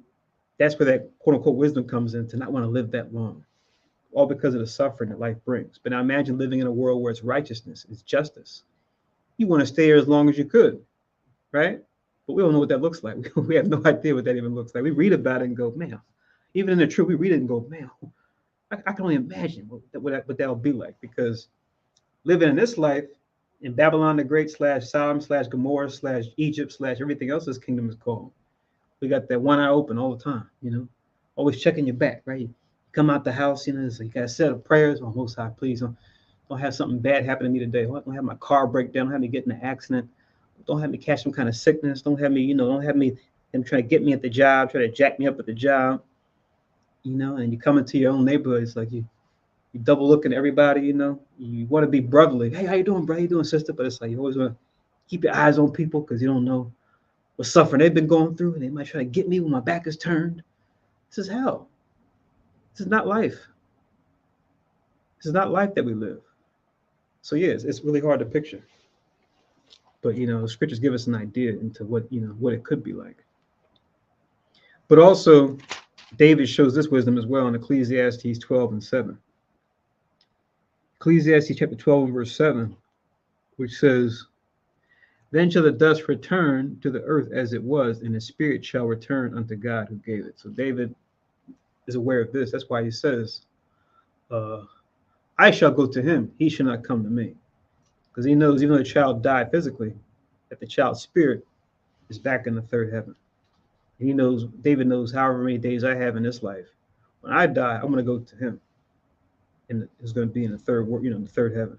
that's where that quote unquote wisdom comes in, to not want to live that long, all because of the suffering that life brings. But now imagine living in a world where it's righteousness, it's justice. You want to stay here as long as you could, right? But we don't know what that looks like. We have no idea what that even looks like. We read about it and go, man, even in the truth, we read it and go, man, I can only imagine what that will be like, because living in this life in Babylon the Great / Sodom / Gomorrah / Egypt / everything else this kingdom is called. We got that one eye open all the time, always checking your back, right? You come out the house, so you got to set up prayers. Oh, Most High, please don't have something bad happen to me today. Don't have my car break down. Don't have me get in an accident. Don't have me catch some kind of sickness. Don't have me, don't have me them try to get me at the job, try to jack me up at the job, and you come into your own neighborhood. It's like you double looking at everybody, you want to be brotherly. Hey, how you doing, bro? How you doing, sister? But it's like you always want to keep your eyes on people because you don't know what suffering they've been going through, and they might try to get me when my back is turned. This is hell. This is not life. This is not life that we live. So yes, it's really hard to picture. But the scriptures give us an idea into what it could be like. But also, David shows this wisdom as well in Ecclesiastes 12:7. Ecclesiastes chapter 12 verse 7, which says, "Then shall the dust return to the earth as it was, and the spirit shall return unto God who gave it." So David is aware of this. That's why he says, "I shall go to him; he shall not come to me," because he knows even though the child died physically, that the child's spirit is back in the third heaven. And he knows, David knows, however many days I have in this life, when I die, I'm going to go to him, and it's going to be in the third, the third heaven,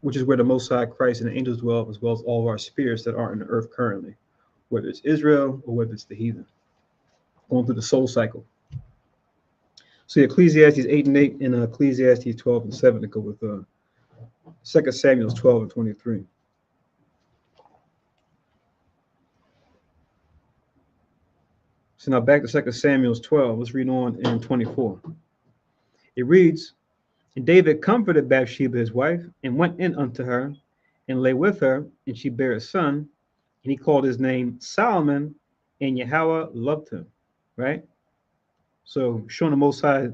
which is where the Most High Christ and the angels dwell, as well as all of our spirits that are in the earth currently, whether it's Israel or whether it's the heathen, going through the soul cycle. So Ecclesiastes 8:8 and Ecclesiastes 12:7 to go with 2 Samuel 12:23. So now back to 2 Samuel 12. Let's read on in 24. It reads, "And David comforted Bathsheba his wife, and went in unto her, and lay with her, and she bare a son, and he called his name Solomon, and Yahweh loved him." Right? So showing the Most High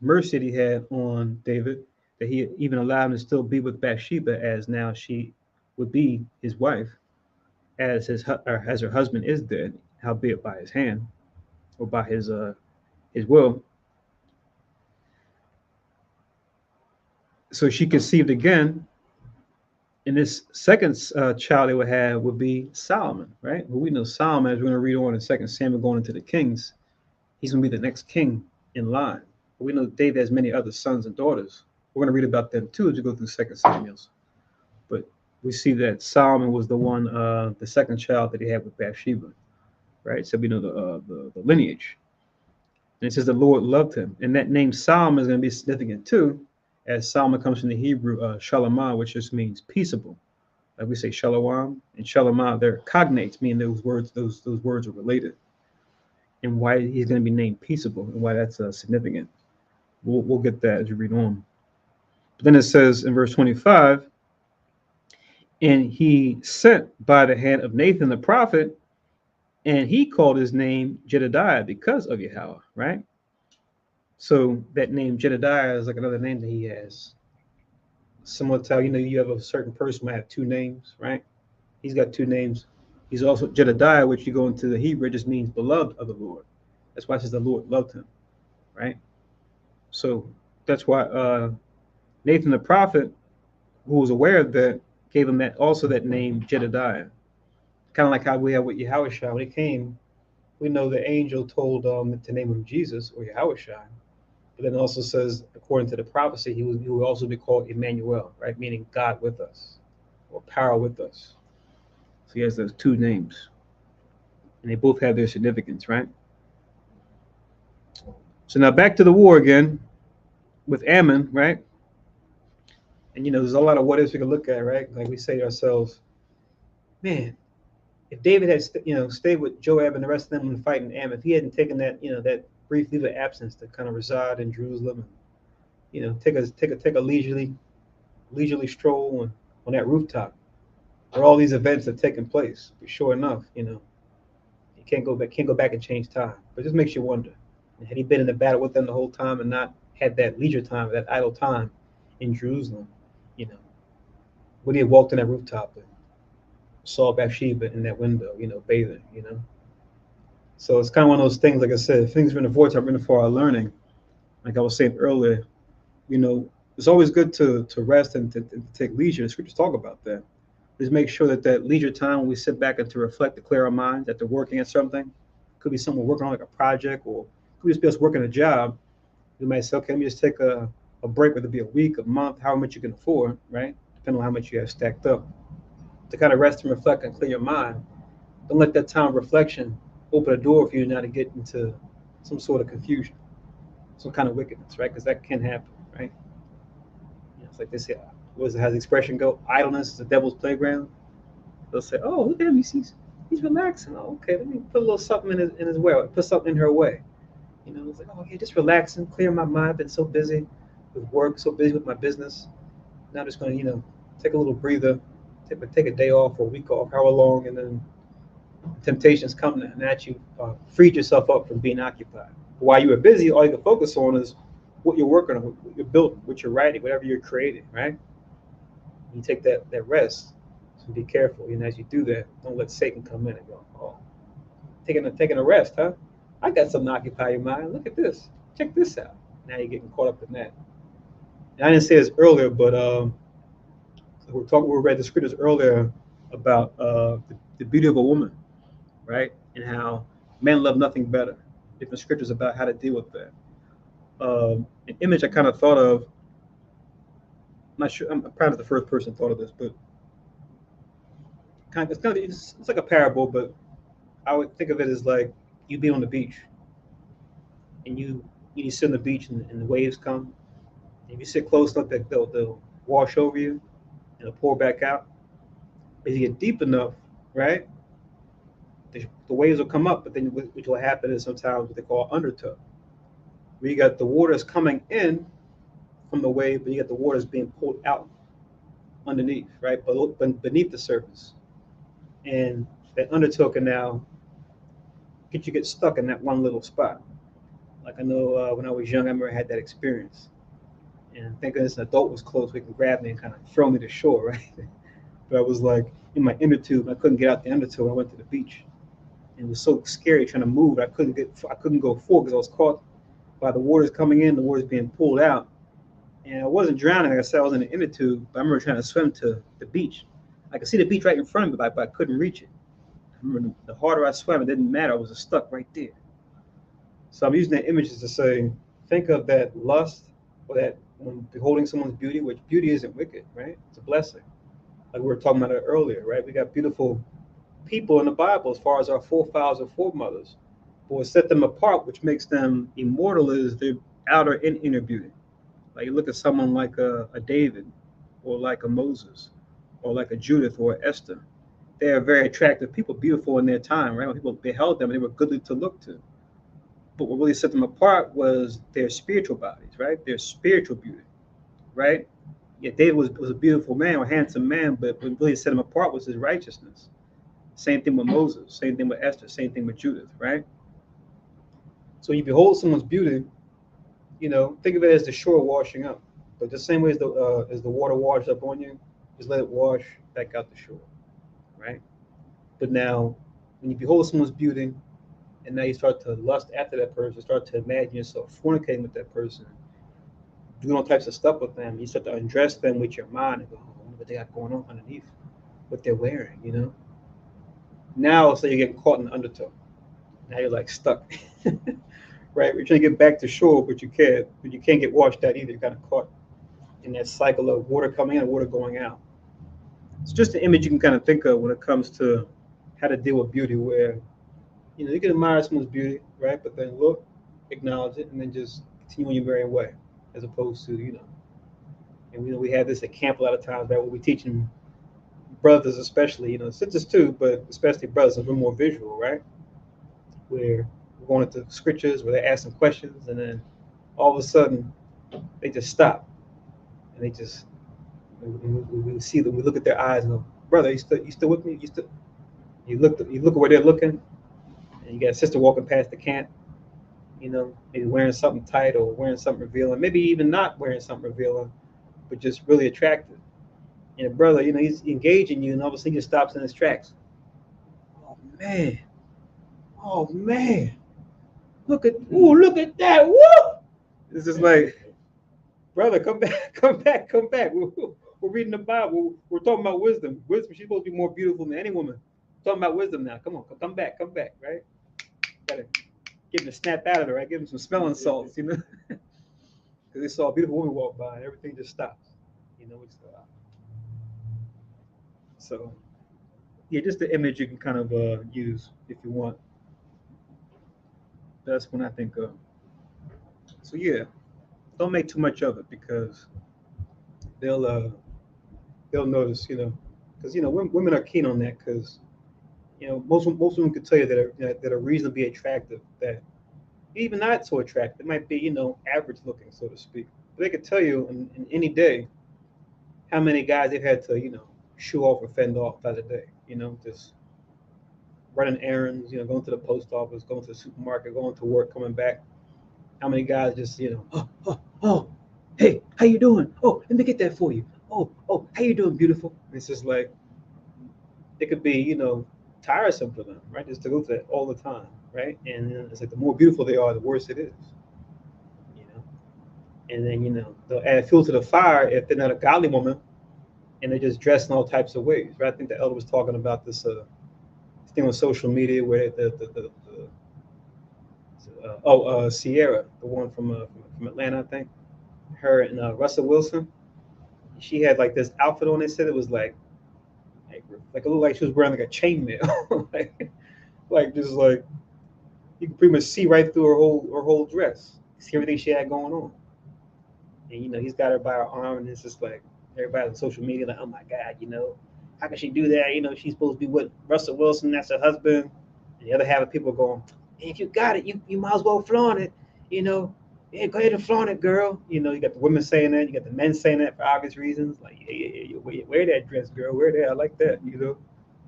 mercy that he had on David, that he even allowed him to still be with Bathsheba, as now she would be his wife, as her husband is dead, howbeit by his hand, or by his will. So she conceived again, and this second child they would have would be Solomon, right? Well, we know Solomon, as we're going to read on in 2 Samuel, going into the kings, he's going to be the next king in line. But we know David has many other sons and daughters. We're going to read about them too as we go through 2 Samuel's. But we see that Solomon was the one, the second child that he had with Bathsheba, right? So we know the lineage. And it says the Lord loved him. And that name Solomon is going to be significant too, as Solomon comes from the Hebrew shalom, which just means peaceable. Like we say shalom and shalom, they're cognates, meaning those words are related. And why he's going to be named peaceable and why that's significant. We'll get that as you read on. But then it says in verse 25, "And he sent by the hand of Nathan the prophet, and he called his name Jedediah because of Yahweh," right? So that name Jedediah is like another name that he has. Similar to how, you have a certain person might have two names, right? He's got two names. He's also Jedediah, which you go into the Hebrew, just means beloved of the Lord. That's why it says the Lord loved him, right? So that's why Nathan the prophet, who was aware of that, gave him that name Jedediah. Kind of like how we have with Yahushua. When he came, we know the angel told to name him Jesus, or Yahushua. But then it also says, according to the prophecy, he would also be called Emmanuel, right? Meaning God with us, or power with us. So he has those two names. And they both have their significance, right? So now back to the war again with Ammon, right? And there's a lot of what ifs we can look at, right? Like we say to ourselves, man, if David had stayed with Joab and the rest of them in fighting Am, if he hadn't taken that that brief leave of absence to kind of reside in Jerusalem, and take a leisurely stroll on that rooftop, where all these events have taken place. But sure enough, you can't go back and change time. But it just makes you wonder: had he been in the battle with them the whole time and not had that leisure time, that idle time in Jerusalem, you know, would he have walked on that rooftop and saw Bathsheba in that window, bathing, So it's kind of one of those things, like I said, things are in the voice are written for our learning. Like I was saying earlier, it's always good to rest and to take leisure. The scriptures talk about that. Just make sure that leisure time when we sit back and to reflect, to clear our minds, that they're working at something. Could be someone working on like a project, or could just be us working a job. You might say, okay, let me just take a break, whether it be a week, a month, however much you can afford, right? Depending on how much you have stacked up. To kind of rest and reflect and clear your mind. Don't let that time of reflection open a door for you now to get into some sort of confusion, some kind of wickedness, right? Because that can happen, right? It's like they say, how the expression go? Idleness is the devil's playground. They'll say, oh, look at him, he's relaxing. Oh, okay, let me put a little something in his way, put something in her way. It's like, oh, yeah, just relaxing, clear my mind. I've been so busy with work, so busy with my business. Now I'm just going to, take a little breather, take a day off or a week off, however long, and then temptations come and at you, freed yourself up from being occupied. While you were busy, all you can focus on is what you're working on, what you're building, what you're writing, whatever you're creating, right? You take that rest. So be careful. As you do that, don't let Satan come in and go, oh, taking a rest, huh? I got something to occupy your mind. Look at this. Check this out. Now you're getting caught up in that. And I didn't say this earlier, but we read the scriptures earlier about the beauty of a woman, right? And how men love nothing better. Different scriptures about how to deal with that. An image I kind of thought of. I'm not sure. I'm probably the first person thought of this, but it's like a parable, but I would think of it as like you be on the beach, and you sit on the beach, and the waves come. And if you sit close enough, that they'll wash over you and they'll pour back out. As you get deep enough, right, the waves will come up, but then what will happen is sometimes what they call undertow, where you got the waters coming in from the wave, but you got the waters being pulled out underneath, right, beneath the surface. And that undertow can now get stuck in that one little spot. Like I know when I was young, I remember I had that experience. And thank goodness an adult was close, we can grab me and kind of throw me to shore, right? But I was like in my inner tube, I couldn't get out the undertow when I went to the beach. And it was so scary trying to move. I couldn't go forward because I was caught by the waters coming in, the waters being pulled out. And I wasn't drowning, like I said, I was in the inner tube, but I remember trying to swim to the beach. I could see the beach right in front of me, but I couldn't reach it. I remember the harder I swam, it didn't matter. I was just stuck right there. So I'm using that image to say, think of that lust or that when beholding someone's beauty, which beauty isn't wicked, right? It's a blessing. Like we were talking about it earlier, right? We got beautiful people in the Bible as far as our forefathers and foremothers. But what set them apart, which makes them immortal, is their outer and inner beauty. Like you look at someone like a David, or like a Moses, or like a Judith or Esther. They are very attractive people, beautiful in their time, right? When people beheld them, they were goodly to look to. But what really set them apart was their spiritual bodies, right? Their spiritual beauty, right? Yeah, David was a beautiful man, or a handsome man, but what really set him apart was his righteousness. Same thing with Moses, same thing with Esther, same thing with Judith, right? So you behold someone's beauty, think of it as the shore washing up. But the same way as the water washes up on you, just let it wash back out the shore, right? But now, when you behold someone's beauty, and now you start to lust after that person, start to imagine yourself fornicating with that person, doing all types of stuff with them, you start to undress them with your mind and go, oh, I wonder what they got going on underneath, what they're wearing. Now, so you're getting caught in the undertow. Now you're like stuck, right? You're trying to get back to shore, but you can't get washed out either. You're kind of caught in that cycle of water coming in and water going out. It's just an image you can kind of think of when it comes to how to deal with beauty, where you can admire someone's beauty, right? But then look, acknowledge it, and then just continue on your merry way, as opposed to And we have this at camp a lot of times, right? Where we teaching brothers, especially, sisters too, but especially brothers, we're more visual, right? Where we're going into scriptures where they're asking questions, and then all of a sudden they just stop and they just we see them. We look at their eyes and go, "Brother, you still with me? You look at where they're looking, and you got a sister walking past the camp, maybe wearing something tight or wearing something revealing, maybe even not wearing something revealing, but just really attractive. And a brother, he's engaging you, and all of a sudden he just stops in his tracks. Oh man, oh man, look at that, woo! It's just like, brother, come back, come back, come back. We're reading the Bible. We're talking about wisdom. Wisdom, she's supposed to be more beautiful than any woman. We're talking about wisdom now. Come on, come back, right? Gotta give him a snap out of there, right? Give him some smelling salts, because they saw a beautiful woman walk by and everything just stops. So yeah, just the image you can kind of use if you want. That's when I think of. So yeah, don't make too much of it because they'll uh, they'll notice, because women are keen on that because most women could tell you that are reasonably attractive, that even not so attractive, it might be average looking, so to speak. But they could tell you in any day how many guys they've had to shoo off or fend off by the day. Just running errands, going to the post office, going to the supermarket, going to work, coming back. How many guys just oh, hey, how you doing? Oh, let me get that for you. Oh, how you doing, beautiful? And it's just like it could be tiresome for them, right? Just to go through that all the time, right? And it's like the more beautiful they are, the worse it is, you know. And then they'll add fuel to the fire if they're not a godly woman and they're just dressed in all types of ways, right? I think the elder was talking about this thing on social media where Sierra, the one from Atlanta, I think, her and Russell Wilson, she had like this outfit on. They said it was like it looked like she was wearing like a chainmail, like just like you can pretty much see right through her whole dress, see everything she had going on. And he's got her by her arm, and it's just like everybody on social media like, oh my god, how can she do that? She's supposed to be with Russell Wilson, that's her husband. And the other half of people going, hey, if you got it, you might as well flaunt it, you know. Yeah, go ahead and flaunt it, girl. You got the women saying that, you got the men saying that for obvious reasons. Like, yeah, wear that dress, girl, wear that. I like that,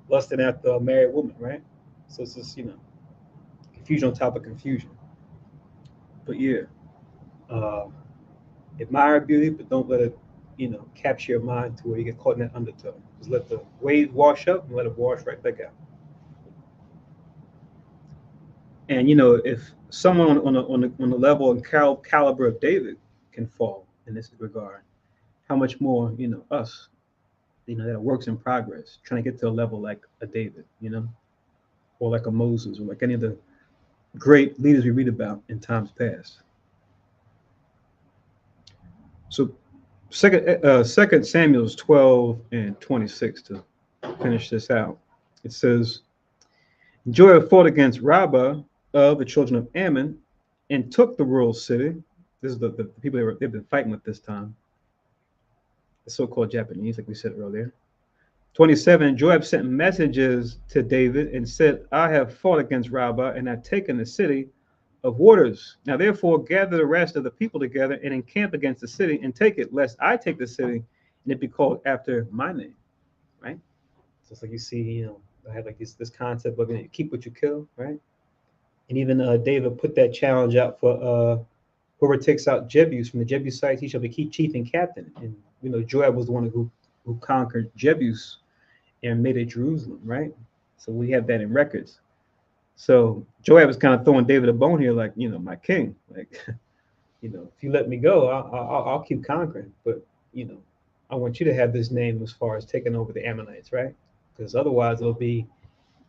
lusting after a married woman, right? So it's just, confusion on top of confusion. But yeah, uh, admire beauty, but don't let it, capture your mind to where you get caught in that undertow. Just let the waves wash up and let it wash right back out. And if someone on the level and caliber of David can fall in this regard, how much more us, that are works in progress, trying to get to a level like a David, or like a Moses, or like any of the great leaders we read about in times past. So Second Samuel's 12 and 26 to finish this out. It says, Joab fought against Rabbah of the children of Ammon and took the rural city. This is the people they've been fighting with this time, the so-called Japanese, like we said earlier. 27, Joab sent messages to David and said, I have fought against Rabbah and have taken the city of waters. Now, therefore, gather the rest of the people together and encamp against the city and take it, lest I take the city and it be called after my name, right? So it's like you see, I have like this concept of keep what you kill, right? And even David put that challenge out for whoever takes out Jebus from the Jebusites, he shall be chief and captain. And Joab was the one who conquered Jebus and made it Jerusalem, right? So we have that in records. So Joab is kind of throwing David a bone here, like, my king, like, if you let me go, I'll keep conquering. But, I want you to have this name as far as taking over the Ammonites, right? Because otherwise it'll be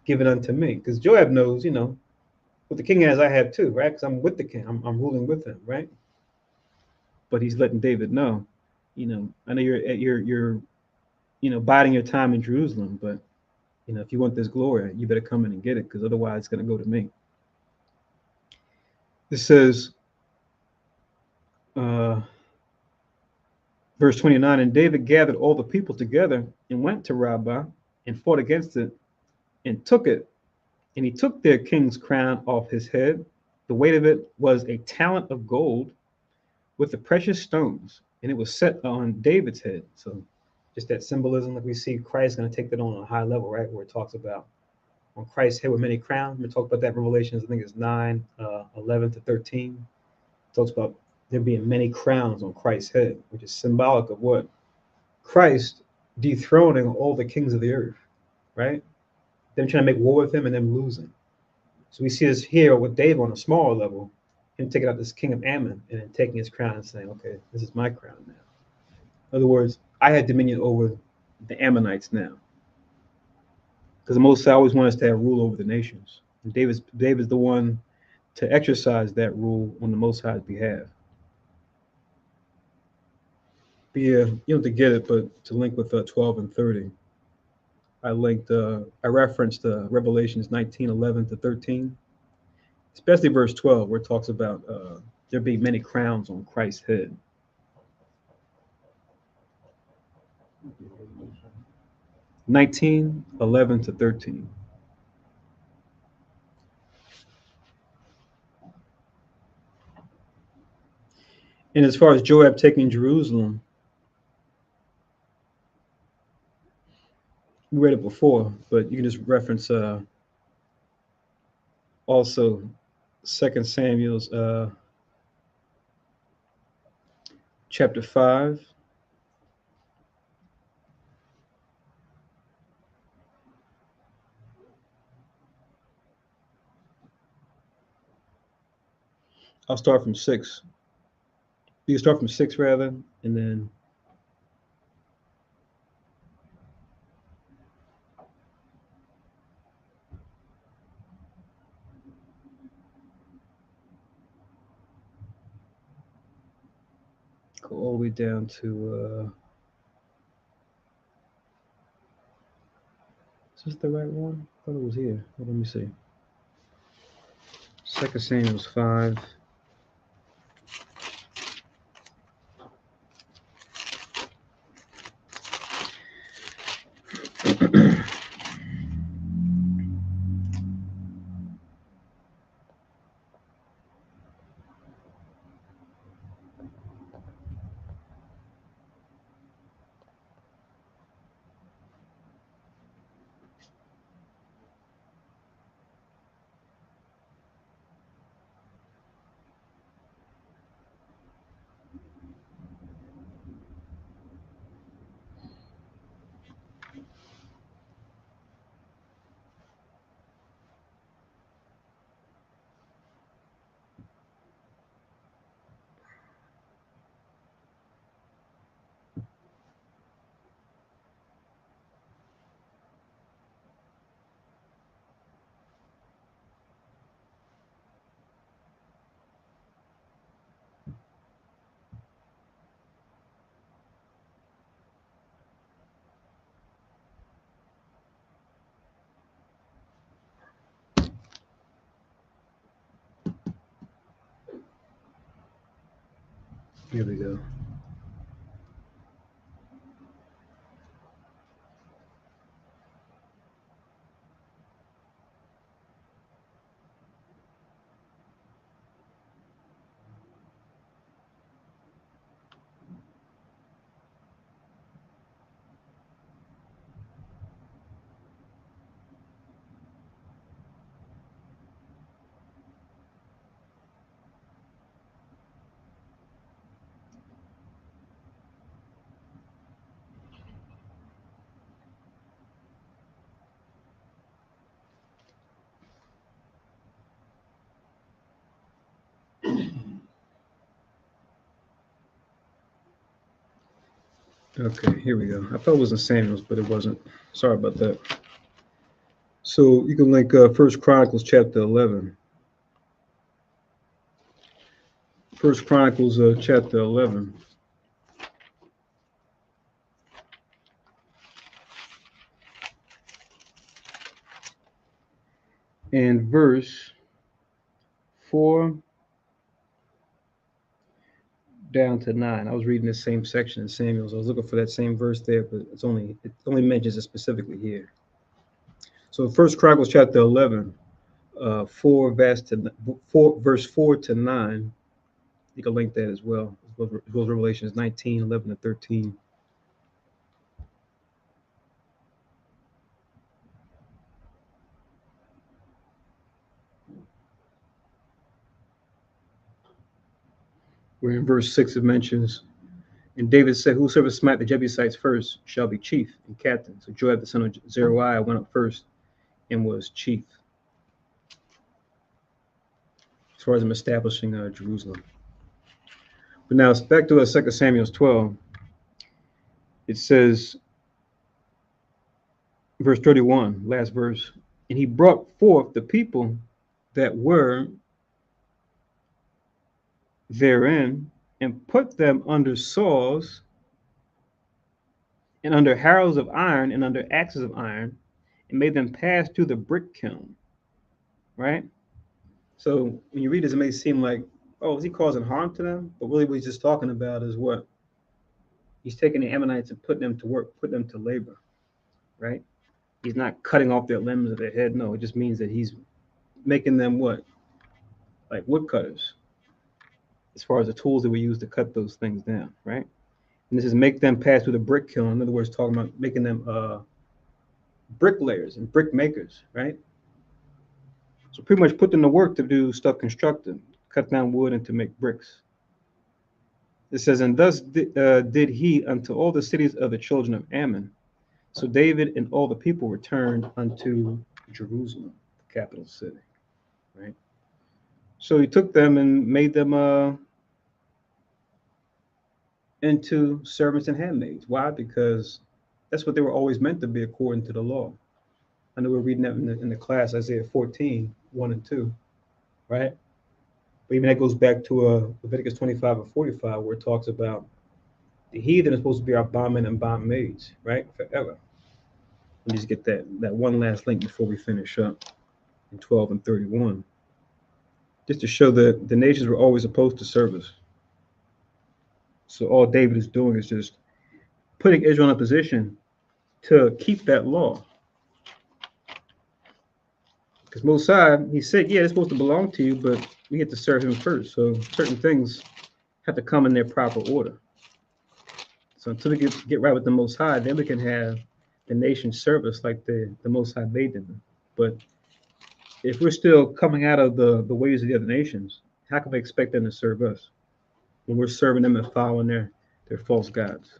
given unto me. Because Joab knows, what the king has, I have too, right? Because I'm with the king, I'm ruling with him, right? But he's letting David know, I know you're biding your time in Jerusalem, but if you want this glory, you better come in and get it, because otherwise it's going to go to me. This says, Verse 29, and David gathered all the people together and went to Rabbah and fought against it and took it. And he took their king's crown off his head. The weight of it was a talent of gold with the precious stones, and it was set on David's head. So just that symbolism, like we see Christ going to take that on a high level, right? Where it talks about on Christ's head with many crowns. We talk about that in Revelations, I think it's 9, 11 to 13. It talks about there being many crowns on Christ's head, which is symbolic of what? Christ dethroning all the kings of the earth, right? Them trying to make war with him and them losing. So we see this here with David on a smaller level, him taking out this king of Ammon and then taking his crown and saying, okay, this is my crown now. In other words, I had dominion over the Ammonites now. Because the Most High always wanted us to have rule over the nations. And David's the one to exercise that rule on the Most High's behalf. But yeah, you don't have to get it, but to link with 12 and 30, I referenced Revelations 19, 11 to 13, especially verse 12, where it talks about there being many crowns on Christ's head. 19, 11 to 13. And as far as Joab taking Jerusalem, we read it before, but you can just reference also 2 Samuel's chapter 5. I'll start from 6. You can start from 6 rather, and then go all the way down to is this the right one? I thought it was here. Well, let me see. 2 Samuel's 5. Here we go. Okay, here we go. I thought it was in Samuel's, but it wasn't. Sorry about that. So you can link 1 Chronicles chapter 11. 1 Chronicles chapter 11. And verse 4. down to 9. I was reading the same section in Samuel, so I was looking for that same verse there, but it only mentions it specifically here. So 1 Chronicles chapter 11, verse 4 to 9. You can link that as well. As well as Revelations 19, 11 to 13. Where in verse 6 it mentions, and David said, whosoever smite the Jebusites first shall be chief and captain. So Joab the son of Zeruiah went up first and was chief, as far as him establishing Jerusalem. But now back to 2 Samuel 12. It says, verse 31, last verse, and he brought forth the people that were therein, and put them under saws, and under harrows of iron, and under axes of iron, and made them pass through the brick kiln. Right? So when you read this, it may seem like, oh, is he causing harm to them? But really what he's just talking about is what? He's taking the Ammonites and putting them to work, putting them to labor. Right? He's not cutting off their limbs or their head. No, it just means that he's making them what? Like woodcutters, as far as the tools that we use to cut those things down, right? And this is make them pass through the brick kiln. In other words, talking about making them bricklayers and brick makers, right? So pretty much put them to work to do stuff constructed, cut down wood and to make bricks. It says, and thus did he unto all the cities of the children of Ammon. So David and all the people returned unto Jerusalem, the capital city, right? So he took them and made them into servants and handmaids. Why? Because that's what they were always meant to be according to the law. I know we're reading that in the class, Isaiah 14, 1 and 2, right? But even that goes back to Leviticus 25 and 45, where it talks about the heathen is supposed to be our bondmen and bondmaids, right? Forever. Let me just get that one last link before we finish up in 12 and 31. Just to show that the nations were always opposed to service. So all David is doing is just putting Israel in a position to keep that law. Because Mosai, he said, yeah, it's supposed to belong to you, but we have to serve him first. So certain things have to come in their proper order. So until we get right with the Most High, then we can have the nation service like the Most High made them. But if we're still coming out of the ways of the other nations, how can we expect them to serve us when we're serving them and following their false gods?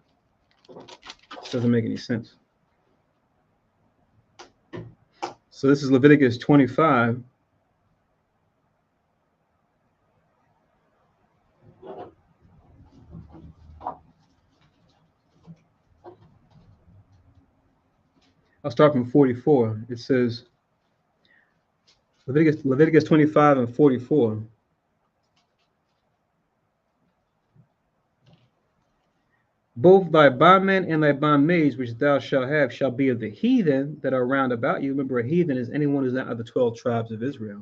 It doesn't make any sense. So this is Leviticus 25. I'll start from 44. It says, Leviticus 25 and 44. Both thy bondmen and thy bondmaids, which thou shalt have, shall be of the heathen that are round about you. Remember, a heathen is anyone who's not of the 12 tribes of Israel.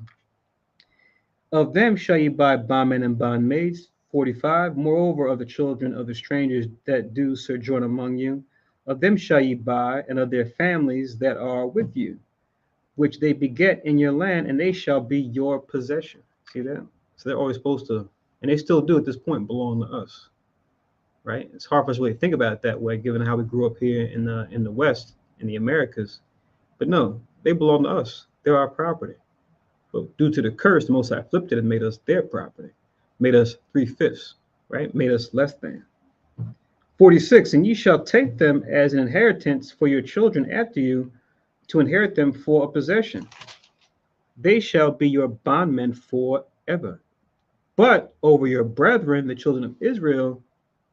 Of them shall ye buy bondmen and bondmaids. 45. Moreover, of the children of the strangers that do sojourn among you, of them shall ye buy, and of their families that are with you, which they beget in your land, and they shall be your possession. See that? So they're always supposed to, and they still do at this point, belong to us. Right? It's hard for us to really think about it that way, given how we grew up here in the West, in the Americas. But no, they belong to us. They're our property. But due to the curse, the Most High flipped it and made us their property, made us 3/5, right? Made us less than. 46, and ye shall take them as an inheritance for your children after you, to inherit them for a possession. They shall be your bondmen forever. But over your brethren, the children of Israel,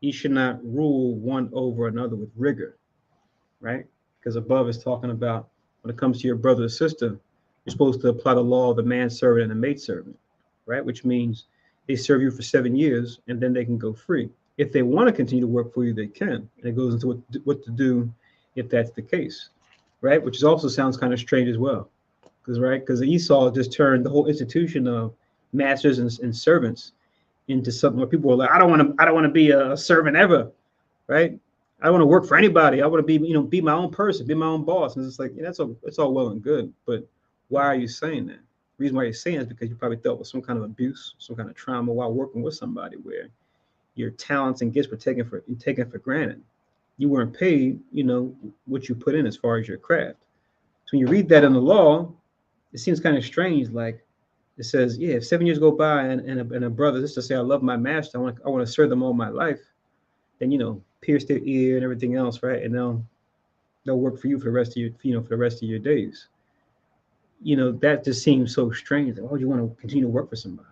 ye should not rule one over another with rigor, right? Because above is talking about when it comes to your brother or sister, you're supposed to apply the law of the manservant and the maidservant, right? Which means they serve you for 7 years and then they can go free. If they want to continue to work for you, they can. And it goes into what to do if that's the case, right? Which also sounds kind of strange as well, because Esau just turned the whole institution of masters and servants into something where people are like, I don't want to be a servant ever, right? I don't want to work for anybody. I want to be, be my own person, be my own boss. And it's like, yeah, that's all well and good, but why are you saying that? The reason why you're saying it is because you probably dealt with some kind of abuse, some kind of trauma while working with somebody where your talents and gifts were taken for granted. You weren't paid, what you put in as far as your craft. So when you read that in the law, it seems kind of strange. Like it says, yeah, if 7 years go by and a brother just to say, I love my master, I want to serve them all my life, then pierce their ear and everything else, right? And they'll work for you for the rest of for the rest of your days. That just seems so strange. Like, why would you want to continue to work for somebody?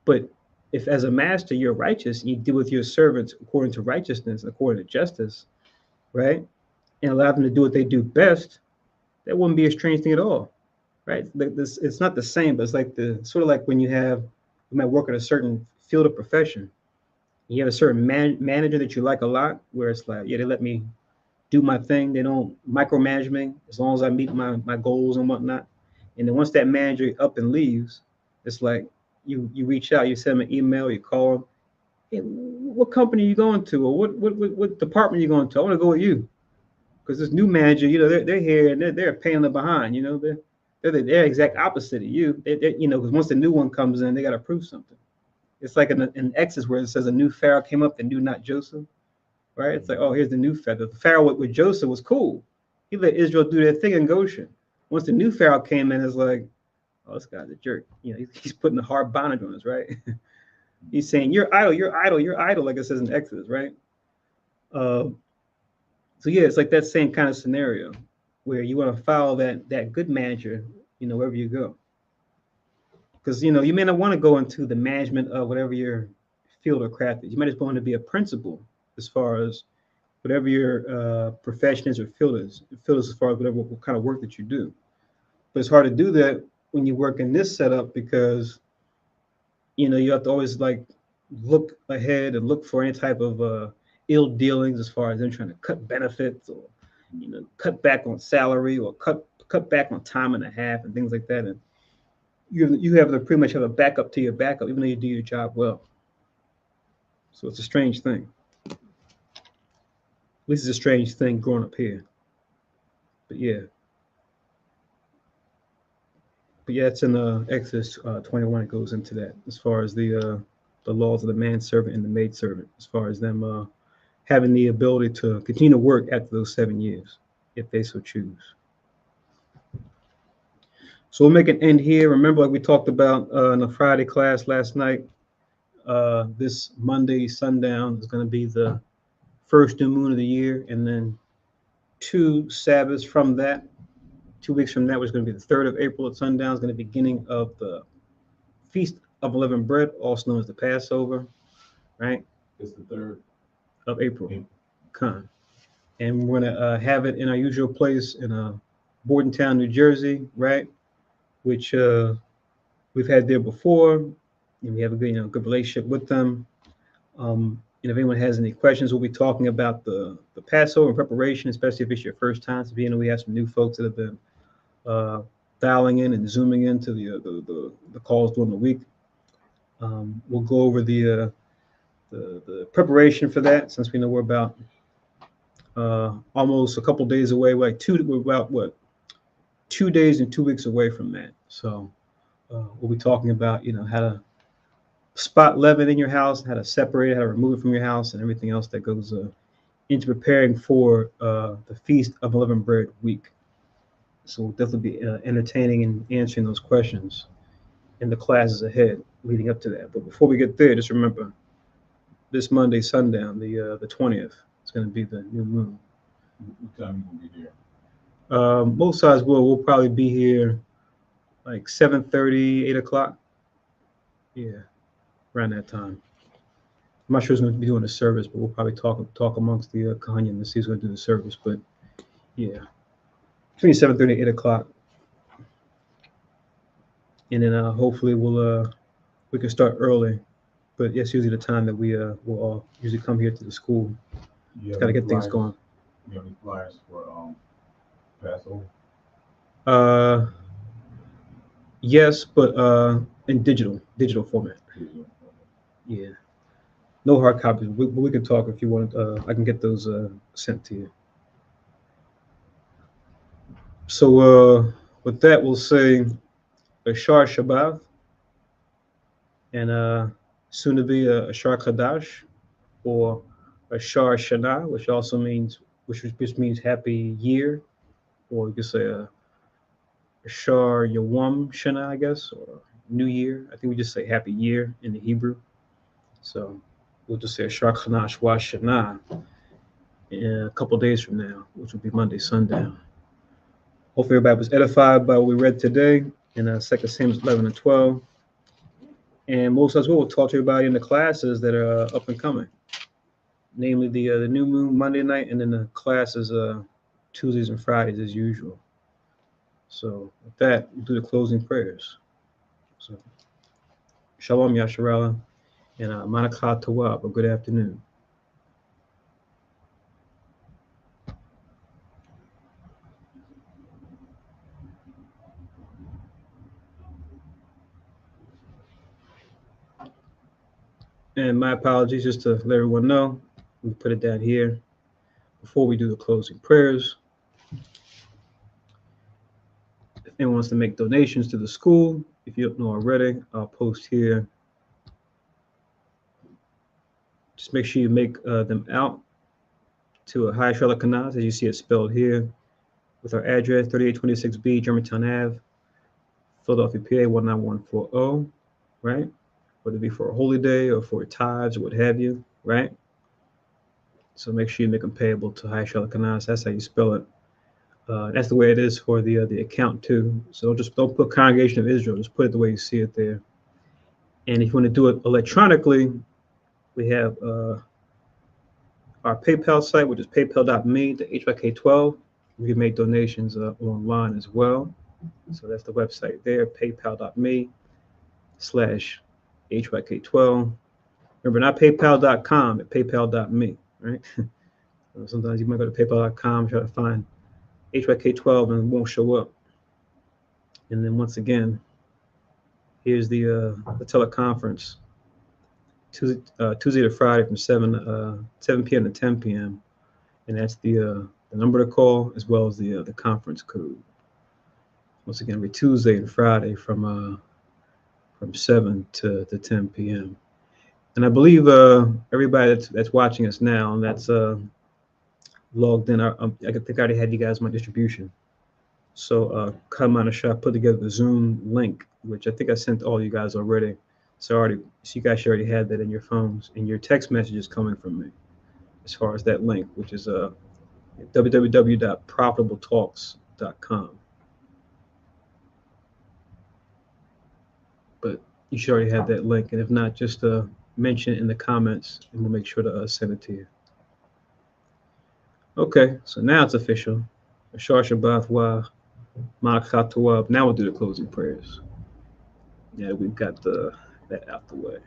But if as a master you're righteous and you deal with your servants according to righteousness, according to justice, right? And allow them to do what they do best, that wouldn't be a strange thing at all, right? It's not the same, but it's like the sort of like when you might work in a certain field of profession. You have a certain manager that you like a lot, where it's like, yeah, they let me do my thing. They don't micromanage me as long as I meet my goals and whatnot. And then once that manager up and leaves, it's like you reach out, you send them an email, you call them, hey, what company are you going to, or what department are you going to? I want to go with you, because this new manager, they're here and they're paying them behind. They're the exact opposite of you. Because once the new one comes in, they got to prove something. It's like in Exodus where it says a new Pharaoh came up that knew not Joseph, right? It's like, oh, here's the new Pharaoh. The Pharaoh with Joseph was cool. He let Israel do their thing in Goshen. Once the new Pharaoh came in, it's like, oh, this guy's a jerk. He's putting a hard bondage on us, right? He's saying, you're idle, you're idle, you're idle, like it says in Exodus, right? So yeah, it's like that same kind of scenario where you want to follow that good manager, wherever you go. Because you may not want to go into the management of whatever your field or craft is. You might just want to be a principal as far as whatever your profession is or field is as far as what kind of work that you do. But it's hard to do that when you work in this setup because you have to always like look ahead and look for any type of ill dealings as far as them trying to cut benefits or cut back on salary or cut back on time and a half and things like that. And you have to pretty much have a backup to your backup, even though you do your job well. So it's a strange thing. At least it's a strange thing growing up here. But yeah, it's in Exodus 21. It goes into that as far as the laws of the manservant and the maidservant, as far as them having the ability to continue to work after those 7 years, if they so choose. So we'll make an end here. Remember, like we talked about in the Friday class last night, this Monday sundown is going to be the first new moon of the year, and then 2 Sabbaths from that, 2 weeks from that, which is going to be the 3rd of April at sundown, is going to be the beginning of the Feast of Unleavened Bread, also known as the Passover, right? It's the 3rd of April. And we're going to have it in our usual place in Bordentown, New Jersey, right? Which we've had there before, and we have a good relationship with them. And if anyone has any questions, we'll be talking about the Passover preparation, especially if it's your first time. So we have some new folks that have been dialing in and zooming into the calls during the week. We'll go over the preparation for that, since we know we're about almost a couple days away. We're about 2 days and 2 weeks away from that. So we'll be talking about how to spot leaven in your house, how to separate it, how to remove it from your house, and everything else that goes into preparing for the Feast of Unleavened Bread week. So we'll definitely be entertaining and answering those questions in the classes ahead leading up to that. But before we get there, just remember this Monday sundown, the 20th, it's going to be the new moon. What time are you going to be there? Most sides we'll probably be here like 7:30, 8 o'clock. Yeah, around that time. I'm not sure who's going to be doing the service, but we'll probably talk amongst the Kahanian and see who's going to do the service. But yeah, between 7:30 and 8 o'clock. And then hopefully we can start early. But that's usually the time that we will all usually come here to the school. Just got to get things going. You have any flyers for Passover? Yes, but in digital format. Yeah. No hard copies. We can talk if you want. I can get those sent to you. So with that, we'll say Ashar Shabbat and soon to be a Ashar Kadash or Ashar Shana, which means happy year, or you could say Ashar Yawam Shana, I guess, or New Year. I think we just say happy year in the Hebrew. So we'll just say Ashar Chanash Wa Shana in a couple days from now, which will be Monday, sundown. Hopefully everybody was edified by what we read today in 2 Samuel 11 and 12. And most as well, we'll talk to everybody in the classes that are up and coming, namely the new moon Monday night, and then the classes Tuesdays and Fridays as usual. So with that, we'll do the closing prayers. So Shalom Yasharala and Manakah Tawab, a good afternoon. And my apologies, just to let everyone know, we put it down here before we do the closing prayers. If anyone wants to make donations to the school, if you don't know already, I'll post here. Just make sure you make them out to a High Charlotte Canaz, as you see it spelled here, with our address 3826B Germantown Ave, Philadelphia, PA 19140, right? Whether it be for a holy day or for tithes or what have you, right? So make sure you make them payable to High Charlotte Canaz. That's how you spell it. That's the way it is for the account too. So don't put Congregation of Israel. Just put it the way you see it there. And if you want to do it electronically, we have our PayPal site, which is paypal.me to HYK12. We can make donations online as well. So that's the website there, paypal.me/HYK12. Remember, not paypal.com, but paypal.me, right? Sometimes you might go to paypal.com, try to find HYK12 and it won't show up. And then once again, here's the teleconference, Tuesday to Friday from 7 p.m. to 10 p.m. And that's the number to call as well as the conference code. Once again, every Tuesday and Friday from 7 to 10 p.m. And I believe everybody that's watching us now and that's logged in, I think I already had you guys my distribution. So come on a shop, put together the Zoom link, which I think I sent all you guys already. So you guys already had that in your phones, and your text messages coming from me as far as that link, which is www.profitabletalks.com. But you should already have that link, and if not, just mention it in the comments, and we'll make sure to send it to you. Okay, so now it's official. Ashar Shabbat Wa Ma'akat Tawab. Now we'll do the closing prayers. Yeah, we've got that out the way.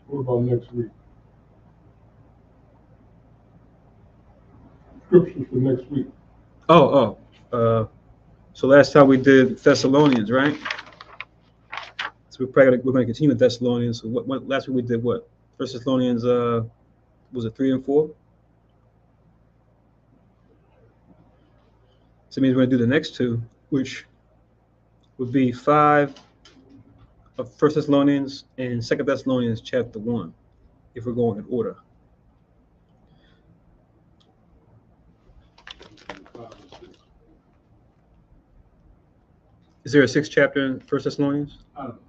What about next week? Scriptures for next week. So last time we did Thessalonians, right? So we're going to continue with Thessalonians. So what last week we did what? First Thessalonians, was it 3 and 4? So it means we're going to do the next two, which would be 5 of 1 Thessalonians and 2 Thessalonians chapter 1, if we're going in order. Is there a 6th chapter in 1 Thessalonians? I don't know.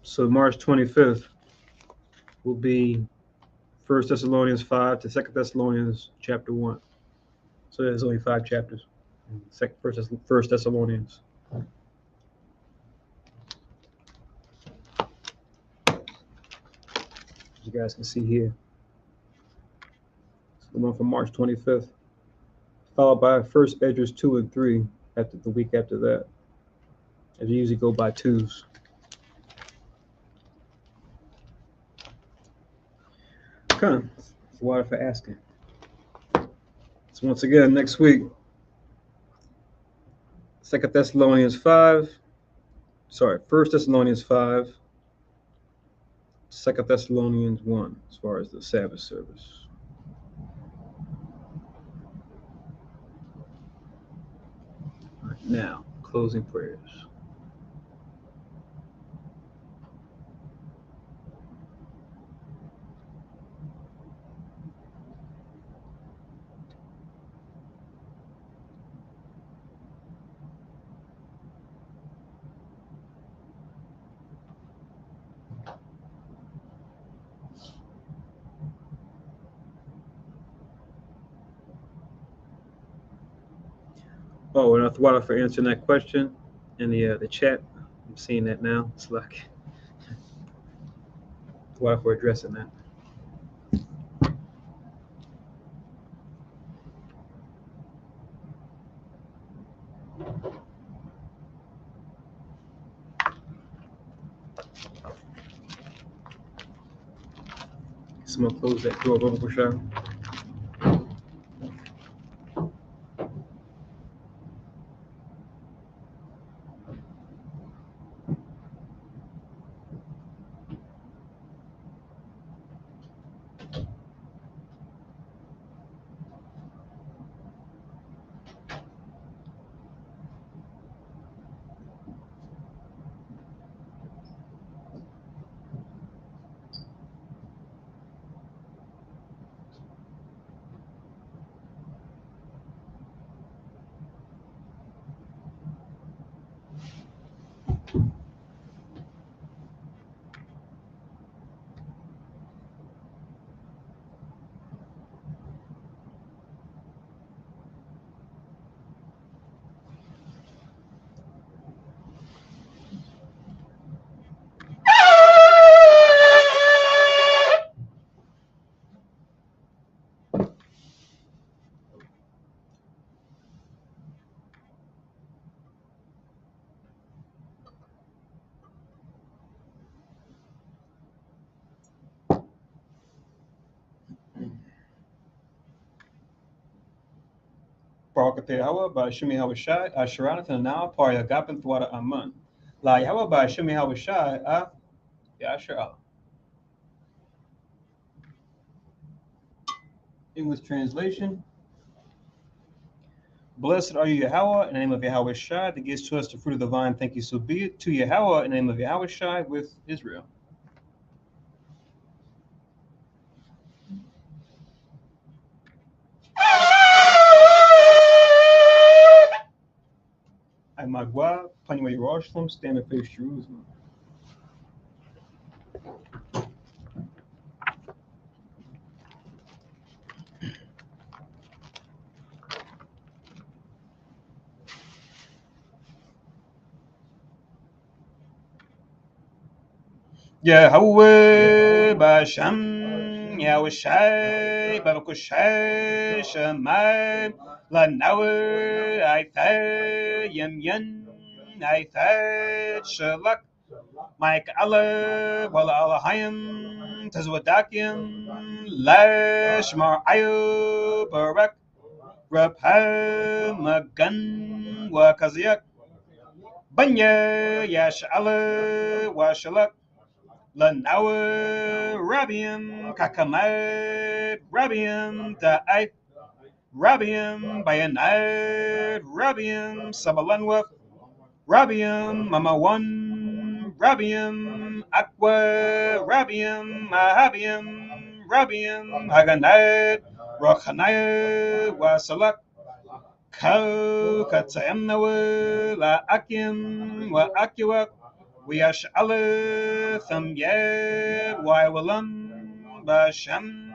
So March 25th will be 1 Thessalonians 5 to 2 Thessalonians chapter 1. So there's only 5 chapters. 1 Thessalonians. As you guys can see here. So the one from March 25th, followed by 1 Esdras 2 and 3 after the week after that. As you usually go by twos. Okay, it's water for asking. So once again, next week, 2 Thessalonians 5 1 Thessalonians 5, 2 Thessalonians 1, as far as the Sabbath service. All right, now, closing prayers. Oh, and Thwada for answering that question in the chat. I'm seeing that now. It's like Thwada for addressing that. Someone close that door, Baba Kushar. Barakate Yahweh by Shemi Hawashai, Asheranat and now Par Yagapin Thwada Amun. La Yahweh by Shemi Hawashai, Yasher Allah. English translation. Blessed are you, Yahweh, in the name of Yahweh Shai, that gives to us the fruit of the vine. Thank you, so be it. To Yahweh, in the name of Yahweh Shai, with Israel. I Magwa, Panua Yerushalayim, stand and face Jerusalem. Yahweh Basham Yahushai Babakushai Shemai Lanawe Aitha Yem Yen Aitha Shalak Mike Allah Wala Alahayim Tazwadakim Lashmar Ayu Barak Rabha Magan Wakaziak Banya Yash Allah Washalak Lanawa Rabiam Kakamad Rabiam Da'ai Rabiam Bayanad Rabiam Sabalanwa Rabiam Mamawan Rabiam Aqua Rabiam Mahabiam Rabiam Haganad Rochanaya Wasalak Kau Katsayamnawa La Akim Wa Akiwak Wiyash Allah Thum Yed Wywalam Basham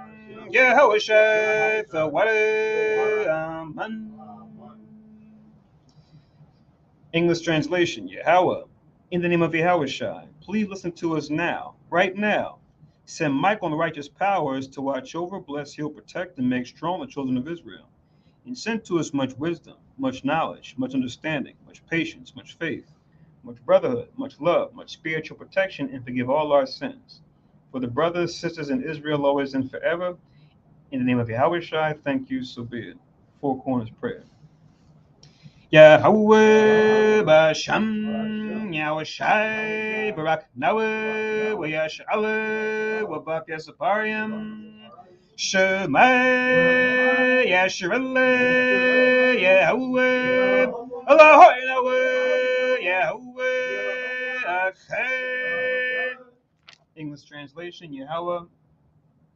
Yehoshai Thaware Aman. English translation. Yahweh, in the name of Yahweh Shai, please listen to us now, right now. Send Michael and the righteous powers to watch over, bless, heal, protect, and make strong the children of Israel. And send to us much wisdom, much knowledge, much understanding, much patience, much faith, much brotherhood, much love, much spiritual protection, and forgive all our sins. For the brothers, sisters in Israel, always and forever, in the name of Yahweh Shai, thank you, so be it. Four Corners Prayer. Yahweh Basham Yahushai, Barak Nawe, Wayash'ale, Wabak Yasaparim, Shemai, Yasharele, Yahweh, Allah, Yahweh, Yahweh, Akhay. English translation, Yahweh,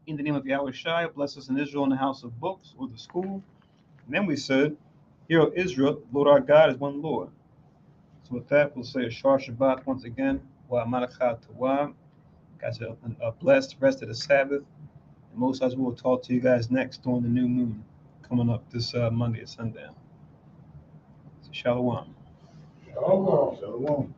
in the name of Yahushai, bless us in Israel in the house of books or the school. And then we said, Hear, O Israel, Lord our God is one Lord. So with that, we'll say a Shar Shabbat once again. Wa Malachat Tawam. Guys, a blessed rest of the Sabbath. And most of us will talk to you guys next during the new moon coming up this Monday at sundown. So Shalom. Shalom. Shalom.